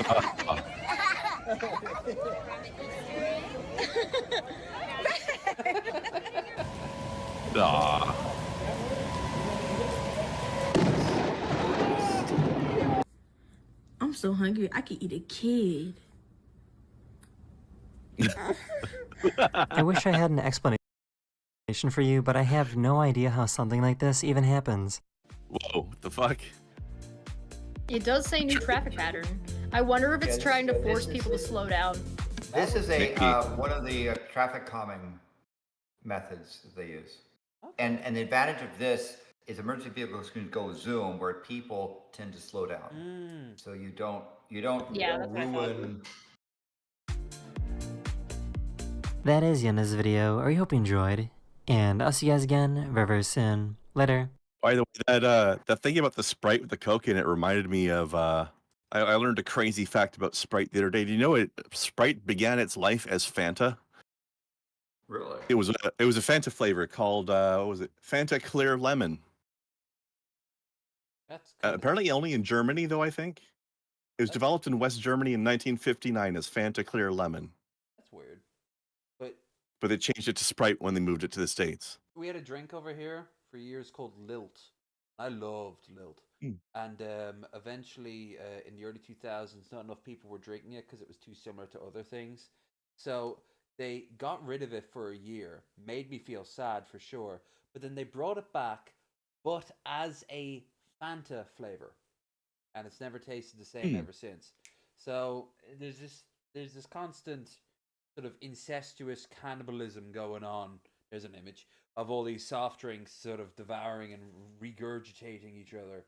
I'm so hungry, I could eat a kid. I wish I had an explanation for you, but I have no idea how something like this even happens. Whoa, what the fuck? It does say new traffic pattern. I wonder if it's Yeah, trying to this force is- people to slow down. This is a one of the traffic calming methods that they use. And the advantage of this is emergency vehicles can go zoom where people tend to slow down. So you don't Yeah, that's what I thought. ruin. That is the end of this video. I hope you enjoyed. And I'll see you guys again very, very soon. Later. By the way, that thing about the Sprite with the Coke in it reminded me of I learned a crazy fact about Sprite the other day. Do you know Sprite began its life as Fanta? Really? It was a Fanta flavor called what was it? Fanta Clear Lemon. That's Apparently only in Germany though, I think. It was developed in West Germany in 1959 as Fanta Clear Lemon. That's weird. But they changed it to Sprite when they moved it to the States. We had a drink over here for years called Lilt. I loved Lilt. And eventually, in the early 2000s, not enough people were drinking it because it was too similar to other things. So they got rid of it for a year. Made me feel sad for sure. But then they brought it back, but as a Fanta flavor. And it's never tasted the same ever since. So there's this constant sort of incestuous cannibalism going on. There's an image of all these soft drinks sort of devouring and regurgitating each other.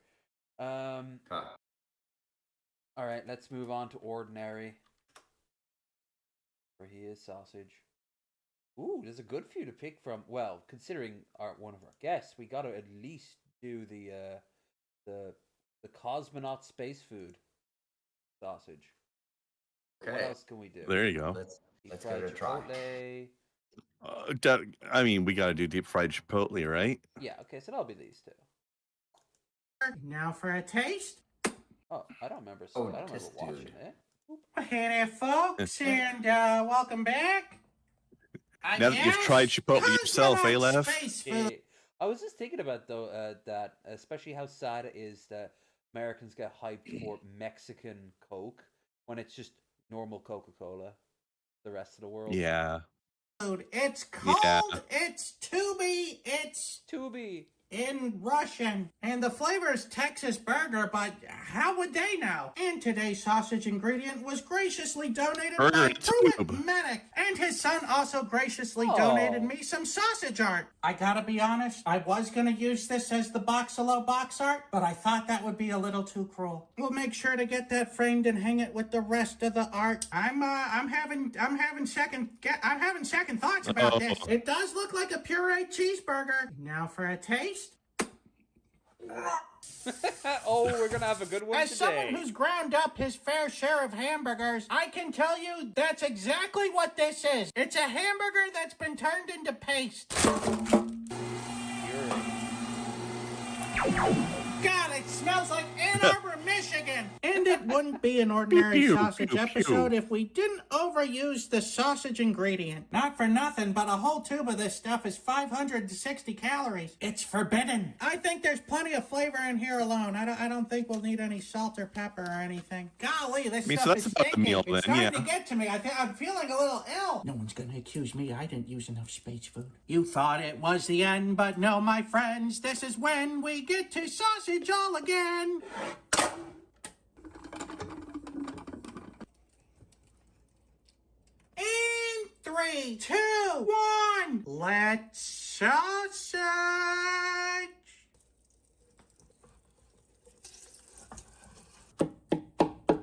All right, let's move on to ordinary. Where he is sausage. Ooh, there's a good few to pick from. Well, considering one of our guests, we got to at least do the cosmonaut space food sausage. Okay. What else can we do? There you go. Let's give it a try. I mean, we got to do deep fried chipotle, right? Yeah, okay, so that'll be these two. Now for a taste. Oh, I don't remember. Oh, I don't remember this watching dude. it. Hey there, folks, and welcome back. Now that you've tried chipotle yourself, eh, Lev? Yeah. I was just thinking about though that especially how sad it is that Americans get hyped for Mexican Coke when it's just normal Coca-Cola. The rest of the world. Yeah. It's called, it's Tubi, it's Tubi in Russian. And the flavor is Texas burger, but how would they know? And today's sausage ingredient was graciously donated Burger by and Pruitt tube. Medic. And his son also graciously donated me some sausage art. I gotta be honest, I was gonna use this as the Boxalo box art, but I thought that would be a little too cruel. We'll make sure to get that framed and hang it with the rest of the art. I'm having second thoughts about this. It does look like a pureed cheeseburger. Now for a taste. Oh, we're gonna have a good one As today. someone who's ground up his fair share of hamburgers, I can tell you that's exactly what this is. It's a hamburger that's been turned into paste. God, it smells like Ann Arbor, Michigan. And it wouldn't be an ordinary Pew, sausage pew, episode pew. if we didn't overuse the sausage ingredient. Not for nothing, but a whole tube of this stuff is 560 calories. It's forbidden. I think there's plenty of flavor in here alone. I don't think we'll need any salt or pepper or anything. Golly, this I mean, so stuff that's is about the stinking. meal It's then, starting yeah. to get to me. I'm feeling a little ill. No one's gonna accuse me. I didn't use enough space food. You thought it was the end, but no, my friends. This is when we get to sausage all again. In 3, 2, 1. Let's sausage.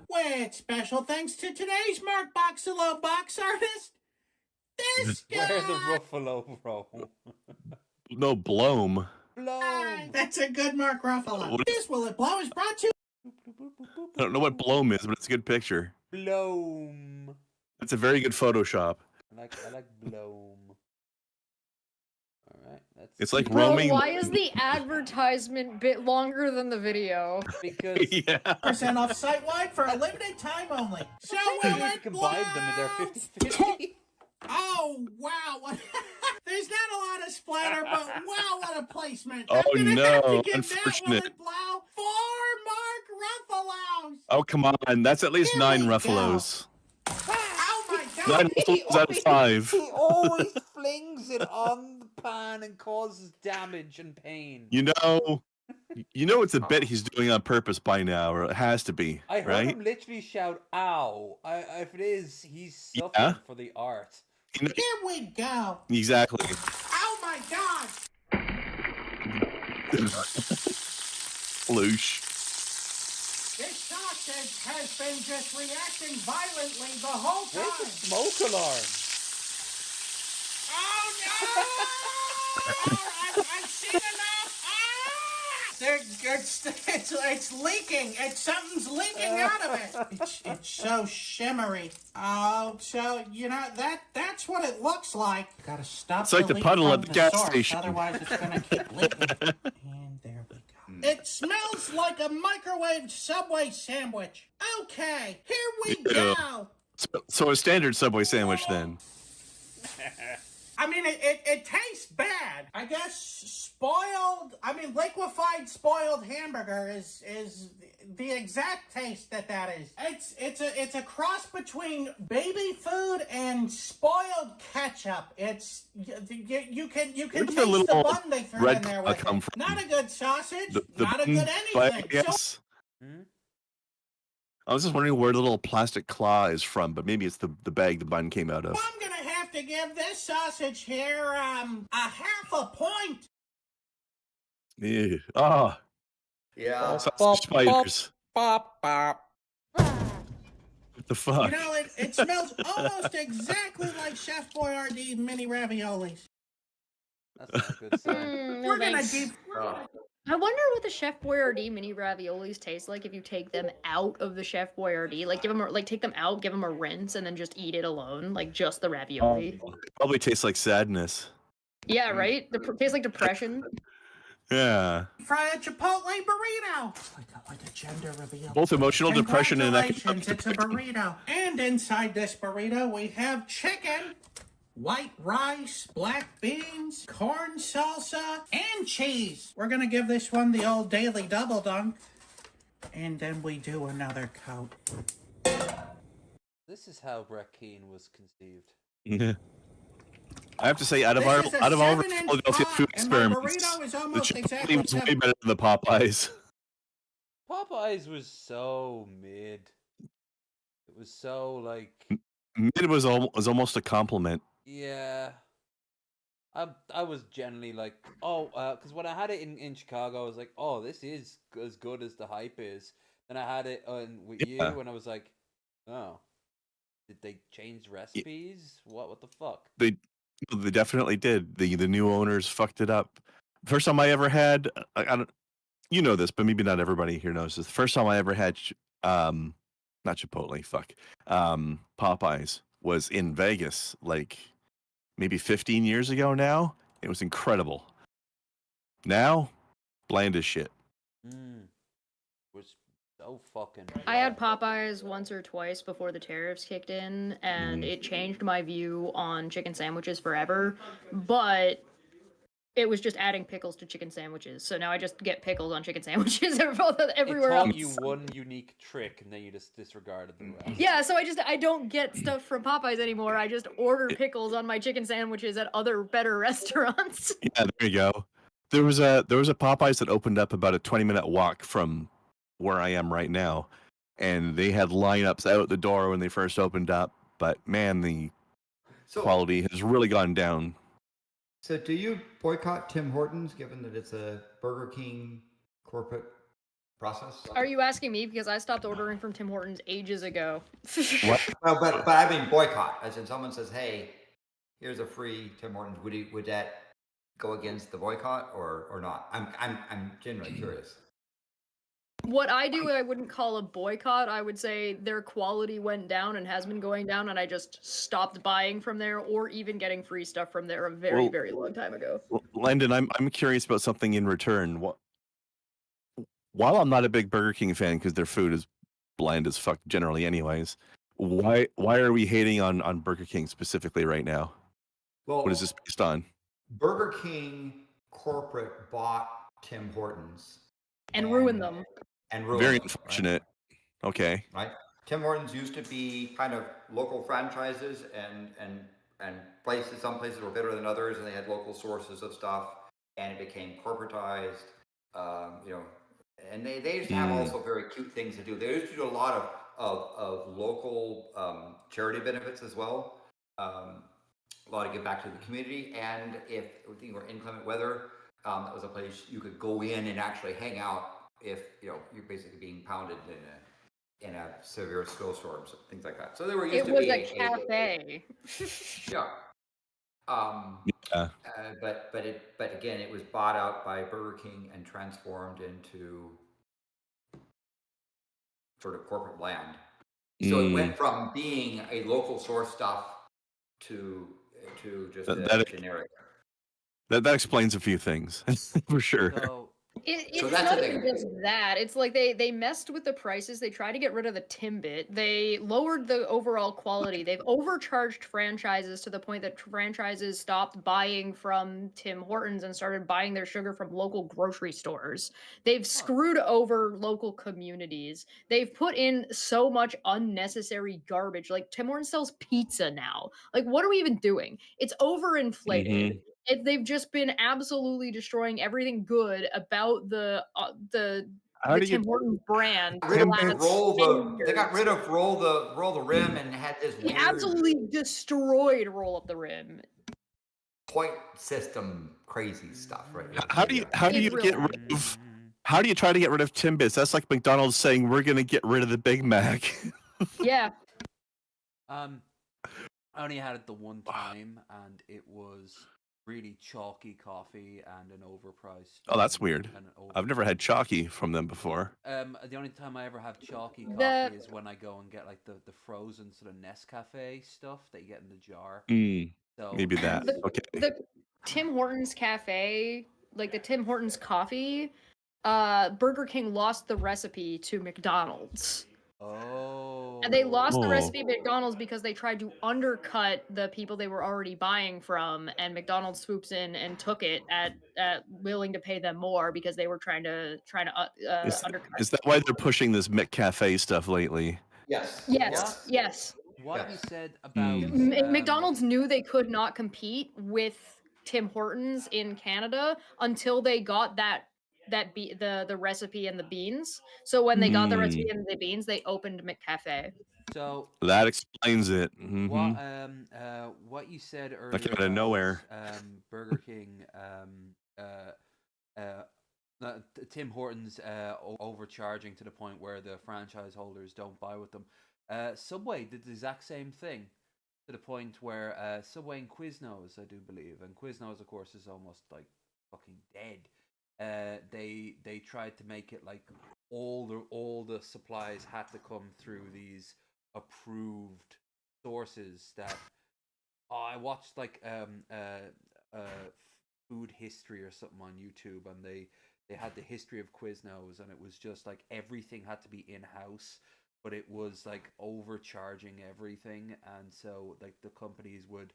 With special thanks to today's Mark Boxalo box artist, this guy. Where's the Ruffalo, bro? No, Bloom. Bloom. That's a good Mark Ruffalo. This Will It Blow is brought to I don't know what Bloom is, but it's a good picture. Bloom. It's a very good Photoshop. I like Bloom. All right, that's. It's like Bro, roaming. why is the advertisement bit longer than the video? Because Yeah. percent off site-wide for a limited time only. So you will need to it combine them and they're 50-50. Oh, wow. There's not a lot of splatter, but wow, what a placement. Oh, I'm gonna no, have to give unfortunate. That Will It Blow 4 Mark Ruffalos. Oh, come on. That's at least Here 9 we go. Ruffalos. Oh, my 9 God. Ruffalos out of 5. He always flings it on the pan and causes damage and pain. You know it's a bit he's doing on purpose by now, or it has to be, I heard right? him literally shout, ow. If it is, he's suffering Yeah. for the art. You know- Here we go. Exactly. Oh, my God. Floosh. This sausage has been just reacting violently the whole time. Where's the smoke alarm? Oh, no! I've seen enough. It's leaking. Something's leaking out of it. It's so shimmery. Oh, so that's what it looks like. Gotta stop. It's like the leak puddle from at the gas source, station. Otherwise, it's gonna keep leaking. And there we go. It smells like a microwaved Subway sandwich. Okay, here we Ew. go. So a standard Subway sandwich then. I mean, it tastes bad. I guess liquefied spoiled hamburger is the exact taste that is. It's a cross between baby food and spoiled ketchup. It's you can Where taste did the little bun they threw red in there claw with come it. from? Not a good sausage. The Not a bun good bite, anything. I guess. I was just wondering where the little plastic claw is from, but maybe it's the bag the bun came out of. I'm gonna have to give this sausage here a half a point. Ew. Oh, Yeah. sausage spiders. Bop, bop. What the fuck? You know, it smells almost exactly like Chef Boyardee mini raviolis. That's not a good sign. We're gonna thanks. keep. I wonder what the Chef Boyardee mini raviolis taste like if you take them out of the Chef Boyardee. Like take them out, give them a rinse, and then just eat it alone, like just the ravioli. Probably tastes like sadness. Yeah, right. Tastes like depression. Yeah. Fry a Chipotle burrito. Like a gender reveal. Both emotional depression and Congratulations, it's a burrito. And inside this burrito, we have chicken, white rice, black beans, corn salsa, and cheese. We're gonna give this one the old daily double dunk. And then we do another coat. This is how Brett Keane was conceived. Yeah. I have to say, out of This our is a Philadelphia 7-inch food pot, and my experiments, burrito is the almost Chipotle exactly was way 7. better than the Popeyes. Popeyes was so mid. It was so like, Mid was almost a compliment. yeah. I was generally like, because when I had it in Chicago, I was like, oh, this is as good as the hype is. Then I had it with you, and I was like, oh, did they change recipes? What the fuck? They definitely did. The new owners fucked it up. First time I ever had, I don't, you know this, but maybe not everybody here knows this. The first time I ever had, not Chipotle, Popeyes was in Vegas, like maybe 15 years ago now. It was incredible. Now, bland as shit. Was so fucking. I had Popeyes once or twice before the tariffs kicked in, and it changed my view on chicken sandwiches forever. But it was just adding pickles to chicken sandwiches, so now I just get pickles on chicken sandwiches everywhere It taught else. you one unique trick, and then you just disregarded the rest. Yeah, so I don't get stuff from Popeyes anymore. I just order pickles on my chicken sandwiches at other better restaurants. Yeah, there you go. There was a Popeyes that opened up about a 20-minute walk from where I am right now, and they had lineups out the door when they first opened up. But man, the quality has really gone down. So, do you boycott Tim Hortons, given that it's a Burger King corporate process? Are you asking me? Because I stopped ordering from Tim Hortons ages ago. Well, but I mean boycott, as in someone says, "Hey, here's a free Tim Hortons." Would that go against the boycott or not? I'm genuinely curious. What I do, I wouldn't call a boycott. I would say their quality went down and has been going down, and I just stopped buying from there or even getting free stuff from there a very, very long time ago. Landon, I'm curious about something in return. While I'm not a big Burger King fan because their food is bland as fuck generally, anyways, why are we hating on Burger King specifically right now? Well, what is this based on? Burger King corporate bought Tim Hortons and ruined them. And ruined Very them, unfortunate. Okay. right? Tim Hortons used to be kind of local franchises and places. Some places were better than others, and they had local sources of stuff. And it became corporatized. And they used to have also very cute things to do. They used to do a lot of local charity benefits as well. A lot to give back to the community. And if we were inclement weather, that was a place you could go in and actually hang out if you're basically being pounded in a severe snowstorm, things like that. So they were used to be a cafe. Yeah. But again, it was bought out by Burger King and transformed into sort of corporate land. So it went from being a local source stuff to just generic. That explains a few things for sure. So It's not even just that. It's like they messed with the prices. They tried to get rid of the Timbit. They lowered the overall quality. They've overcharged franchises to the point that franchises stopped buying from Tim Hortons and started buying their sugar from local grocery stores. They've screwed over local communities. They've put in so much unnecessary garbage. Like Tim Hortons sells pizza now. Like what are we even doing? It's overinflated. They've just been absolutely destroying everything good about the Tim Hortons brand. They got rid of roll the rim and had this He weird absolutely destroyed Roll Up the Rim. point system crazy stuff, right? How do you get rid of? How do you try to get rid of Timbits? That's like McDonald's saying we're going to get rid of the Big Mac. Yeah. I only had it the one time, and it was really chalky coffee and an overpriced. Oh, that's weird. I've never had chalky from them before. The only time I ever have chalky coffee is when I go and get like the frozen sort of Nescafe stuff that you get in the jar. So Maybe that. Okay. The Tim Hortons cafe, like the Tim Hortons coffee, Burger King lost the recipe to McDonald's. Oh. And they lost the recipe at McDonald's because they tried to undercut the people they were already buying from, and McDonald's swoops in and took it at willing to pay them more because they were trying to undercut. Is that why they're pushing this McCafe stuff lately? Yes. Yes. What you said about McDonald's knew they could not compete with Tim Hortons in Canada until they got the recipe and the beans. So when they got the recipe and the beans, they opened McCafe. So that explains it. What you said earlier like out of nowhere. Burger King, Tim Hortons overcharging to the point where the franchise holders don't buy with them. Subway did the exact same thing to the point where Subway and Quiznos, I do believe, and Quiznos, of course, is almost like fucking dead. They tried to make it like all the supplies had to come through these approved sources that I watched like food history or something on YouTube, and they had the history of Quiznos, and it was just like everything had to be in house, but it was like overcharging everything, and so like the companies would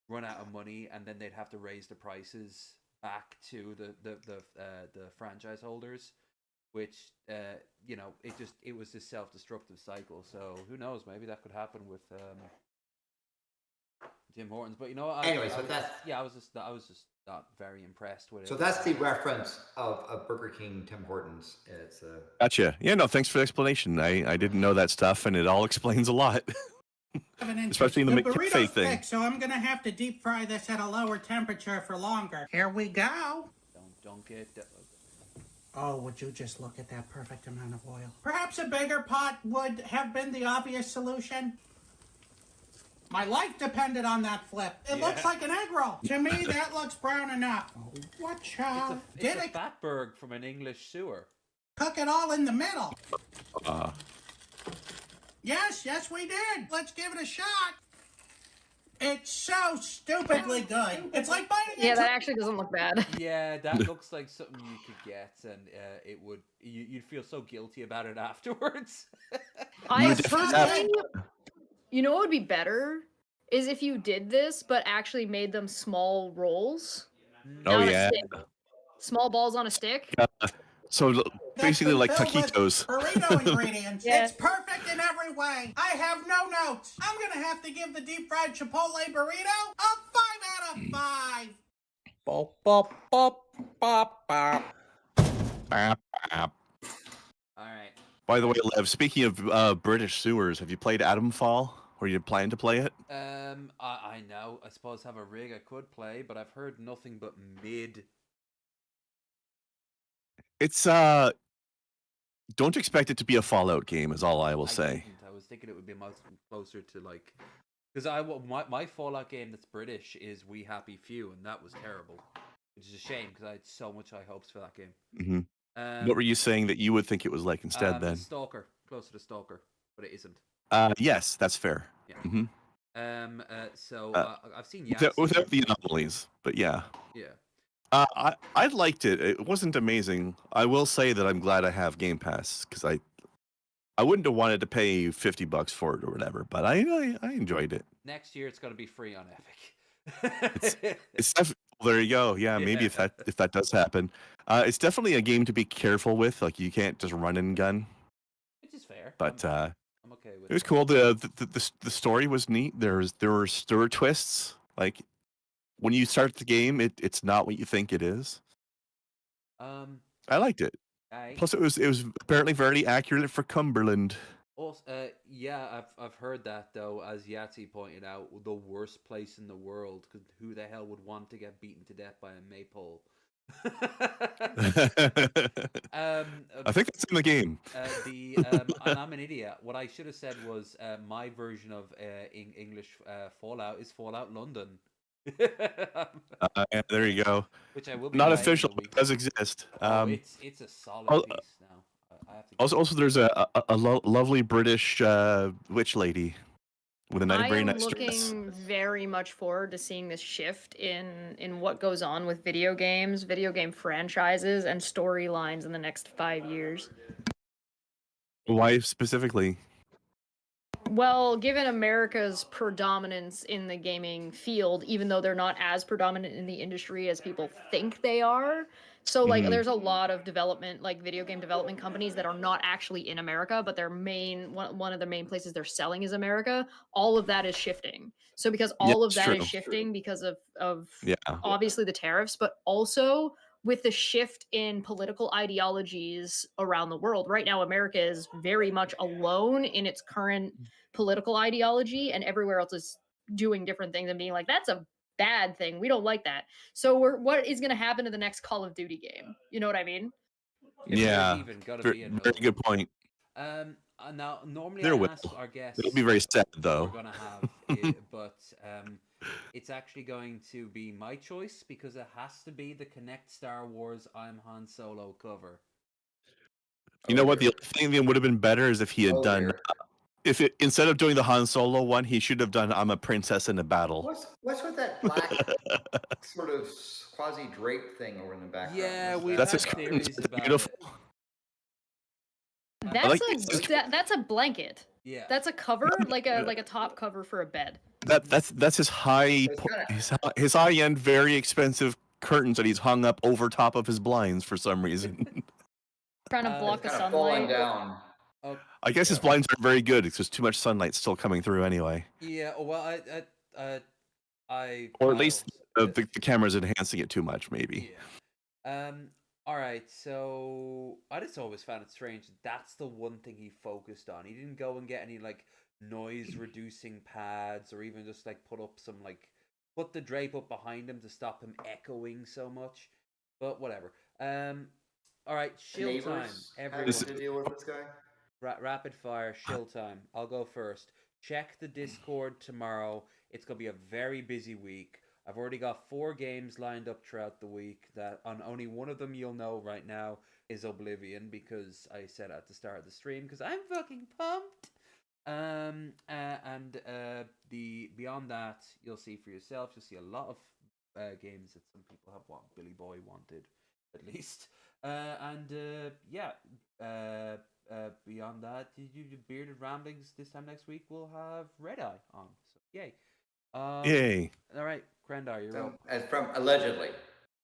run out of money, and then they'd have to raise the prices back to the franchise holders, which you know, it was this self-destructive cycle. So who knows, maybe that could happen with Tim Hortons. But you know, Anyway, so that's I was just not very impressed with it. So that's the reference of Burger King, Tim Hortons. It's Gotcha. Yeah, no, thanks for the explanation. I didn't know that stuff, and it all explains a lot. Especially in the McCafe burrito's thing. thick, so I'm gonna have to deep fry this at a lower temperature for longer. Here we go. Don't get. Oh, would you just look at that perfect amount of oil? Perhaps a bigger pot would have been the obvious solution. My life depended on that flip. It looks like an egg roll. To me, that looks brown enough. Oh, watch out. It's a fatberg from an English sewer. Cook it all in the middle. Yes, we did. Let's give it a shot. It's so stupidly good. It's like biting Yeah, into... that actually doesn't look bad. Yeah, that looks like something you could get, and it would. You'd feel so guilty about it afterwards. I personally, you know what would be better is if you did this, but actually made them small rolls. Oh, on a yeah. stick. Small balls on a stick. So basically like taquitos. Burrito ingredients. It's perfect in every way. I have no notes. I'm gonna have to give the deep fried Chipotle burrito a 5 out of 5. Bop, bop, bop, bop, bop. Bap, bap. All right. By the way, Lev, speaking of British sewers, have you played Atomfall? Or you plan to play it? I know. I suppose have a rig I could play, but I've heard nothing but mid. It's don't expect it to be a Fallout game, is all I will say. I was thinking it would be much closer to like, because my Fallout game that's British is We Happy Few, and that was terrible, which is a shame because I had so much high hopes for that game. Mm-hmm. What were you saying that you would think it was like instead then? Stalker, closer to Stalker, but it isn't. Yes, that's fair. Yeah. Mm-hmm. So I've seen without the anomalies, but yeah. Yeah. I liked it. It wasn't amazing. I will say that I'm glad I have Game Pass because I wouldn't have wanted to pay $50 for it or whatever, but I enjoyed it. Next year it's going to be free on Epic. It's there you go. Yeah, maybe if that does happen, it's definitely a game to be careful with. Like you can't just run and gun. Which is fair. But I'm okay with it was cool. The story was neat. There were twists. Like when you start the game, it's not what you think it is. I liked it. Plus, it was apparently very accurate for Cumberland. Also, yeah, I've heard that though. As Yahtzee pointed out, the worst place in the world. Because who the hell would want to get beaten to death by a maypole? I think it's in the game. And I'm an idiot. What I should have said was my version of English Fallout is Fallout London. Yeah, there you go. Which I will be not playing official, in a but week. it does exist. It's a solid piece now. I have to Also, there's a lovely British witch lady with a very nice looking dress. very much forward to seeing this shift in what goes on with video games, video game franchises, and storylines in the next 5 years. Why specifically? Well, given America's predominance in the gaming field, even though they're not as predominant in the industry as people think they are, so like there's a lot of development, like video game development companies that are not actually in America, but their main one of the main places they're selling is America. All of that is shifting. So because all of that is shifting because of obviously the tariffs, but also with the shift in political ideologies around the world. Right now, America is very much alone in its current political ideology, and everywhere else is doing different things and being like, that's a bad thing. We don't like that. So what is going to happen to the next Call of Duty game? You know what I mean? Yeah, very good point. Now, normally There I will. ask our guests. It'll be very sad what though. we're gonna have, it, but it's actually going to be my choice because it has to be the Connect Star Wars I'm Han Solo cover. You know what? The other thing that would have been better is if he had done. Instead of doing the Han Solo one, he should have done "I'm a princess in a battle." What's with that black sort of quasi drape thing over in the background? Yeah, What's we've that had That's his about? curtains. theories It's about beautiful. it. That's a blanket. Yeah. That's a cover, like a top cover for a bed. That's his his high end, very expensive curtains that he's hung up over top of his blinds for some reason. Trying to block the Kind of falling sunlight. down. I guess his blinds aren't very good because too much sunlight still coming through anyway. Yeah. Well, I Or at least the camera's enhancing it too much, maybe. Yeah. All right. So I just always found it strange. That's the one thing he focused on. He didn't go and get any like noise reducing pads or even just like put the drape up behind him to stop him echoing so much. But whatever. All right. Shill time. Having to deal with this guy. Rapid fire shill time. I'll go first. Check the Discord tomorrow. It's gonna be a very busy week. I've already got 4 games lined up throughout the week. That on only one of them you'll know right now is Oblivion because I said at the start of the stream because I'm fucking pumped. The beyond that you'll see for yourself. You'll see a lot of games that some people have Billy Boy wanted at least. Beyond that, you Bearded Ramblings this time next week we'll have Red Eye on. So yay. Yay. All right, Krendar, you're up. As from allegedly.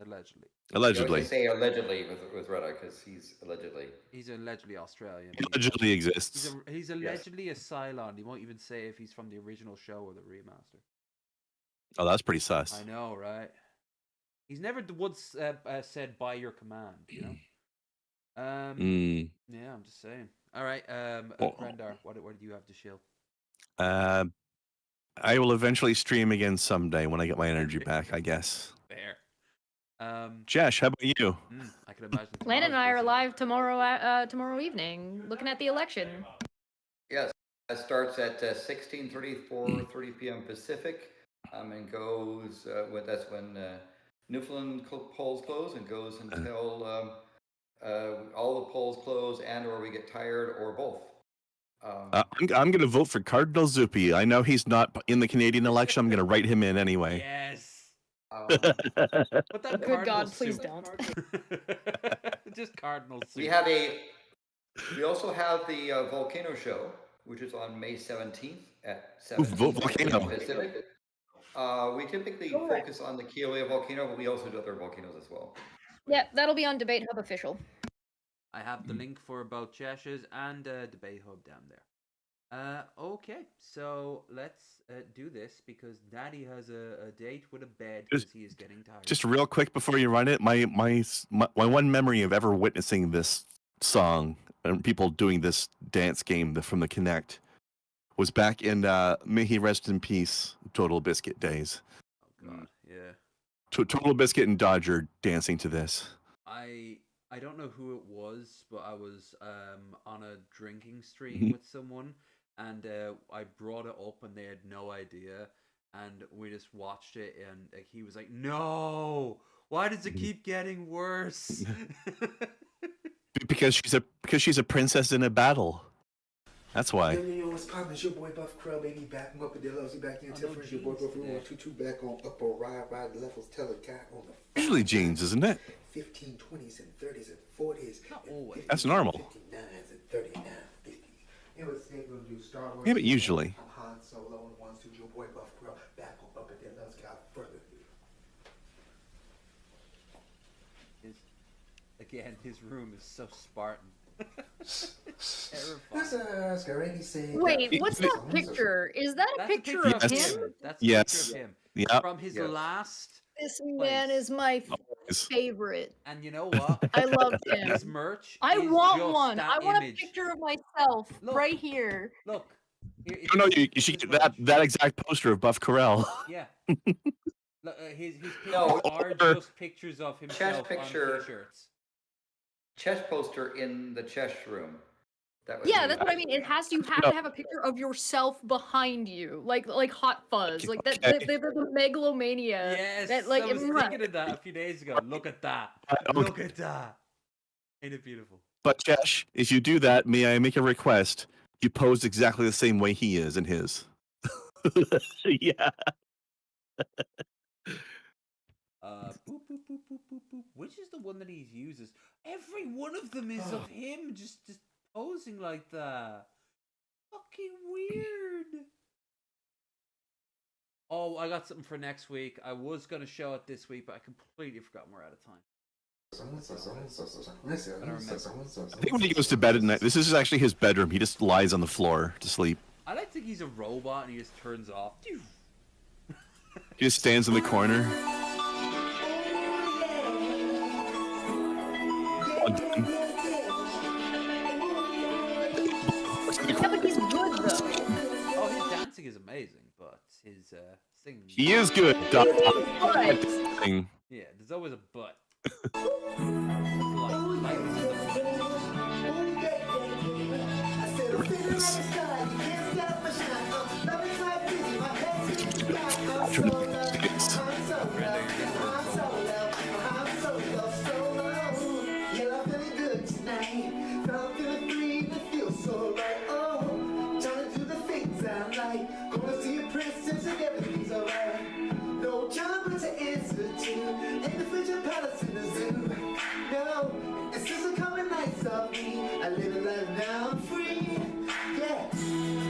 Allegedly. Allegedly. You say allegedly with Red Eye because he's allegedly. He's allegedly Australian. Allegedly exists. He's allegedly a Cylon. He won't even say if he's from the original show or the remaster. Oh, that's pretty sus. I know, right? He's never once said by your command, you know? Yeah, I'm just saying. All right, Krendar, what do you have to shill? I will eventually stream again someday when I get my energy back, I guess. Fair. Josh, how about you? I can imagine. Landon and I are live tomorrow evening, looking at the election. Yes, that starts at 16:30, 4:30 p.m. Pacific, and goes. That's when Newfoundland polls close, and goes until all the polls close and/or we get tired, or both. I'm going to vote for Cardinal Zuppi. I know he's not in the Canadian election. I'm going to write him in anyway. Yes. Um, But that Good God, please don't. Just Cardinal soup. We also have the Volcano Show, which is on May 17th at 7 Volcano. Pacific. We typically focus on the Kilauea volcano, but we also do other volcanoes as well. Yeah, that'll be on Debate Hub official. I have the link for both Chesh's and Debate Hub down there. Okay, so let's do this because Daddy has a date with a bed because he is getting tired. Just real quick before you run it, my one memory of ever witnessing this song and people doing this dance game from the Kinect was back in may he rest in peace Total Biscuit days. Oh God, yeah. Total Biscuit and Dodger dancing to this. I don't know who it was, but I was on a drinking stream with someone, and I brought it up, and they had no idea, and we just watched it, and he was like, "No, why does it keep getting worse?" Because she's a princess in a battle. That's why. Yo, what's poppin'? It's your boy Buff Crow, baby. Back him up with the loves. Back in tell friends. Your boy Buff Crow 22 back on upper ride the levels. Tell a guy on the Usually jeans, isn't it? 15, 20s, and 30s, and 40s. That's normal. 59s and 39, 50s. You know what they're gonna do? Star Wars. Yeah, but usually. I'm Han Solo and one suit. Your boy Buff Crow back on up at the loves. Got further. Again, his room is so Spartan. Wait, what's that picture? Is that a picture of him? That's a Yes. picture of him. Yep. From his last. This man is my favorite. And you know what? I love him. His merch. I is want just one. that I want image. a picture of myself right here. Look. No, you should get that exact poster of Buff Corell. Yeah. Look, his pictures are just pictures of himself on t-shirts. Chesh poster in the Chesh room. Yeah, that's what I mean. You have to have a picture of yourself behind you, like Hot Fuzz, like that. The megalomania. Yes, that, like, I was thinking of that a few days ago. Look at that. Look at that. Ain't it beautiful? But Josh, if you do that, may I make a request? You posed exactly the same way he is in his. Yeah. Boop, boop, boop, boop, boop, boop. Which is the one that he uses? Every one of them is of him just posing like that. Fucking weird. Oh, I got something for next week. I was gonna show it this week, but I completely forgot we're out of time. I think when he goes to bed at night, this is actually his bedroom. He just lies on the floor to sleep. I like to think he's a robot and he just turns off. He just stands in the corner. Yeah, but he's good though. Oh, his dancing is amazing, but his singing. He is good. Doc. Yeah, there's always a but. I live a life now, I'm free. Yeah,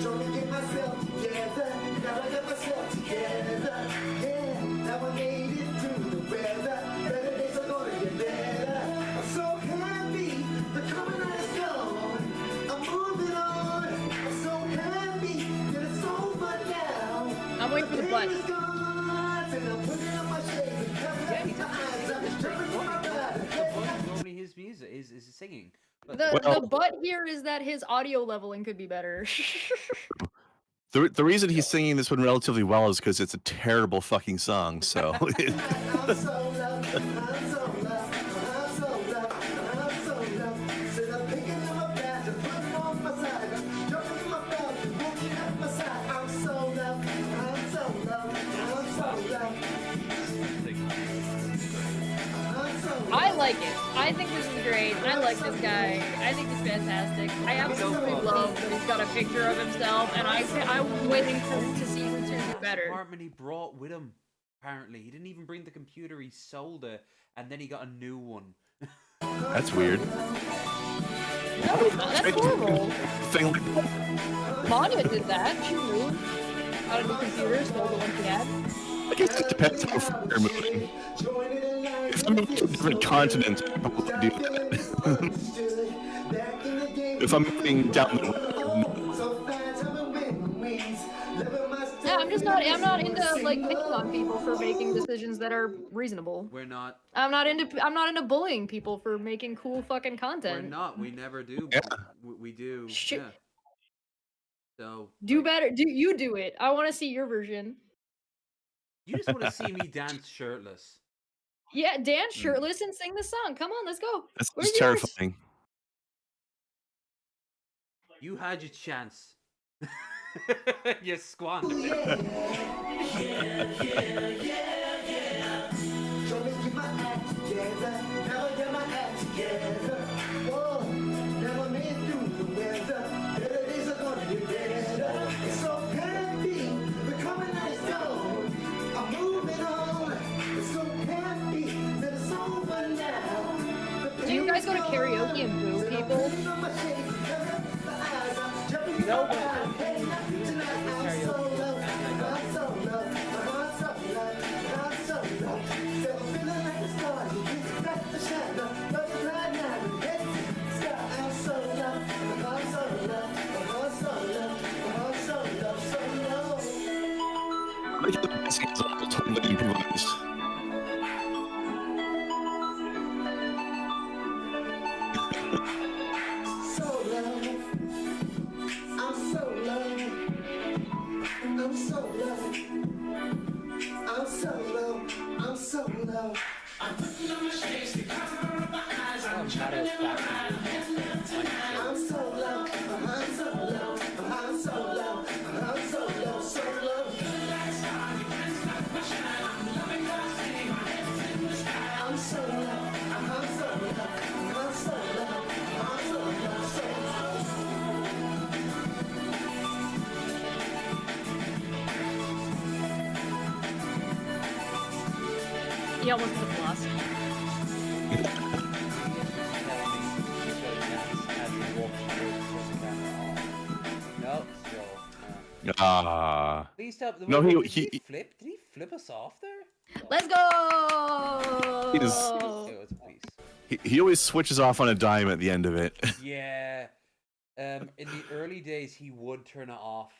trying to get myself together. Now I got myself together. Yeah, now I made it through the weather. Better days are gonna get better. I'm so happy the coming night is gone. I'm moving on. I'm so happy that it's over now. I'm waiting for the butt. Only his music is singing. But The butt here is that his audio leveling could be better. The reason he's singing this one relatively well is because it's a terrible fucking song. So. I like it. I think this is great. I like this guy. I think he's fantastic. I absolutely love that he's got a picture of himself, and I'm waiting to see who's going to do better. Apartment he brought with him. Apparently, he didn't even bring the computer. He sold it, and then he got a new one. That's weird. No, that's horrible. Manya did that. She moved out of the computer, stole the one she had. I guess it depends how far you're moving. If I'm moving to a different continent, I probably do that. If I'm moving down the road, Yeah, I'm not into like picking on people for making decisions that are reasonable. We're not. I'm not into bullying people for making cool fucking content. We're not. We never do. Yeah. We do. Shit. Yeah. So Do better. Do it. I want to see your version. you just want to see me dance shirtless. Yeah, dance shirtless and sing the song. Come on, let's go. that's Where's just yours? terrifying. You had your chance. You squandered it. Trying to get my act together. Now I got my act together. Whoa, now I made it through the weather. Better days are gonna get better. It's so happy, the coming night is gone. I'm moving on. It's so happy that it's over now. Do you guys go to karaoke and boo people? No, Like the dancing is all totally improvised. I'm putting on my shades to cover up my eyes. I'm jumping in my ride. I'm so low, I'm so low, I'm so low, I'm so low, so low. Feel like a star, you can't stop my shine. I'm loving God's name, my head's in the sky. I'm so low, I'm so low, I'm so low, I'm so low, so low. He almost did a floss. No, still. Please stop. No, Did he flip us off there? Let's go! It was a piece. he always switches off on a dime at the end of it. Yeah. In the early days, he would turn it off,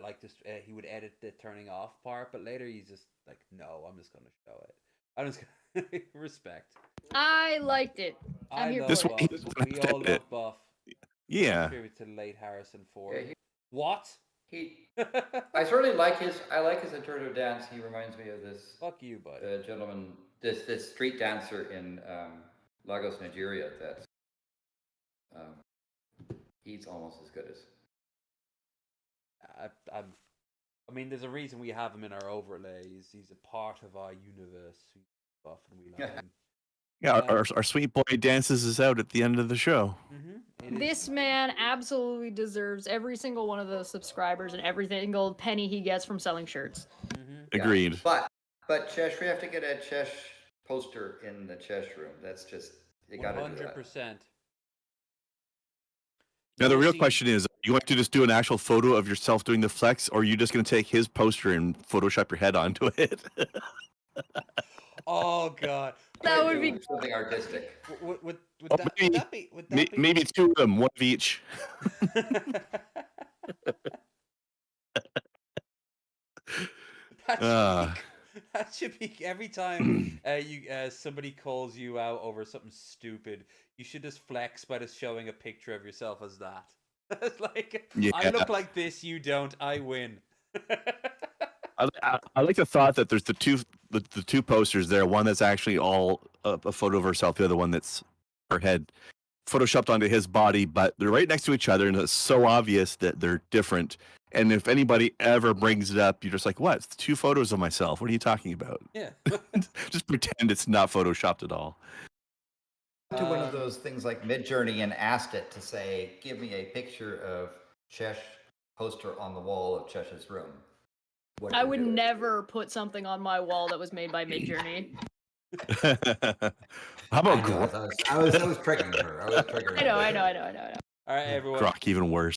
like this. He would edit the turning off part, but later he's just like, "No, I'm just gonna show it. I'm just gonna respect." I liked it. I'm here This for one- it. We all love Buff. Yeah. Tribute to late Harrison Ford. Yeah, What? I certainly like his. I like his interpretive dance. He reminds me of this. Fuck you, bud. Gentleman, this street dancer in Lagos, Nigeria. That he's almost as good as. I mean, there's a reason we have him in our overlays. He's a part of our universe. He's Buff, and we love him. Yeah, our sweet boy dances us out at the end of the show. This man absolutely deserves every single one of the subscribers and every single penny he gets from selling shirts. Agreed. But Chesh, we have to get a Chesh poster in the Chesh room. That's just you got to do that. 100%. Now the real question is: you want to just do an actual photo of yourself doing the flex, or are you just going to take his poster and Photoshop your head onto it? Oh God, that would be something artistic. Would Maybe two of them, one of each. That should be every time somebody calls you out over something stupid. You should just flex by just showing a picture of yourself as that. It's like, I look like this, you don't. I win. I like the thought that there's the two posters there. One that's actually all a photo of herself. The other one that's her head photoshopped onto his body, but they're right next to each other, and it's so obvious that they're different. And if anybody ever brings it up, you're just like, "What? It's two photos of myself. What are you talking about?" Yeah. Just pretend it's not photoshopped at all. To one of those things like Midjourney and asked it to say, "Give me a picture of Chesh poster on the wall of Chesh's room." I would never put something on my wall that was made by Midjourney. How about I was triggering her. I was triggering her. I know. All right, everyone. Grok, even worse.